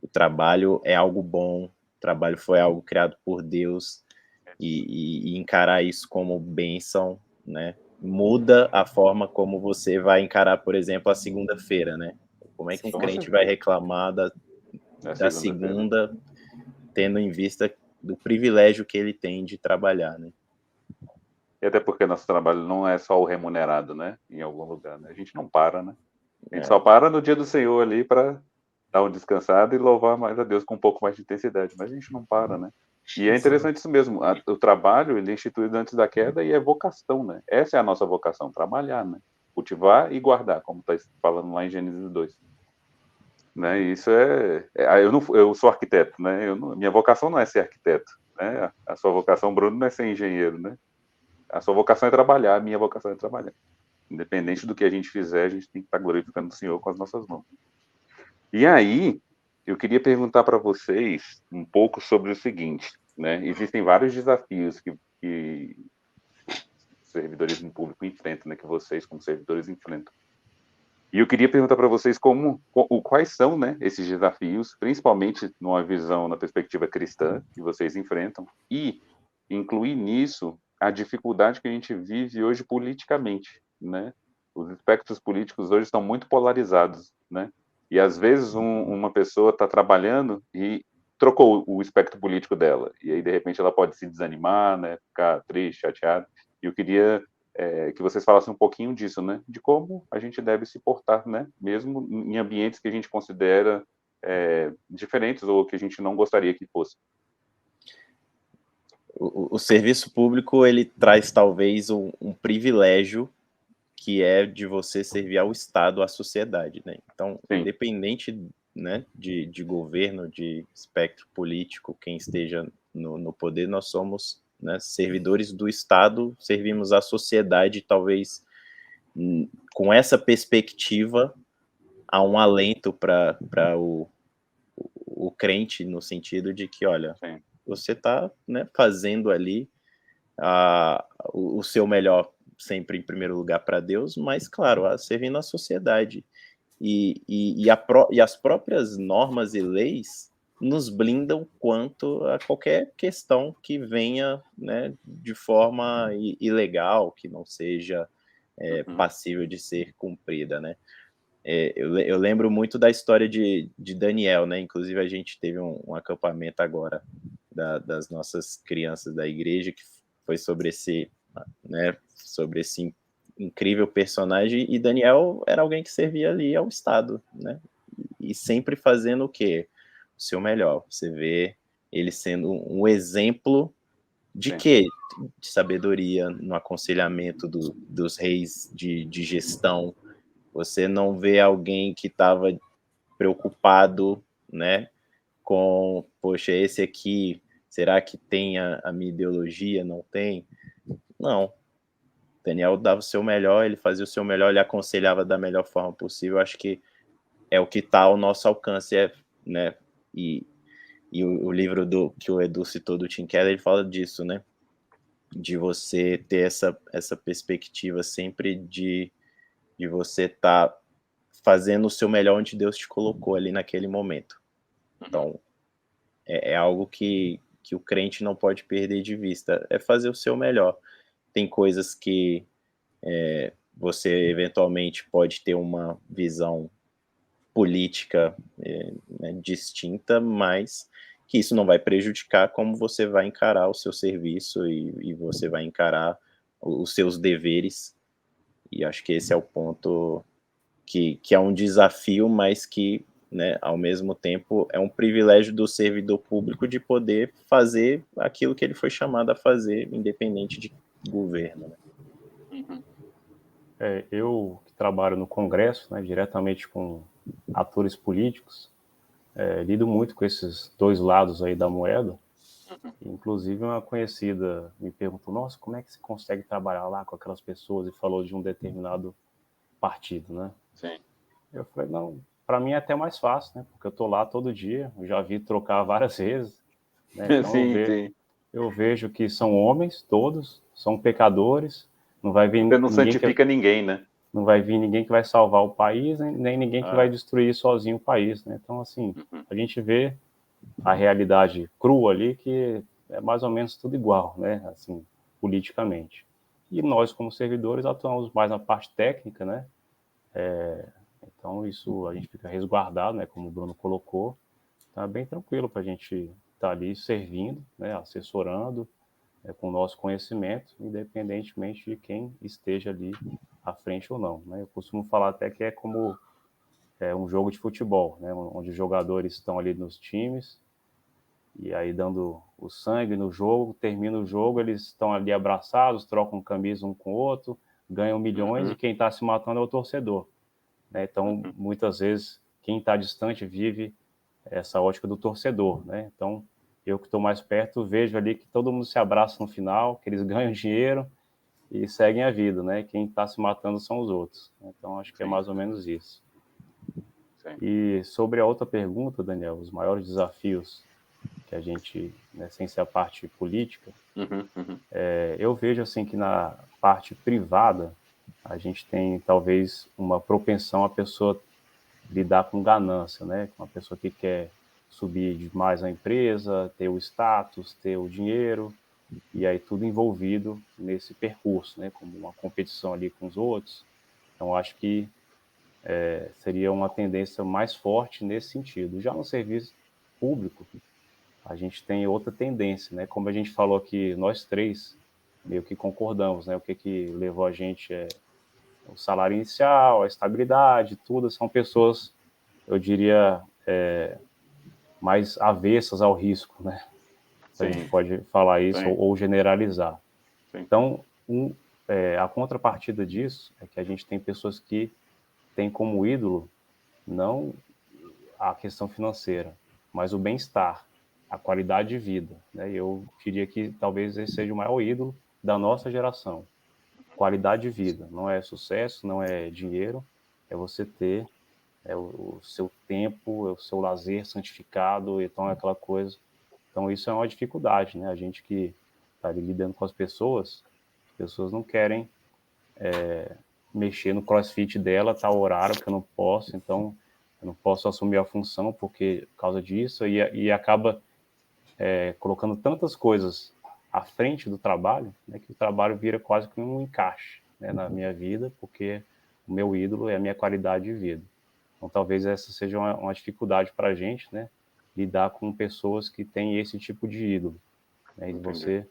F: o trabalho é algo bom, o trabalho foi algo criado por Deus, e encarar isso como bênção, né, muda a forma como você vai encarar, por exemplo, a segunda-feira, né? Como é que um crente vai reclamar da segunda, tendo em vista do privilégio que ele tem de trabalhar, né?
C: E até porque nosso trabalho não é só o remunerado, né? Em algum lugar, né? A gente não para, né? A gente só para no dia do Senhor ali para dar um descansado e louvar mais a Deus com um pouco mais de intensidade, mas a gente não para, né? E é interessante isso mesmo, o trabalho ele é instituído antes da queda e é vocação, né? Essa é a nossa vocação, trabalhar, né? Cultivar e guardar, como está falando lá em Gênesis 2. Né? Isso eu sou arquiteto, né? Minha vocação não é ser arquiteto, né? A sua vocação, Bruno, não é ser engenheiro, né? A sua vocação é trabalhar, a minha vocação é trabalhar. Independente do que a gente fizer, a gente tem que estar glorificando o Senhor com as nossas mãos. E aí, eu queria perguntar para vocês um pouco sobre o seguinte, né? Existem vários desafios que o servidorismo público enfrenta, né? Que vocês, como servidores, enfrentam. E eu queria perguntar para vocês quais são, né, esses desafios, principalmente numa visão, na perspectiva cristã, que vocês enfrentam, e incluir nisso a dificuldade que a gente vive hoje politicamente, né? Os aspectos políticos hoje estão muito polarizados, né? E às vezes uma pessoa está trabalhando e trocou o espectro político dela, e aí de repente ela pode se desanimar, né? Ficar triste, chateada. E eu queria que vocês falassem um pouquinho disso, né? De como a gente deve se portar, né? Mesmo em ambientes que a gente considera diferentes ou que a gente não gostaria que fosse.
F: O serviço público, ele traz talvez um privilégio que é de você servir ao Estado, à sociedade, né? Então, sim, independente, né, de governo, de espectro político, quem esteja no poder, nós somos, né, servidores do Estado, servimos à sociedade, talvez com essa perspectiva há um alento para o crente, no sentido de que, olha, sim, você está, né, fazendo ali o seu melhor, sempre em primeiro lugar para Deus, mas, claro, servindo a sociedade. E as próprias normas e leis nos blindam quanto a qualquer questão que venha, né, de forma ilegal, que não seja passível de ser cumprida, né? Eu lembro muito da história de Daniel, né? Inclusive a gente teve um acampamento agora das nossas crianças da igreja que foi sobre esse, né, sobre esse incrível personagem, e Daniel era alguém que servia ali ao Estado, né? E sempre fazendo o quê? O seu melhor. Você vê ele sendo um exemplo de
C: Sim.
F: quê? De sabedoria no aconselhamento dos reis de gestão. Você não vê alguém que estava preocupado, né, com, poxa, esse aqui, será que tem a minha ideologia? Não tem? Não. Daniel dava o seu melhor, ele fazia o seu melhor, ele aconselhava da melhor forma possível. Acho que é o que está ao nosso alcance, né? E o livro que o Edu citou do Tim Keller, ele fala disso, né? De você ter essa perspectiva sempre de você estar fazendo o seu melhor onde Deus te colocou ali naquele momento. Então, é algo que o crente não pode perder de vista, é fazer o seu melhor. Tem coisas que você eventualmente pode ter uma visão política né, distinta, mas que isso não vai prejudicar como você vai encarar o seu serviço e você vai encarar os seus deveres. E acho que esse é o ponto que é um desafio, mas que, né, ao mesmo tempo, é um privilégio do servidor público de poder fazer aquilo que ele foi chamado a fazer, independente de governo. Né?
D: Eu que trabalho no Congresso, né, diretamente com atores políticos, lido muito com esses dois lados aí da moeda. Inclusive, uma conhecida me perguntou, nossa, como é que você consegue trabalhar lá com aquelas pessoas? E falou de um determinado partido, né?
C: Sim.
D: Eu falei, não, para mim é até mais fácil, né? Porque eu tô lá todo dia, eu já vi trocar várias vezes, né? Então
C: Sim.
D: Eu vejo que são homens, todos, são pecadores, não vai vir
C: Você não
D: ninguém
C: santifica ninguém, né?
D: não vai vir ninguém que vai salvar o país, nem ninguém que vai destruir sozinho o país, né? Então, assim, a gente vê a realidade crua ali, que é mais ou menos tudo igual, né? Assim, politicamente. E nós, como servidores, atuamos mais na parte técnica, né? Então, isso a gente fica resguardado, né? Como o Bruno colocou. Tá bem tranquilo para a gente estar ali servindo, né? Assessorando, com o nosso conhecimento, independentemente de quem esteja ali à frente ou não. Né? Eu costumo falar até que é como um jogo de futebol, né? Onde os jogadores estão ali nos times e aí dando o sangue no jogo, termina o jogo, eles estão ali abraçados, trocam camisa um com o outro, ganham milhões e quem está se matando é o torcedor. Né? Então, muitas vezes, quem está distante vive essa ótica do torcedor. Né? Então, eu que estou mais perto, vejo ali que todo mundo se abraça no final, que eles ganham dinheiro e seguem a vida, né? Quem está se matando são os outros. Então, acho que é mais ou menos isso.
C: Sim.
D: E sobre a outra pergunta, Daniel, os maiores desafios que a gente, né, sem ser a parte política, eu vejo assim que na parte privada a gente tem talvez uma propensão a pessoa lidar com ganância, né? Uma pessoa que quer subir demais na empresa, ter o status, ter o dinheiro, e aí tudo envolvido nesse percurso, né? Como uma competição ali com os outros. Então, acho que seria uma tendência mais forte nesse sentido. Já no serviço público, a gente tem outra tendência, né? Como a gente falou aqui, nós três meio que concordamos, né? O que levou a gente o salário inicial, a estabilidade, tudo, são pessoas, eu diria, mais avessas ao risco, né? A gente pode falar isso ou generalizar.
C: Sim.
D: Então, a contrapartida disso é que a gente tem pessoas que têm como ídolo não a questão financeira, mas o bem-estar, a qualidade de vida. Né? Eu diria que talvez esse seja o maior ídolo da nossa geração. Qualidade de vida, não é sucesso, não é dinheiro, é você ter o seu tempo, o seu lazer santificado, então é aquela coisa. Então isso é uma dificuldade, né? A gente que está lidando com as pessoas não querem mexer no crossfit dela, tal horário que eu não posso, então eu não posso assumir a função por causa disso, e acaba colocando tantas coisas à frente do trabalho, né, que o trabalho vira quase que um encaixe, né, na minha vida, porque o meu ídolo é a minha qualidade de vida. Então talvez essa seja uma dificuldade para a gente, né, lidar com pessoas que têm esse tipo de ídolo, né, e você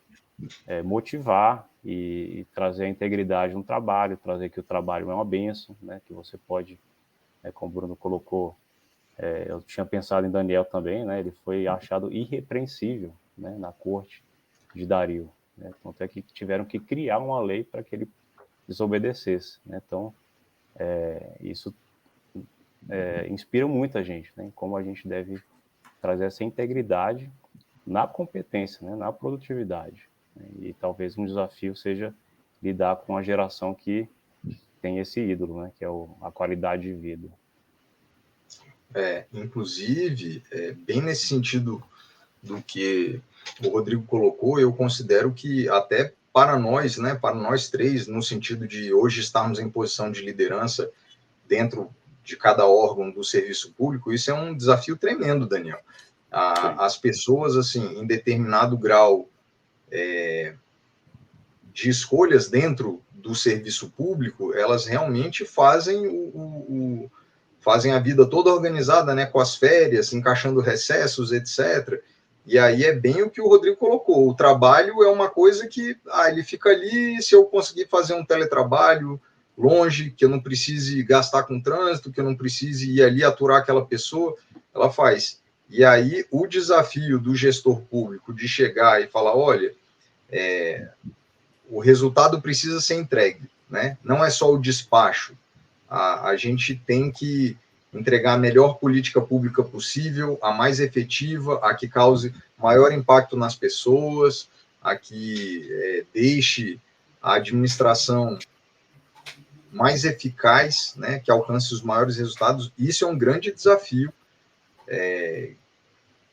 D: motivar e trazer a integridade no trabalho, trazer que o trabalho é uma bênção, né, que você pode, como o Bruno colocou, Eu tinha pensado em Daniel também, né? Ele foi achado irrepreensível, né, na corte de Dario, né? Tanto é que tiveram que criar uma lei para que ele desobedecesse, né? Então, isso inspira muito a gente, né? Como a gente deve trazer essa integridade na competência, né? Na produtividade, né? E talvez um desafio seja lidar com a geração que tem esse ídolo, né? Que é a qualidade de vida.
E: Inclusive, bem nesse sentido do que o Rodrigo colocou, eu considero que até para nós, né, para nós três, no sentido de hoje estarmos em posição de liderança dentro de cada órgão do serviço público, isso é um desafio tremendo, Daniel. As pessoas, assim, em determinado grau de escolhas dentro do serviço público, elas realmente fazem fazem a vida toda organizada, né, com as férias, encaixando recessos, etc. E aí é bem o que o Rodrigo colocou. O trabalho é uma coisa que ele fica ali, se eu conseguir fazer um teletrabalho longe, que eu não precise gastar com trânsito, que eu não precise ir ali aturar aquela pessoa, ela faz. E aí o desafio do gestor público de chegar e falar, olha, o resultado precisa ser entregue, né? Não é só o despacho. A gente tem que entregar a melhor política pública possível, a mais efetiva, a que cause maior impacto nas pessoas, a que deixe a administração mais eficaz, né, que alcance os maiores resultados. Isso é um grande desafio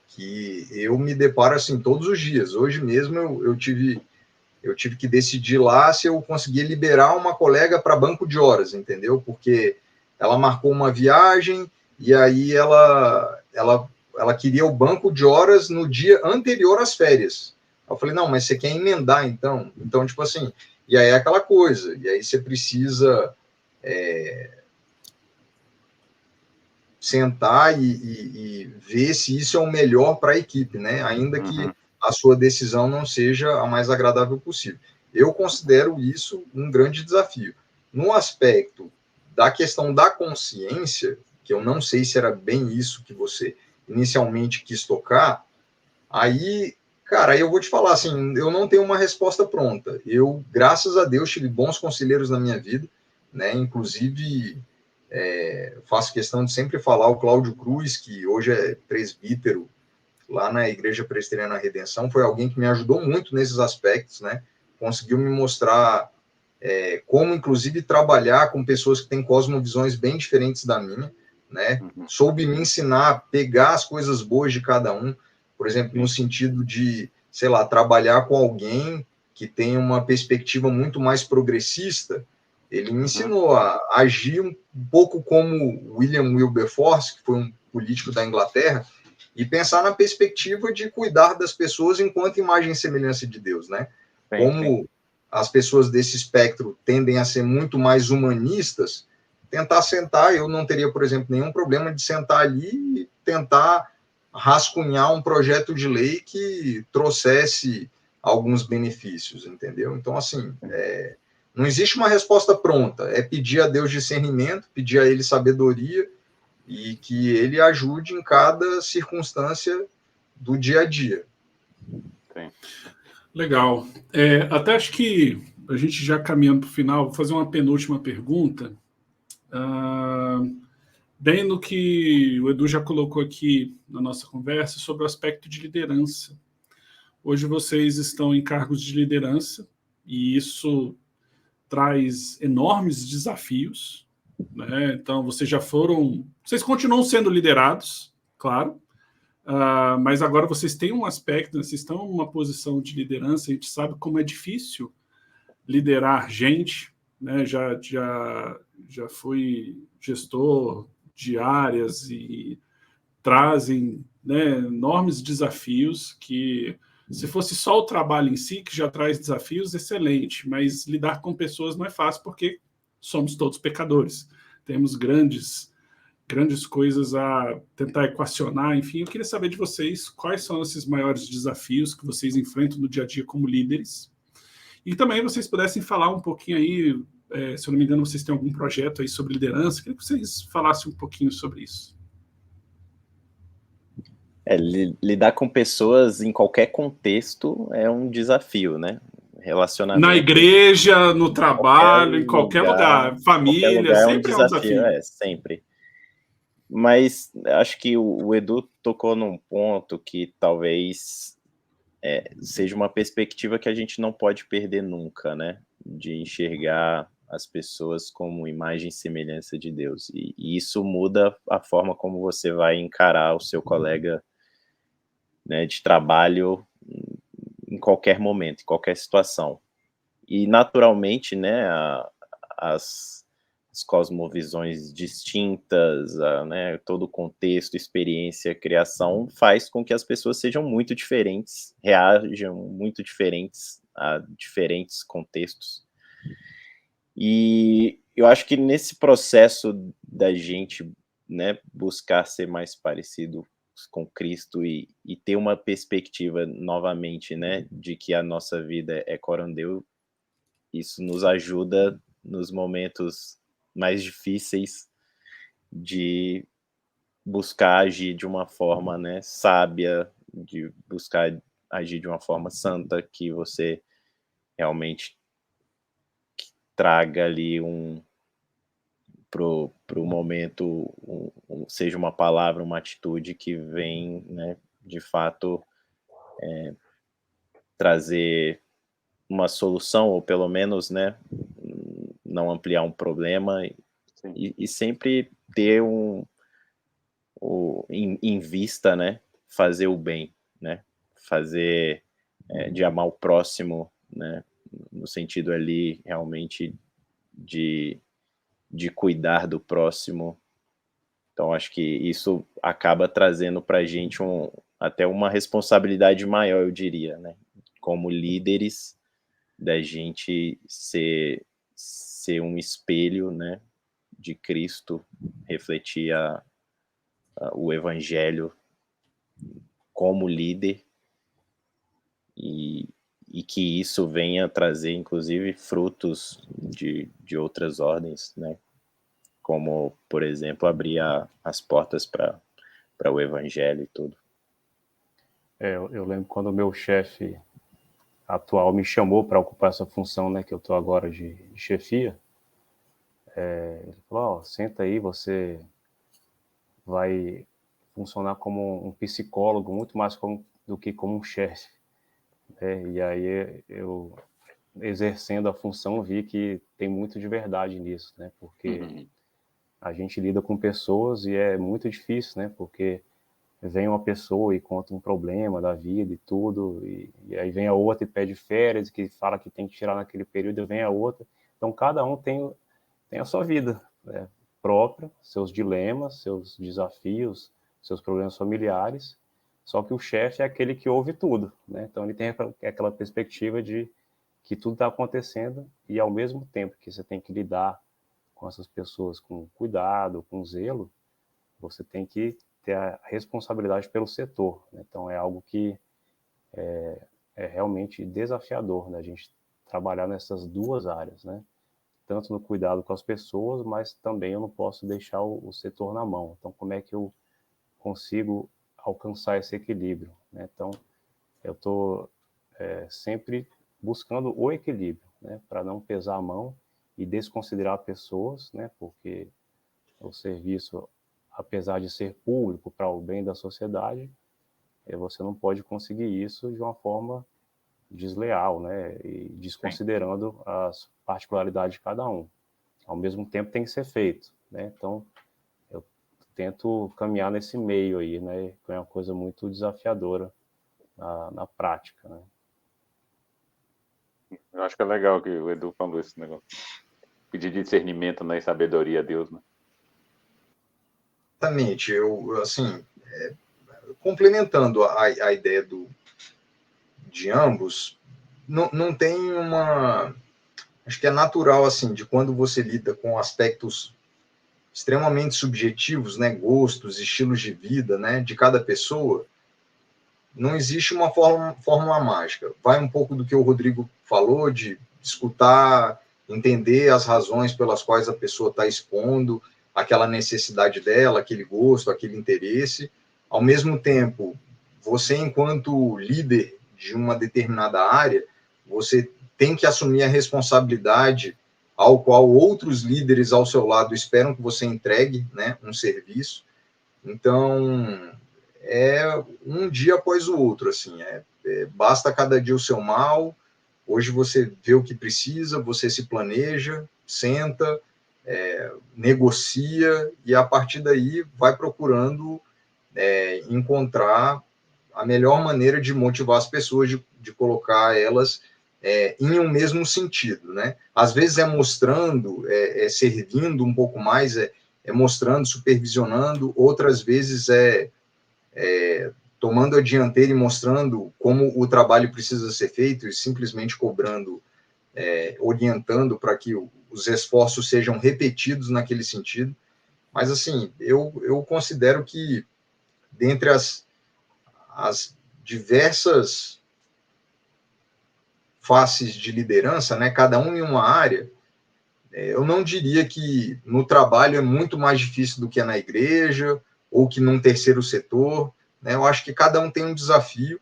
E: que eu me deparo assim todos os dias. Hoje mesmo eu tive que decidir lá se eu conseguia liberar uma colega para banco de horas, entendeu? Porque ela marcou uma viagem e aí ela queria o banco de horas no dia anterior às férias. Eu falei, não, mas você quer emendar, então? Então, tipo assim, e aí é aquela coisa, e aí você precisa sentar e ver se isso é o melhor para a equipe, né? Ainda que a sua decisão não seja a mais agradável possível. Eu considero isso um grande desafio. No aspecto da questão da consciência, que eu não sei se era bem isso que você inicialmente quis tocar, aí, cara, eu vou te falar assim, eu não tenho uma resposta pronta. Eu, graças a Deus, tive bons conselheiros na minha vida, né? Inclusive, faço questão de sempre falar o Cláudio Cruz, que hoje é presbítero lá na Igreja Presbiteriana Redenção, foi alguém que me ajudou muito nesses aspectos, né? Conseguiu me mostrar como, inclusive, trabalhar com pessoas que têm cosmovisões bem diferentes da minha, né? Soube me ensinar a pegar as coisas boas de cada um, por exemplo, no sentido de, sei lá, trabalhar com alguém que tem uma perspectiva muito mais progressista. Ele me ensinou a agir um pouco como William Wilberforce, que foi um político da Inglaterra, e pensar na perspectiva de cuidar das pessoas enquanto imagem e semelhança de Deus, né? Como as pessoas desse espectro tendem a ser muito mais humanistas, tentar sentar, eu não teria, por exemplo, nenhum problema de sentar ali e tentar rascunhar um projeto de lei que trouxesse alguns benefícios, entendeu? Então, assim, não existe uma resposta pronta, é pedir a Deus discernimento, pedir a Ele sabedoria, e que ele ajude em cada circunstância do dia a dia.
A: Legal. Até acho que a gente já caminhando para o final, vou fazer uma penúltima pergunta. Bem no que o Edu já colocou aqui na nossa conversa sobre o aspecto de liderança. Hoje vocês estão em cargos de liderança e isso traz enormes desafios, né? Então, vocês continuam sendo liderados, claro, mas agora vocês têm um aspecto, né? Vocês estão em uma posição de liderança, a gente sabe como é difícil liderar gente, né? Já fui gestor de áreas e trazem, né, enormes desafios que, se fosse só o trabalho em si, que já traz desafios, excelente, mas lidar com pessoas não é fácil porque somos todos pecadores. Temos grandes coisas a tentar equacionar, enfim. Eu queria saber de vocês quais são esses maiores desafios que vocês enfrentam no dia a dia como líderes. E também vocês pudessem falar um pouquinho aí, se eu não me engano, vocês têm algum projeto aí sobre liderança, queria que vocês falassem um pouquinho sobre isso.
F: Lidar com pessoas em qualquer contexto é um desafio, né? Relacionamento.
A: Na igreja, no trabalho, em qualquer lugar. Família,
F: qualquer lugar
A: sempre é um desafio.
F: Sempre. Mas acho que o Edu tocou num ponto que talvez seja uma perspectiva que a gente não pode perder nunca, né? De enxergar as pessoas como imagem e semelhança de Deus. E isso muda a forma como você vai encarar o seu colega, né, de trabalho em qualquer momento, em qualquer situação. E, naturalmente, né, as cosmovisões distintas, né, todo o contexto, experiência, criação, faz com que as pessoas sejam muito diferentes, reajam muito diferentes a diferentes contextos. E eu acho que nesse processo da gente, né, buscar ser mais parecido com Cristo e ter uma perspectiva novamente, né, de que a nossa vida é corandeu, isso nos ajuda nos momentos mais difíceis de buscar agir de uma forma, né, sábia, de buscar agir de uma forma santa, que você realmente traga ali pro momento, seja uma palavra, uma atitude que vem, né, de fato, trazer uma solução, ou pelo menos, né, não ampliar um problema, e sempre ter em vista, né, fazer o bem, né, fazer, de amar o próximo, né, no sentido ali realmente de cuidar do próximo. Então, acho que isso acaba trazendo para a gente até uma responsabilidade maior, eu diria, né? Como líderes, da gente ser um espelho, né, de Cristo, refletir o Evangelho como líder, e que isso venha trazer, inclusive, frutos de outras ordens, né? Como, por exemplo, abrir as portas para o Evangelho e tudo.
D: Eu lembro quando o meu chefe atual me chamou para ocupar essa função, né, que eu estou agora de chefia. Ele falou: senta aí, você vai funcionar como um psicólogo, muito mais do que como um chefe. E aí eu, exercendo a função, vi que tem muito de verdade nisso, né, porque a gente lida com pessoas e é muito difícil, né, porque vem uma pessoa e conta um problema da vida e tudo, e aí vem a outra e pede férias, que fala que tem que tirar naquele período, e vem a outra. Então, cada um tem a sua vida, né, própria, seus dilemas, seus desafios, seus problemas familiares, só que o chefe é aquele que ouve tudo, né? Então, ele tem aquela perspectiva de que tudo está acontecendo, e ao mesmo tempo que você tem que lidar com essas pessoas com cuidado, com zelo, você tem que ter a responsabilidade pelo setor, né? Então é algo que é realmente desafiador, né? A gente trabalhar nessas duas áreas, né? Tanto no cuidado com as pessoas, mas também eu não posso deixar o setor na mão. Então, como é que eu consigo alcançar esse equilíbrio, né? Então, eu estou sempre buscando o equilíbrio, né? Para não pesar a mão e desconsiderar pessoas, né? Porque o serviço, apesar de ser público para o bem da sociedade, você não pode conseguir isso de uma forma desleal, né? E desconsiderando as particularidades de cada um. Ao mesmo tempo tem que ser feito, né? Então, eu tento caminhar nesse meio aí, né? Que é uma coisa muito desafiadora na prática, né?
C: Eu acho que é legal que o Edu falou esse negócio. Pedir discernimento, né, e sabedoria a Deus, né?
E: Exatamente. Eu assim, complementando a ideia de ambos, não tem uma... Acho que é natural, assim, de quando você lida com aspectos extremamente subjetivos, né, gostos, estilos de vida, né, de cada pessoa, não existe uma fórmula mágica. Vai um pouco do que o Rodrigo falou, de escutar, entender as razões pelas quais a pessoa está expondo aquela necessidade dela, aquele gosto, aquele interesse, ao mesmo tempo, você, enquanto líder de uma determinada área, você tem que assumir a responsabilidade ao qual outros líderes ao seu lado esperam que você entregue, né, um serviço. Então, é um dia após o outro, assim, basta cada dia o seu mal. Hoje você vê o que precisa, você se planeja, senta, negocia, e a partir daí vai procurando encontrar a melhor maneira de motivar as pessoas, de colocar elas em um mesmo sentido, né? Às vezes mostrando, servindo um pouco mais, mostrando, supervisionando, outras vezes tomando a dianteira e mostrando como o trabalho precisa ser feito e simplesmente cobrando, orientando para que os esforços sejam repetidos naquele sentido. Mas, assim, eu considero que, dentre as diversas faces de liderança, né, cada um em uma área, eu não diria que no trabalho é muito mais difícil do que na igreja ou que num terceiro setor, né? Eu acho que cada um tem um desafio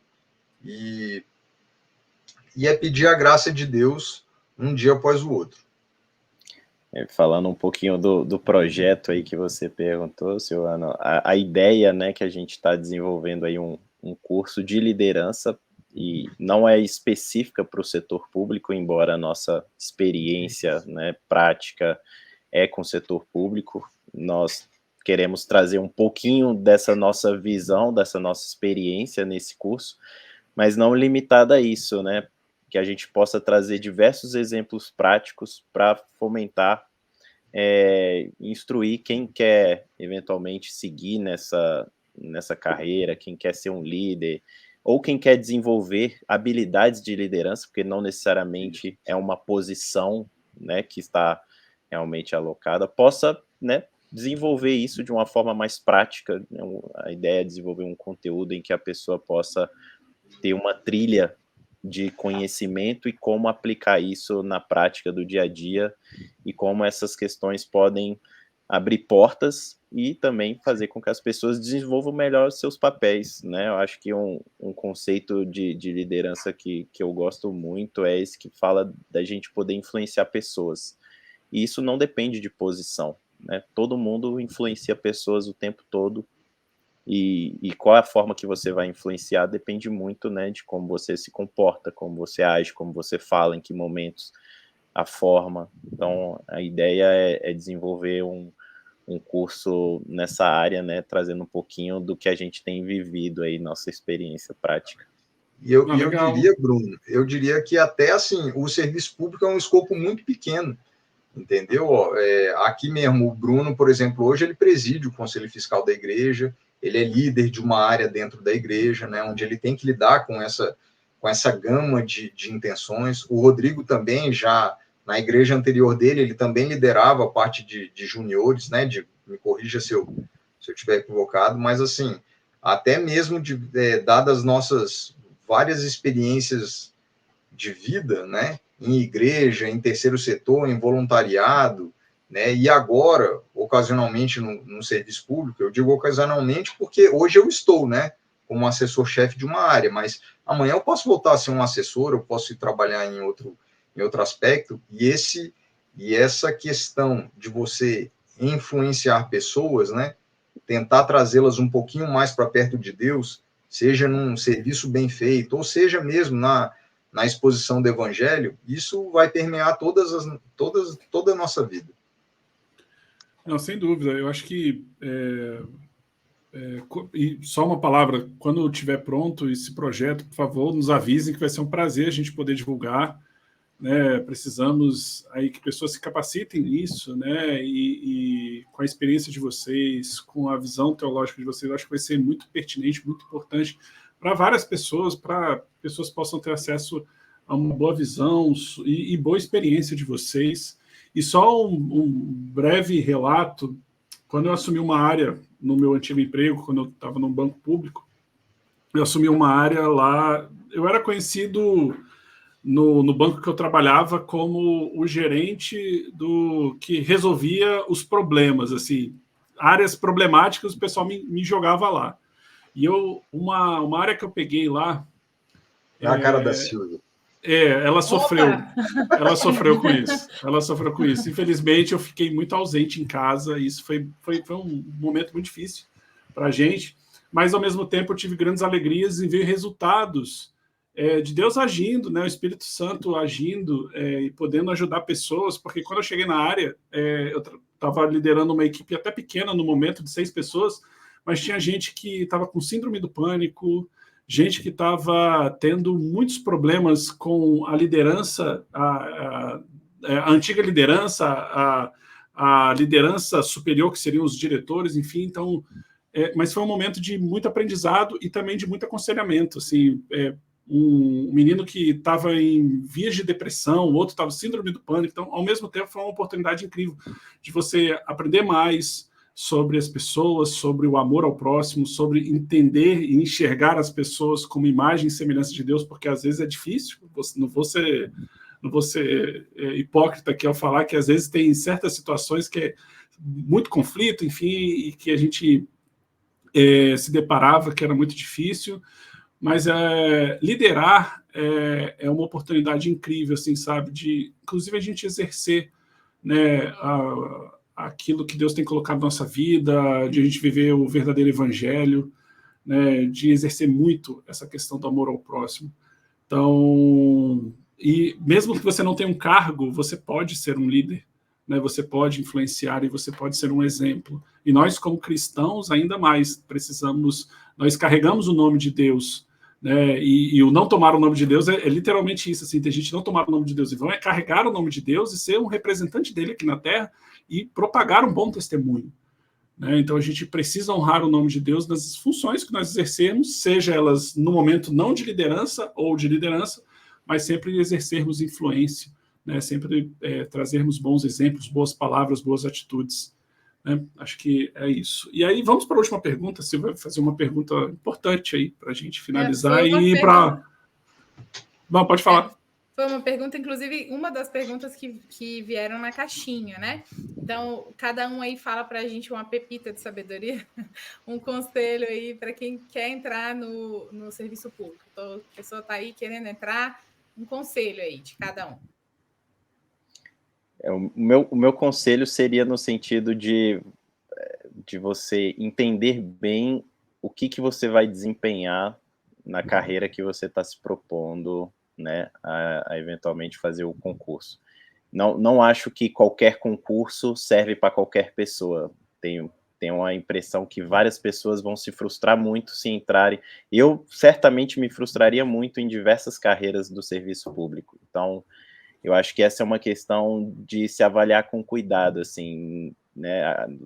E: e é pedir a graça de Deus um dia após o outro.
F: Falando um pouquinho do projeto aí que você perguntou, Silvano, a ideia, né, que a gente está desenvolvendo aí um curso de liderança, e não é específica para o setor público, embora a nossa experiência, né, prática com o setor público. Nós queremos trazer um pouquinho dessa nossa visão, dessa nossa experiência nesse curso, mas não limitada a isso, né, que a gente possa trazer diversos exemplos práticos para fomentar, instruir quem quer eventualmente seguir nessa carreira, quem quer ser um líder, ou quem quer desenvolver habilidades de liderança, porque não necessariamente é uma posição, né, que está realmente alocada, possa, né, desenvolver isso de uma forma mais prática, né? A ideia é desenvolver um conteúdo em que a pessoa possa ter uma trilha de conhecimento e como aplicar isso na prática do dia a dia, e como essas questões podem abrir portas e também fazer com que as pessoas desenvolvam melhor os seus papéis, né? Eu acho que um conceito de liderança que eu gosto muito é esse que fala da gente poder influenciar pessoas. E isso não depende de posição, né? Todo mundo influencia pessoas o tempo todo, e qual é a forma que você vai influenciar depende muito, né, de como você se comporta, como você age, como você fala, em que momentos, a forma. Então, a ideia é desenvolver um curso nessa área, né, trazendo um pouquinho do que a gente tem vivido aí, nossa experiência prática.
E: E eu diria, Bruno, que até assim, o serviço público é um escopo muito pequeno, entendeu? Aqui mesmo, o Bruno, por exemplo, hoje ele preside o Conselho Fiscal da Igreja, ele é líder de uma área dentro da igreja, né, onde ele tem que lidar com essa gama de intenções. O Rodrigo também, já na igreja anterior dele, ele também liderava a parte de juniores, né, me corrija se eu estiver equivocado, mas assim, até mesmo dadas nossas várias experiências de vida, né, em igreja, em terceiro setor, em voluntariado, né, e agora, ocasionalmente, no serviço público. Eu digo ocasionalmente porque hoje eu estou, né, como assessor-chefe de uma área, mas amanhã eu posso voltar a ser um assessor, eu posso ir trabalhar em outro aspecto, e essa questão de você influenciar pessoas, né, tentar trazê-las um pouquinho mais para perto de Deus, seja num serviço bem feito, ou seja mesmo na exposição do evangelho, isso vai permear toda a nossa vida.
A: Não, sem dúvida. Eu acho que e só uma palavra, quando estiver pronto esse projeto, por favor, nos avisem, que vai ser um prazer a gente poder divulgar, né? Precisamos aí que pessoas se capacitem nisso, né? E com a experiência de vocês, com a visão teológica de vocês, eu acho que vai ser muito pertinente, muito importante para várias pessoas, para pessoas possam ter acesso a uma boa visão e boa experiência de vocês. E só um breve relato: quando eu assumi uma área no meu antigo emprego, quando eu estava num banco público, eu assumi uma área lá. Eu era conhecido no banco que eu trabalhava como o gerente que resolvia os problemas, assim, áreas problemáticas, o pessoal me jogava lá. E uma área que eu peguei lá...
E: É a cara da Silvia.
A: Ela sofreu.
B: Opa!
A: Ela sofreu com isso. Ela sofreu com isso. Infelizmente, eu fiquei muito ausente em casa. E isso foi um momento muito difícil para a gente. Mas, ao mesmo tempo, eu tive grandes alegrias em ver resultados de Deus agindo, né? O Espírito Santo agindo e podendo ajudar pessoas. Porque quando eu cheguei na área, eu estava liderando uma equipe até pequena no momento, de 6 pessoas, mas tinha gente que estava com síndrome do pânico, gente que estava tendo muitos problemas com a liderança, a antiga liderança, a liderança superior, que seriam os diretores, enfim. Então, mas foi um momento de muito aprendizado e também de muito aconselhamento. Assim, um menino que estava em vias de depressão, o outro estava síndrome do pânico. Então, ao mesmo tempo, foi uma oportunidade incrível de você aprender mais sobre as pessoas, sobre o amor ao próximo, sobre entender e enxergar as pessoas como imagem e semelhança de Deus, porque às vezes é difícil. Não vou ser hipócrita aqui ao falar que às vezes tem certas situações que é muito conflito, enfim, e que a gente se deparava que era muito difícil, mas liderar é uma oportunidade incrível, assim, sabe, de, inclusive, a gente exercer, né, aquilo que Deus tem colocado na nossa vida, de a gente viver o verdadeiro evangelho, né, de exercer muito essa questão do amor ao próximo. Então, e mesmo que você não tenha um cargo, você pode ser um líder, né? Você pode influenciar e você pode ser um exemplo. E nós, como cristãos, ainda mais nós carregamos o nome de Deus, né? E o não tomar o nome de Deus é literalmente isso, assim, tem gente que não tomar o nome de Deus e vão carregar o nome de Deus e ser um representante dele aqui na Terra e propagar um bom testemunho, né? Então a gente precisa honrar o nome de Deus nas funções que nós exercermos, seja elas no momento não de liderança ou de liderança, mas sempre exercermos influência, né? Sempre trazermos bons exemplos, boas palavras, boas atitudes, né? Acho que é isso. E aí vamos para a última pergunta. Você vai fazer uma pergunta importante aí para a gente finalizar e ir para... Não, pode falar.
B: Foi uma pergunta, inclusive, uma das perguntas que vieram na caixinha, né? Então, cada um aí fala para a gente uma pepita de sabedoria, um conselho aí para quem quer entrar no serviço público. Então, a pessoa está aí querendo entrar, um conselho aí de cada um.
F: O meu conselho seria no sentido de você entender bem o que você vai desempenhar na carreira que você está se propondo, né, a eventualmente fazer o concurso. Não acho que qualquer concurso serve para qualquer pessoa. Tenho uma impressão que várias pessoas vão se frustrar muito se entrarem. Eu certamente me frustraria muito em diversas carreiras do serviço público. Então, eu acho que essa é uma questão de se avaliar com cuidado, assim, né?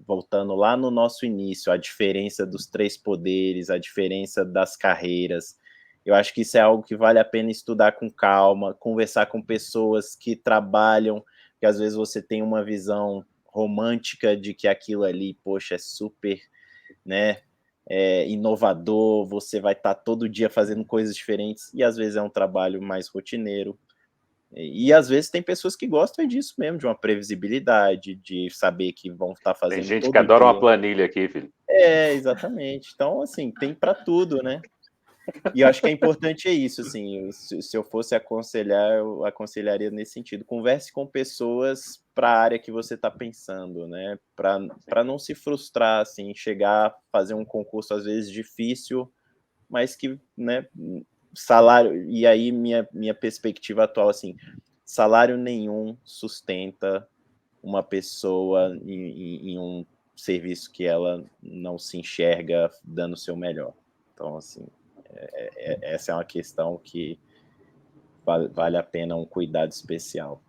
F: Voltando lá no nosso início, a diferença dos 3 poderes, a diferença das carreiras. Eu acho que isso é algo que vale a pena estudar com calma, conversar com pessoas que trabalham, que às vezes você tem uma visão romântica de que aquilo ali, poxa, é super, né, inovador, você vai estar todo dia fazendo coisas diferentes, e às vezes é um trabalho mais rotineiro. E às vezes tem pessoas que gostam disso mesmo, de uma previsibilidade, de saber que vão estar fazendo.
C: Tem gente que adora uma planilha aqui, filho.
F: Exatamente. Então, assim, tem para tudo, né? E eu acho que é importante isso, assim, se eu fosse aconselhar, eu aconselharia nesse sentido. Converse com pessoas para a área que você está pensando, né? Para não se frustrar, assim, chegar, fazer um concurso às vezes difícil, mas que, né, salário, e aí minha perspectiva atual, assim, salário nenhum sustenta uma pessoa em um serviço que ela não se enxerga dando o seu melhor. Então, assim, essa é uma questão que vale a pena um cuidado especial.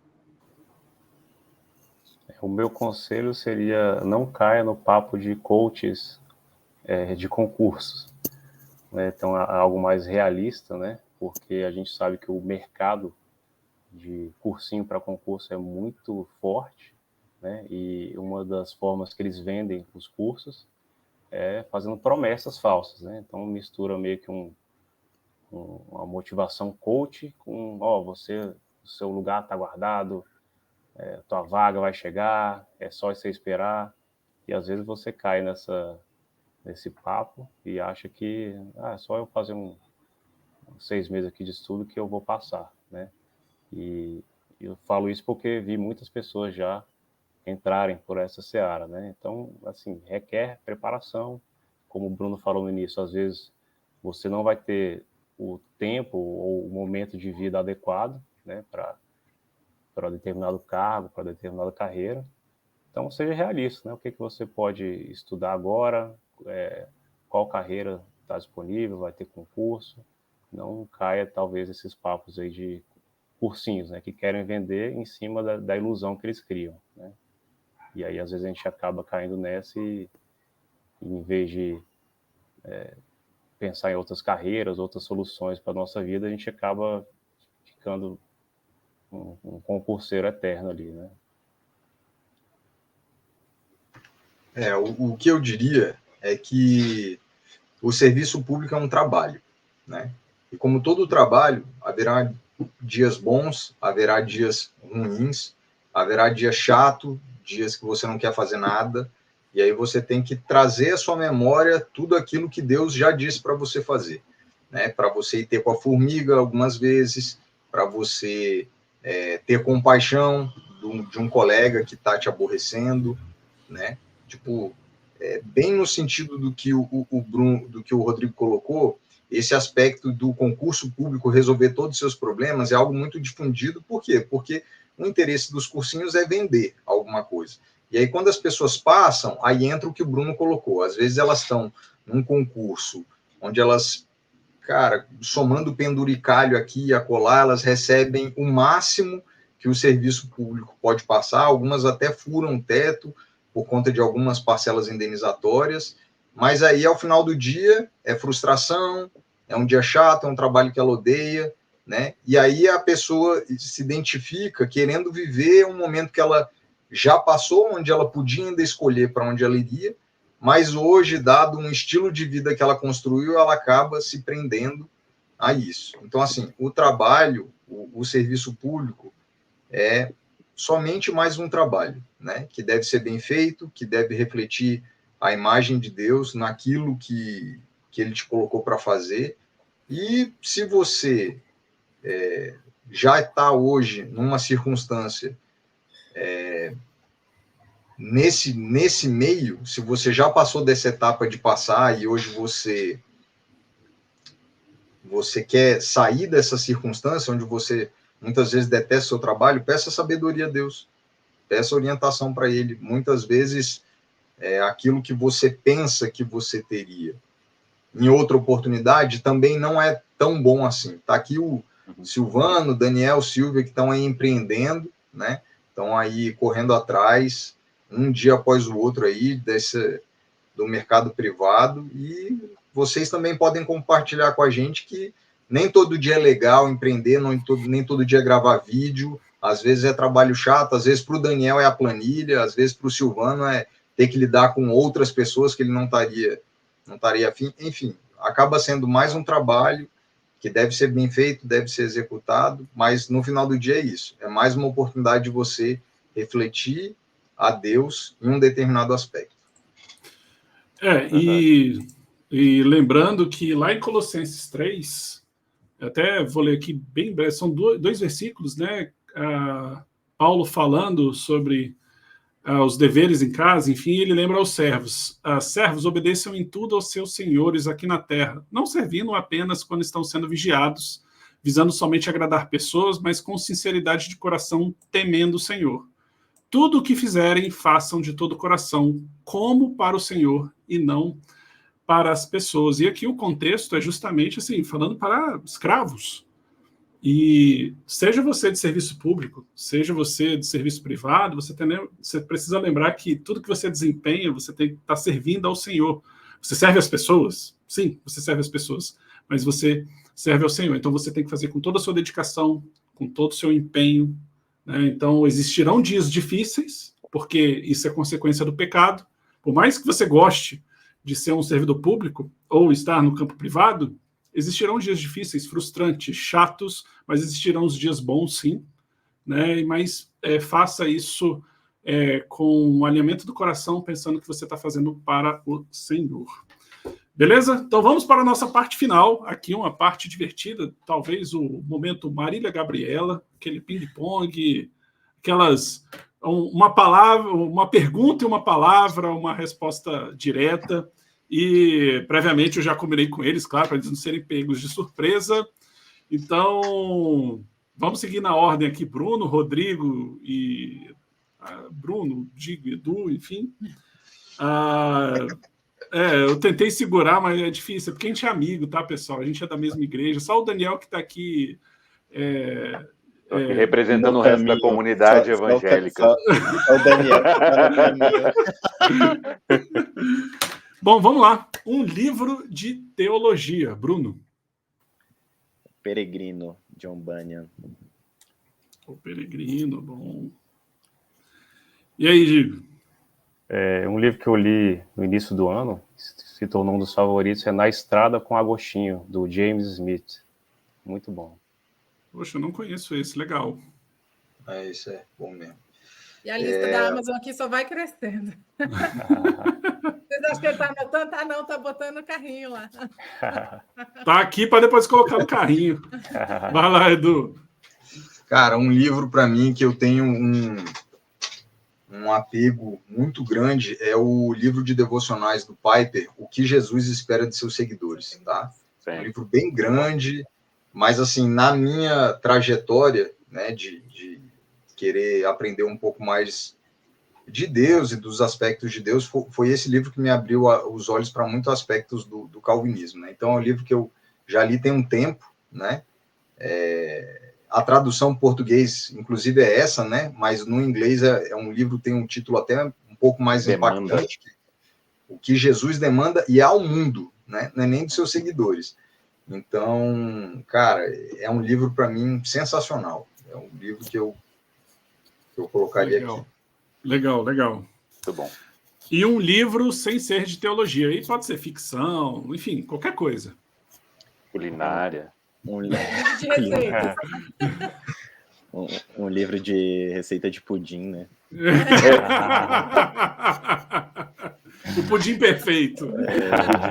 D: O meu conselho seria não caia no papo de coaches de concursos, né? Então, algo mais realista, né? Porque a gente sabe que o mercado de cursinho para concurso é muito forte, né? E uma das formas que eles vendem os cursos é fazendo promessas falsas, né? Então, mistura meio que uma motivação coach com, o seu lugar está guardado, tua vaga vai chegar, é só você esperar. E às vezes você cai nesse papo e acha que é só eu fazer 6 meses aqui de estudo que eu vou passar, né? E eu falo isso porque vi muitas pessoas já entrarem por essa seara, né? Então, assim, requer preparação. Como o Bruno falou no início, às vezes você não vai ter o tempo ou o momento de vida adequado, né, para determinado cargo, para determinada carreira. Então, seja realista, né? O que você pode estudar agora, qual carreira está disponível, vai ter concurso. Não caia, talvez, esses papos aí de cursinhos, né, que querem vender em cima da ilusão que eles criam, né? E aí, às vezes, a gente acaba caindo nessa e em vez de pensar em outras carreiras, outras soluções para a nossa vida, a gente acaba ficando um concurseiro eterno ali, né?
E: O que eu diria é que o serviço público é um trabalho, né? E como todo trabalho, haverá dias bons, haverá dias ruins, haverá dias chato, dias que você não quer fazer nada, e aí você tem que trazer à sua memória tudo aquilo que Deus já disse para você fazer, né? Para você ir ter com a formiga algumas vezes, para você ter compaixão de um colega que está te aborrecendo, né? Tipo, bem no sentido do que o Bruno, do que o Rodrigo colocou, esse aspecto do concurso público resolver todos os seus problemas é algo muito difundido. Por quê? Porque o interesse dos cursinhos é vender alguma coisa. E aí, quando as pessoas passam, aí entra o que o Bruno colocou. Às vezes elas estão num concurso onde elas, cara, somando penduricalho aqui e acolá, elas recebem o máximo que o serviço público pode passar, algumas até furam o teto por conta de algumas parcelas indenizatórias, mas aí, ao final do dia, é frustração, é um dia chato, é um trabalho que ela odeia, né? E aí a pessoa se identifica querendo viver um momento que ela já passou, onde ela podia ainda escolher para onde ela iria, mas hoje, dado um estilo de vida que ela construiu, ela acaba se prendendo a isso. Então, assim, o trabalho, o serviço público é somente mais um trabalho, né? Que deve ser bem feito, que deve refletir a imagem de Deus naquilo que ele te colocou para fazer. E se você já está hoje numa circunstância nesse meio, se você já passou dessa etapa de passar e hoje você quer sair dessa circunstância onde você muitas vezes detesta o seu trabalho, peça sabedoria a Deus, peça orientação para Ele. Muitas vezes aquilo que você pensa que você teria em outra oportunidade também não é tão bom assim. Está aqui o Silvano, Daniel, Silvia, que estão aí empreendendo, né? Estão aí correndo atrás, um dia após o outro aí, do mercado privado, e vocês também podem compartilhar com a gente que nem todo dia é legal empreender, nem todo dia é gravar vídeo, às vezes é trabalho chato, às vezes para o Daniel é a planilha, às vezes para o Silvano é ter que lidar com outras pessoas que ele não estaria afim. Enfim, acaba sendo mais um trabalho que deve ser bem feito, deve ser executado, mas no final do dia é isso, é mais uma oportunidade de você refletir a Deus em um determinado aspecto.
A: E lembrando que lá em Colossenses 3, até vou ler aqui bem breve, são dois versículos, né? Paulo falando sobre os deveres em casa, enfim, ele lembra aos servos: servos, obedeçam em tudo aos seus senhores aqui na terra, não servindo apenas quando estão sendo vigiados, visando somente agradar pessoas, mas com sinceridade de coração, temendo o Senhor. Tudo o que fizerem, façam de todo o coração, como para o Senhor e não para as pessoas. E aqui o contexto é justamente assim, falando para escravos. E seja você de serviço público, seja você de serviço privado, você precisa lembrar que tudo que você desempenha, você tem que estar servindo ao Senhor. Você serve as pessoas? Sim, você serve as pessoas, mas você serve ao Senhor. Então você tem que fazer com toda a sua dedicação, com todo o seu empenho, né? Então existirão dias difíceis, porque isso é consequência do pecado. Por mais que você goste de ser um servidor público ou estar no campo privado, existirão dias difíceis, frustrantes, chatos, mas existirão os dias bons, sim, né? Mas faça isso com o alinhamento do coração, pensando que você está fazendo para o Senhor. Beleza? Então vamos para a nossa parte final. Aqui uma parte divertida, talvez o momento Marília Gabriela, aquele ping-pong, aquelas... uma palavra, uma pergunta e uma palavra, uma resposta direta. E previamente eu já combinei com eles, claro, para eles não serem pegos de surpresa. Então, vamos seguir na ordem aqui: Bruno, Rodrigo e Bruno, Digo, Edu, enfim. Eu tentei segurar, mas é difícil, porque a gente é amigo, tá, pessoal? A gente é da mesma igreja. Só o Daniel que está aqui.
C: Representando o resto da comunidade evangélica.
F: Só o Daniel que está no caminho.
A: Bom, vamos lá. Um livro de teologia. Bruno.
F: Peregrino, John Bunyan.
A: O Peregrino, bom. E aí, Digo?
D: Um livro que eu li no início do ano, se tornou um dos favoritos, é Na Estrada com Agostinho, do James Smith. Muito bom.
A: Poxa, eu não conheço esse. Legal.
E: Isso é bom mesmo.
B: E a lista da Amazon aqui só vai crescendo. Vocês acham que ele está anotando? Tá não, tá botando no carrinho lá.
A: Tá aqui para depois colocar no carrinho. Vai lá, Edu.
E: Cara, um livro para mim que eu tenho um apego muito grande é o livro de devocionais do Piper, O que Jesus espera de seus seguidores, tá?
C: Sim.
E: Um livro bem grande, mas assim, na minha trajetória, né, de querer aprender um pouco mais de Deus e dos aspectos de Deus, foi esse livro que me abriu os olhos para muitos aspectos do calvinismo, né? Então é um livro que eu já li tem um tempo, né? A tradução em português, inclusive, é essa, né? Mas no inglês é um livro que tem um título até um pouco mais impactante. O que Jesus demanda e ao mundo, né? Não é nem dos seus seguidores. Então, cara, é um livro, para mim, sensacional. É um livro que eu colocaria aqui.
A: Legal.
C: Muito bom.
A: E um livro sem ser de teologia. Aí pode ser ficção, enfim, qualquer coisa.
C: Culinária.
B: Um livro de receitas.
F: Um livro de receita de pudim, né?
A: O pudim perfeito.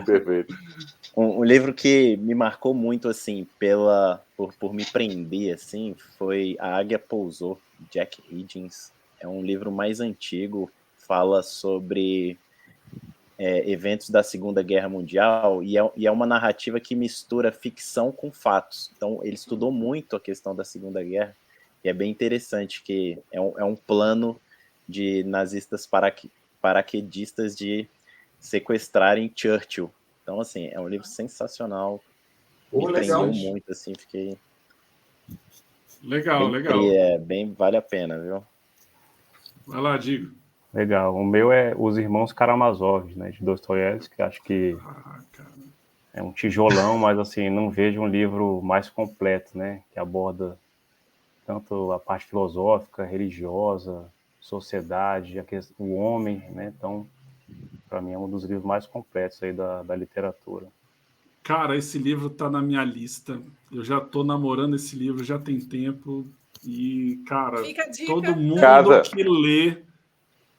C: Perfeito.
F: Um livro que me marcou muito, assim, por me prender, assim, foi A Águia Pousou, Jack Higgins. É um livro mais antigo, fala sobre eventos da Segunda Guerra Mundial, e é uma narrativa que mistura ficção com fatos. Então, ele estudou muito a questão da Segunda Guerra, e é bem interessante que é um plano de nazistas paraquedistas de sequestrarem Churchill. Então, assim, é um livro sensacional. Me prendeu muito, assim, fiquei...
A: Legal.
F: Vale a pena, viu?
A: Vai lá, Digo.
D: Legal. O meu é Os Irmãos Karamazov, né, de Dostoiévski, que acho que é um tijolão, mas assim, não vejo um livro mais completo, né, que aborda tanto a parte filosófica, religiosa, sociedade, o homem, né, então, para mim é um dos livros mais completos aí da literatura.
A: Cara, esse livro tá na minha lista. Eu já tô namorando esse livro já tem tempo e, cara, todo mundo que lê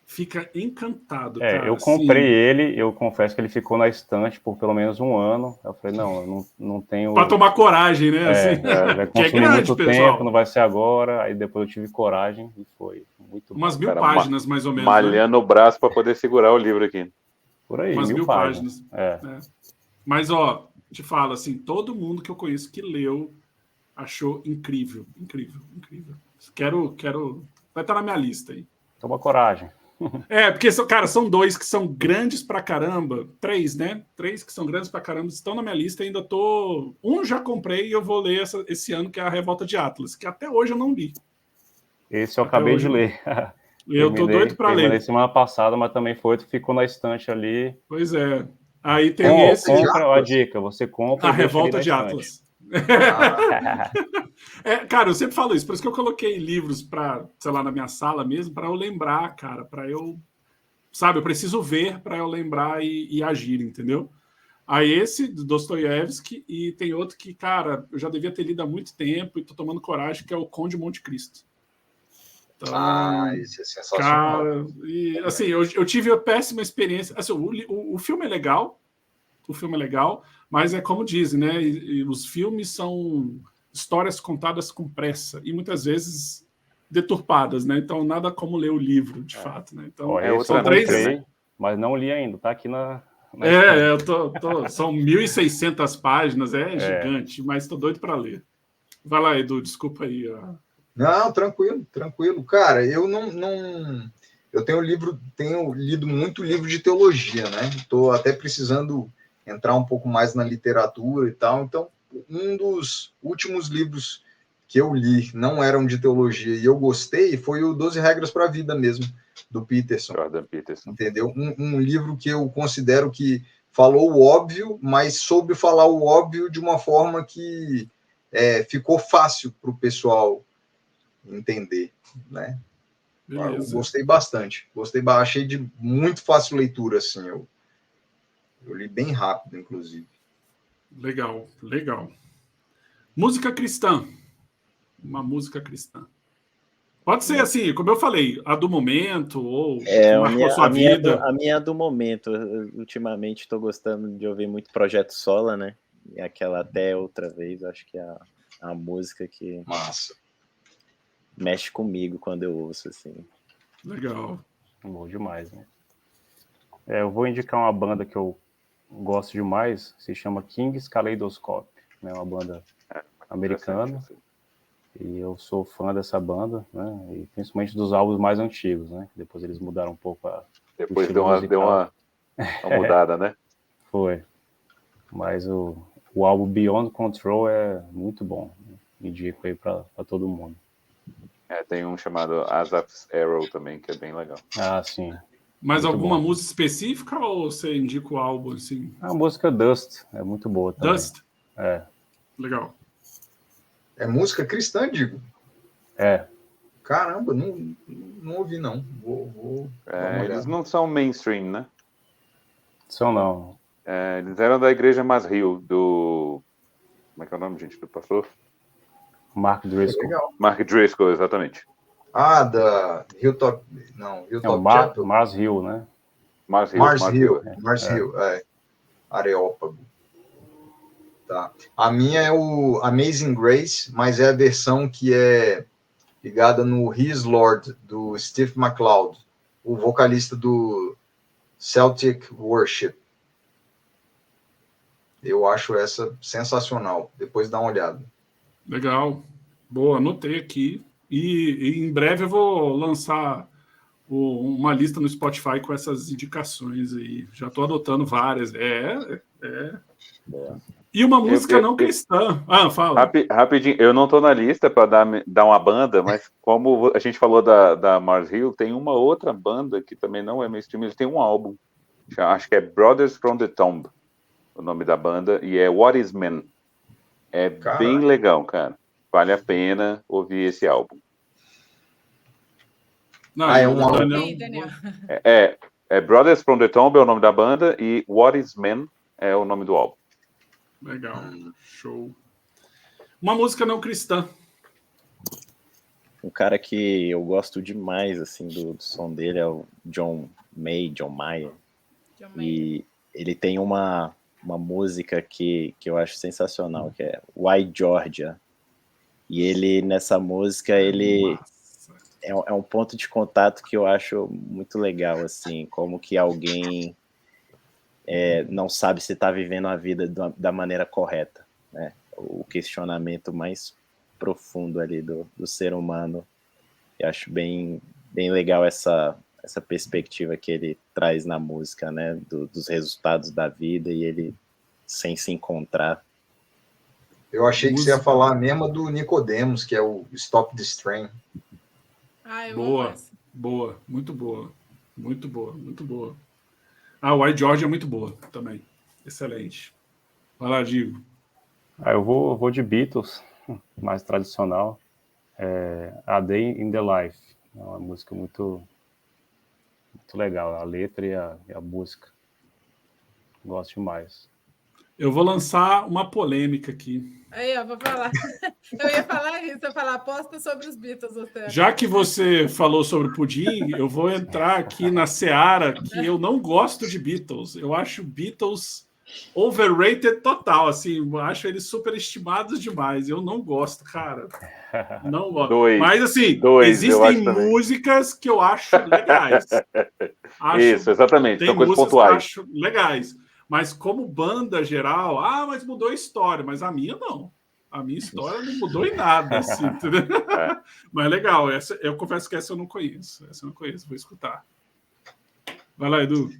A: fica encantado. Cara.
D: Eu comprei ele, eu confesso que ele ficou na estante por pelo menos um ano. Eu falei, eu não tenho...
A: Para tomar coragem, né?
D: Vai consumir muito tempo, não vai ser agora. Aí depois eu tive coragem e foi muito
A: Umas
D: bom.
A: 1000 páginas, mais ou menos.
C: Malhando o braço para poder segurar o livro aqui.
D: Por aí,
A: umas 1000
D: páginas.
A: Mas, te falo, assim, todo mundo que eu conheço que leu achou incrível. Quero... Vai estar na minha lista aí.
D: Toma coragem.
A: Porque, cara, são 2 que são grandes pra caramba. 3, né? 3 que são grandes pra caramba estão na minha lista. Ainda tô... Um já comprei e eu vou ler esse ano, que é A Revolta de Atlas, que até hoje eu não li.
D: Esse eu acabei de ler.
A: Eu tô doido pra ler.
D: Terminei semana passada, mas também ficou na estante ali.
A: Pois é. Aí tem esse...
D: Compra a dica, você compra...
A: A Revolta de Atlas. Cara, eu sempre falo isso, por isso que eu coloquei livros para, sei lá, na minha sala mesmo, para eu lembrar, cara, para eu, sabe, eu preciso ver para eu lembrar e agir, entendeu? Aí esse do Dostoiévski, e tem outro que, cara, eu já devia ter lido há muito tempo e tô tomando coragem, que é o Conde Monte Cristo. Então,
E: isso é sensacional.
A: Cara, e assim, eu tive a péssima experiência. Assim, o filme é legal, o filme é legal, mas é como dizem, né? E os filmes são histórias contadas com pressa e muitas vezes deturpadas, né? Então nada como ler o livro, de fato, né? Então
C: outra
A: são três,
C: mídia, né?
D: mas não li ainda, tá aqui na
A: eu são 1.600 páginas, é gigante, mas estou doido para ler. Vai lá, Edu, desculpa aí.
E: Não, tranquilo. Cara, eu não... Eu tenho lido muito livro de teologia, né? Estou até precisando entrar um pouco mais na literatura e tal. Então, um dos últimos livros que eu li não eram de teologia e eu gostei foi o 12 Regras para a Vida mesmo, do Peterson.
C: Jordan Peterson.
E: Entendeu? Um livro que eu considero que falou o óbvio, mas soube falar o óbvio de uma forma que ficou fácil para o pessoal entender, né?
A: Beleza.
E: Eu gostei bastante. Achei de muito fácil leitura, assim. Eu li bem rápido, inclusive.
A: Legal. Música cristã. Uma música cristã. Pode ser assim, como eu falei, a do momento, ou que marcou sua vida.
F: A minha do momento. Ultimamente estou gostando de ouvir muito Projeto Sola, né? E aquela Até Outra Vez, acho que é a música que
E: Massa.
F: Mexe comigo quando eu ouço, assim.
A: Legal.
D: Bom demais, né? Eu vou indicar uma banda que eu gosto demais, se chama King's Kaleidoscope, né? Uma banda americana. E eu sou fã dessa banda, né? E principalmente dos álbuns mais antigos, né? Depois eles mudaram um pouco
C: Depois deu uma mudada, né?
D: Foi. Mas o álbum Beyond Control é muito bom. Né? Indico aí para todo mundo.
C: Tem um chamado Asaph's Arrow também, que é bem legal.
D: Ah, sim.
A: Mas
D: muito
A: alguma
D: bom.
A: música específica ou você indica o álbum assim?
D: A música Dust é muito boa também.
A: Dust? Legal.
E: É música cristã, digo. Caramba, não ouvi, não. Vou
C: eles não são mainstream, né?
D: São não.
C: Eles eram da Igreja Masriel, do... Como é que é o nome, gente, do pastor?
D: Mark Driscoll.
C: Mark Driscoll, exatamente.
E: Da Hilltop... Não, Hilltop Chapel.
D: Mars Hill, né?
E: Mars Hill, Areópago. Tá. A minha é o Amazing Grace, mas é a versão que é ligada no His Lord, do Steve McLeod, o vocalista do Celtic Worship. Eu acho essa sensacional. Depois dá uma olhada.
A: Legal. Boa, anotei aqui. E em breve eu vou lançar uma lista no Spotify com essas indicações aí. Já estou adotando várias. E uma música não cristã. Fala.
C: Rapidinho, eu não estou na lista para dar uma banda, mas como a gente falou da Mars Hill, tem uma outra banda que também não é mainstream, eles têm um álbum, acho que é Brothers from the Tomb, o nome da banda, e é What Is Man. Bem legal, cara. Vale a pena ouvir esse álbum.
A: Não,
E: é um álbum.
B: Daniel.
C: Brothers from the Tomb é o nome da banda e What Is Man é o nome do álbum.
A: Legal, show. Uma música não cristã.
F: Um cara que eu gosto demais, assim, do som dele é o John Mayer. E ele tem uma música que eu acho sensacional, que é Why Georgia. E ele, nessa música, ele é um ponto de contato que eu acho muito legal, assim, como que alguém não sabe se está vivendo a vida da maneira correta, né? O questionamento mais profundo ali do ser humano. Eu acho bem legal essa perspectiva que ele traz na música, né? Dos resultados da vida e ele sem se encontrar.
E: Eu achei que você ia falar mesmo do Nicodemos, que é o Stop This Train.
A: Boa, muito boa. A White George é muito boa também. Excelente. Vai lá, Diego.
D: Eu vou de Beatles, mais tradicional. A Day in the Life. É uma música muito legal. A letra e a música. Gosto demais.
A: Eu vou lançar uma polêmica aqui.
B: Aí, eu vou falar. Eu ia falar isso, eu ia falar aposta sobre os Beatles.
A: Já que você falou sobre o pudim, eu vou entrar aqui na seara que eu não gosto de Beatles. Eu acho Beatles overrated total, assim, eu acho eles superestimados demais. Eu não gosto, cara. Não gosto. Mas, assim, existem músicas que eu acho legais.
C: Isso, exatamente.
A: Tem
C: são coisas
A: músicas
C: pontuais.
A: que eu acho legais. Mas como banda geral, mas mudou a história. Mas a minha, não. A minha história não mudou em nada, assim, entendeu? Mas legal. Eu confesso que essa eu não conheço. Essa eu não conheço, vou escutar. Vai lá, Edu.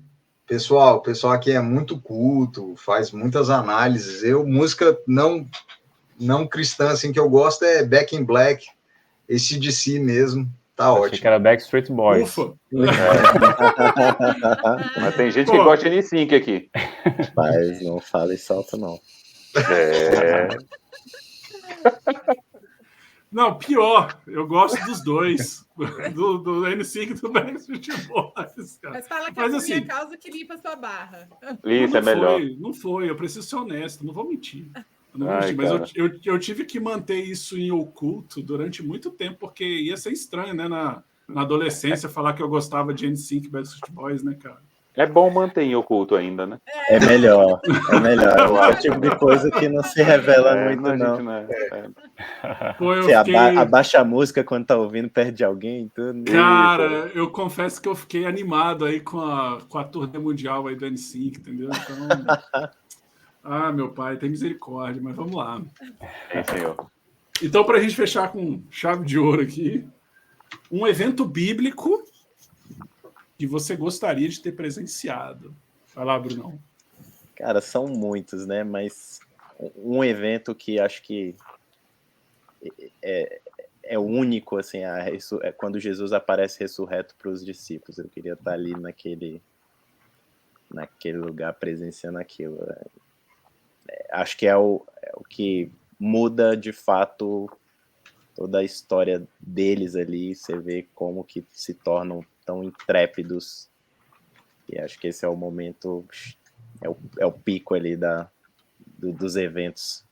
E: Pessoal, o pessoal aqui é muito culto, faz muitas análises. Música não cristã, assim, que eu gosto é Back in Black, AC/DC mesmo, tá ótimo.
D: Achei que era Backstreet Boys.
A: Ufa!
C: Mas tem gente que gosta de NSYNC aqui.
F: Mas não fala e solta, não.
A: Não, pior, eu gosto dos dois, do NSYNC e do Backstreet Boys. Cara.
B: Mas fala que é a minha causa que limpa sua barra.
C: Isso, é melhor.
A: Não foi, eu preciso ser honesto, não vou mentir. Mas eu tive que manter isso em oculto durante muito tempo, porque ia ser estranho, né, na adolescência, falar que eu gostava de NSYNC e Backstreet Boys, né, cara? É
C: bom manter em oculto ainda, né?
F: É melhor. É o tipo de coisa que não se revela muito, não. Abaixa a música quando tá ouvindo, perde alguém e tudo.
A: Cara, eu confesso que eu fiquei animado aí com a turnê mundial aí do NSYNC, entendeu? Então... meu pai, tem misericórdia, mas vamos lá.
C: Senhor.
A: Então, para a gente fechar com chave de ouro aqui, um evento bíblico que você gostaria de ter presenciado. Vai lá, Brunão.
F: Cara, são muitos, né? Mas um evento que acho que é único, assim, é quando Jesus aparece ressurreto para os discípulos. Eu queria estar ali naquele lugar presenciando aquilo. Acho que é o que muda, de fato, toda a história deles ali. Você vê como que se tornam tão intrépidos, e acho que esse é o momento, é o pico ali dos eventos.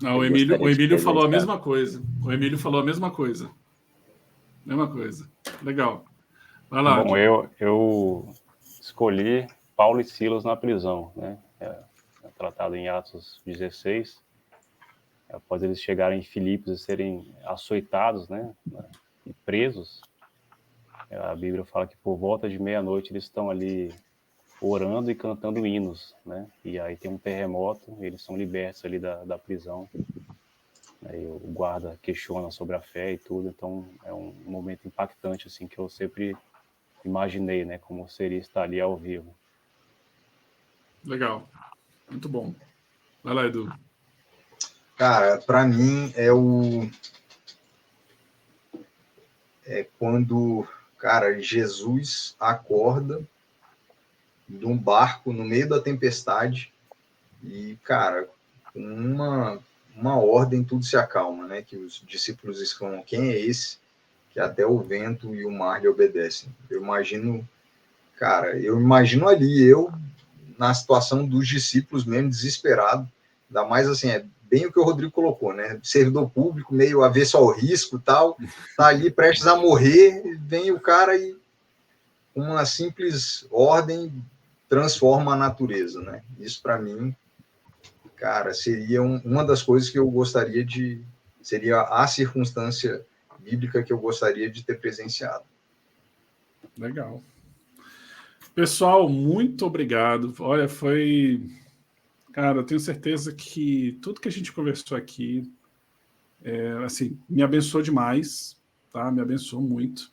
A: O Emílio falou a mesma coisa. O Emílio falou a mesma coisa. Legal. Vai lá.
D: Bom, eu escolhi Paulo e Silas na prisão, né? É tratado em Atos 16. Após eles chegarem em Filipos e serem açoitados, né? E presos, a Bíblia fala que por volta de meia-noite eles estão ali orando e cantando hinos, né? E aí tem um terremoto, eles são libertos ali da prisão. Aí o guarda questiona sobre a fé e tudo, então é um momento impactante, assim, que eu sempre imaginei, né? Como seria estar ali ao vivo.
A: Legal. Muito bom. Vai lá, Edu.
E: Cara, para mim é quando, cara, Jesus acorda de um barco no meio da tempestade e, cara, com uma ordem tudo se acalma, né? Que os discípulos exclamam: quem é esse que até o vento e o mar lhe obedecem? Eu imagino ali, na situação dos discípulos mesmo, desesperado, ainda mais assim, bem o que o Rodrigo colocou, né? Servidor público, meio avesso ao risco e tal, tá ali prestes a morrer, vem o cara e uma simples ordem transforma a natureza, né? Isso para mim, cara, seria uma das coisas que eu gostaria seria a circunstância bíblica que eu gostaria de ter presenciado.
A: Legal. Pessoal, muito obrigado. Olha, cara, eu tenho certeza que tudo que a gente conversou aqui, assim, me abençoou demais, tá? Me abençoou muito.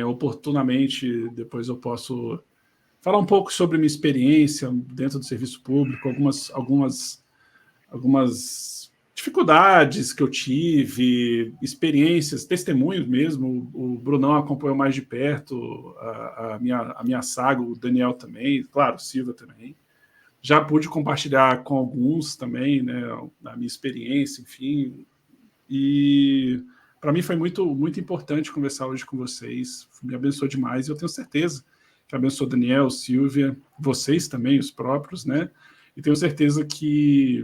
A: Oportunamente, depois eu posso falar um pouco sobre minha experiência dentro do serviço público, algumas dificuldades que eu tive, experiências, testemunhos mesmo. O Brunão acompanhou mais de perto a minha saga, o Daniel também, claro, o Silva também. Já pude compartilhar com alguns também, né, a minha experiência, enfim. E para mim foi muito, muito importante conversar hoje com vocês. Me abençoou demais. E eu tenho certeza que abençoou Daniel, Silvia, vocês também, os próprios, né? E tenho certeza que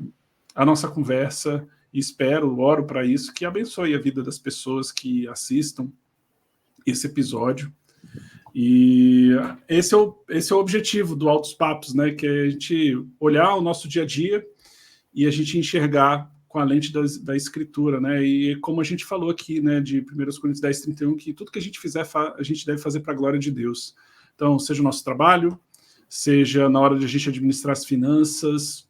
A: a nossa conversa, oro para isso, que abençoe a vida das pessoas que assistam esse episódio. E esse é o objetivo do Altos Papos, né? Que é a gente olhar o nosso dia a dia e a gente enxergar com a lente da Escritura, né? E como a gente falou aqui, né, de 1 Coríntios 10:31, que tudo que a gente fizer, a gente deve fazer para a glória de Deus. Então, seja o nosso trabalho, seja na hora de a gente administrar as finanças,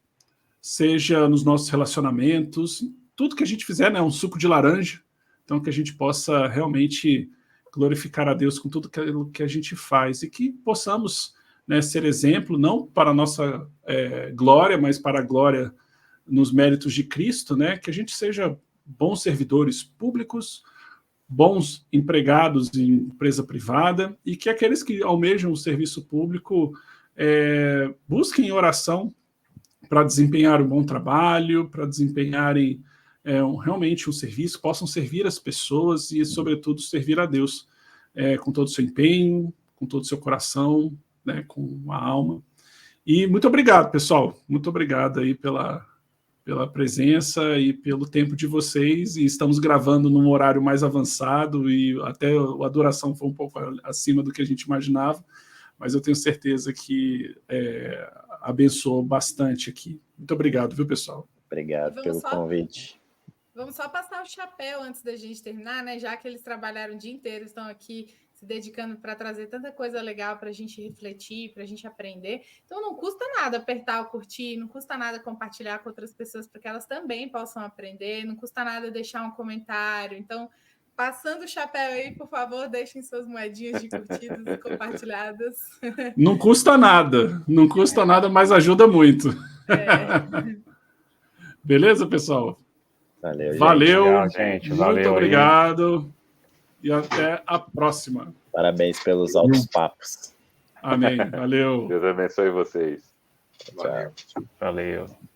A: seja nos nossos relacionamentos, tudo que a gente fizer, né, um suco de laranja, então que a gente possa realmente glorificar a Deus com tudo que a gente faz e que possamos, né, ser exemplo, não para a nossa glória, mas para a glória nos méritos de Cristo, né, que a gente seja bons servidores públicos, bons empregados em empresa privada e que aqueles que almejam o serviço público busquem oração para desempenhar um bom trabalho, para desempenharem realmente um serviço, possam servir as pessoas e, sobretudo, servir a Deus com todo o seu empenho, com todo o seu coração, né, com a alma. E muito obrigado, pessoal. Muito obrigado aí pela presença e pelo tempo de vocês. E estamos gravando num horário mais avançado e até a duração foi um pouco acima do que a gente imaginava, mas eu tenho certeza que abençoou bastante aqui. Muito obrigado, viu, pessoal?
F: Obrigado pelo convite.
B: Vamos só passar o chapéu antes da gente terminar, né? Já que eles trabalharam o dia inteiro, estão aqui se dedicando para trazer tanta coisa legal para a gente refletir, para a gente aprender. Então, não custa nada apertar o curtir, não custa nada compartilhar com outras pessoas para que elas também possam aprender, não custa nada deixar um comentário. Então, passando o chapéu aí, por favor, deixem suas moedinhas de curtidas e compartilhadas.
A: Não custa nada, mas ajuda muito. Beleza, pessoal?
F: Valeu,
D: gente.
A: Muito obrigado. E até a próxima.
F: Parabéns pelos Altos Papos.
A: Amém. Valeu.
C: Deus abençoe vocês.
F: Tchau.
D: Valeu.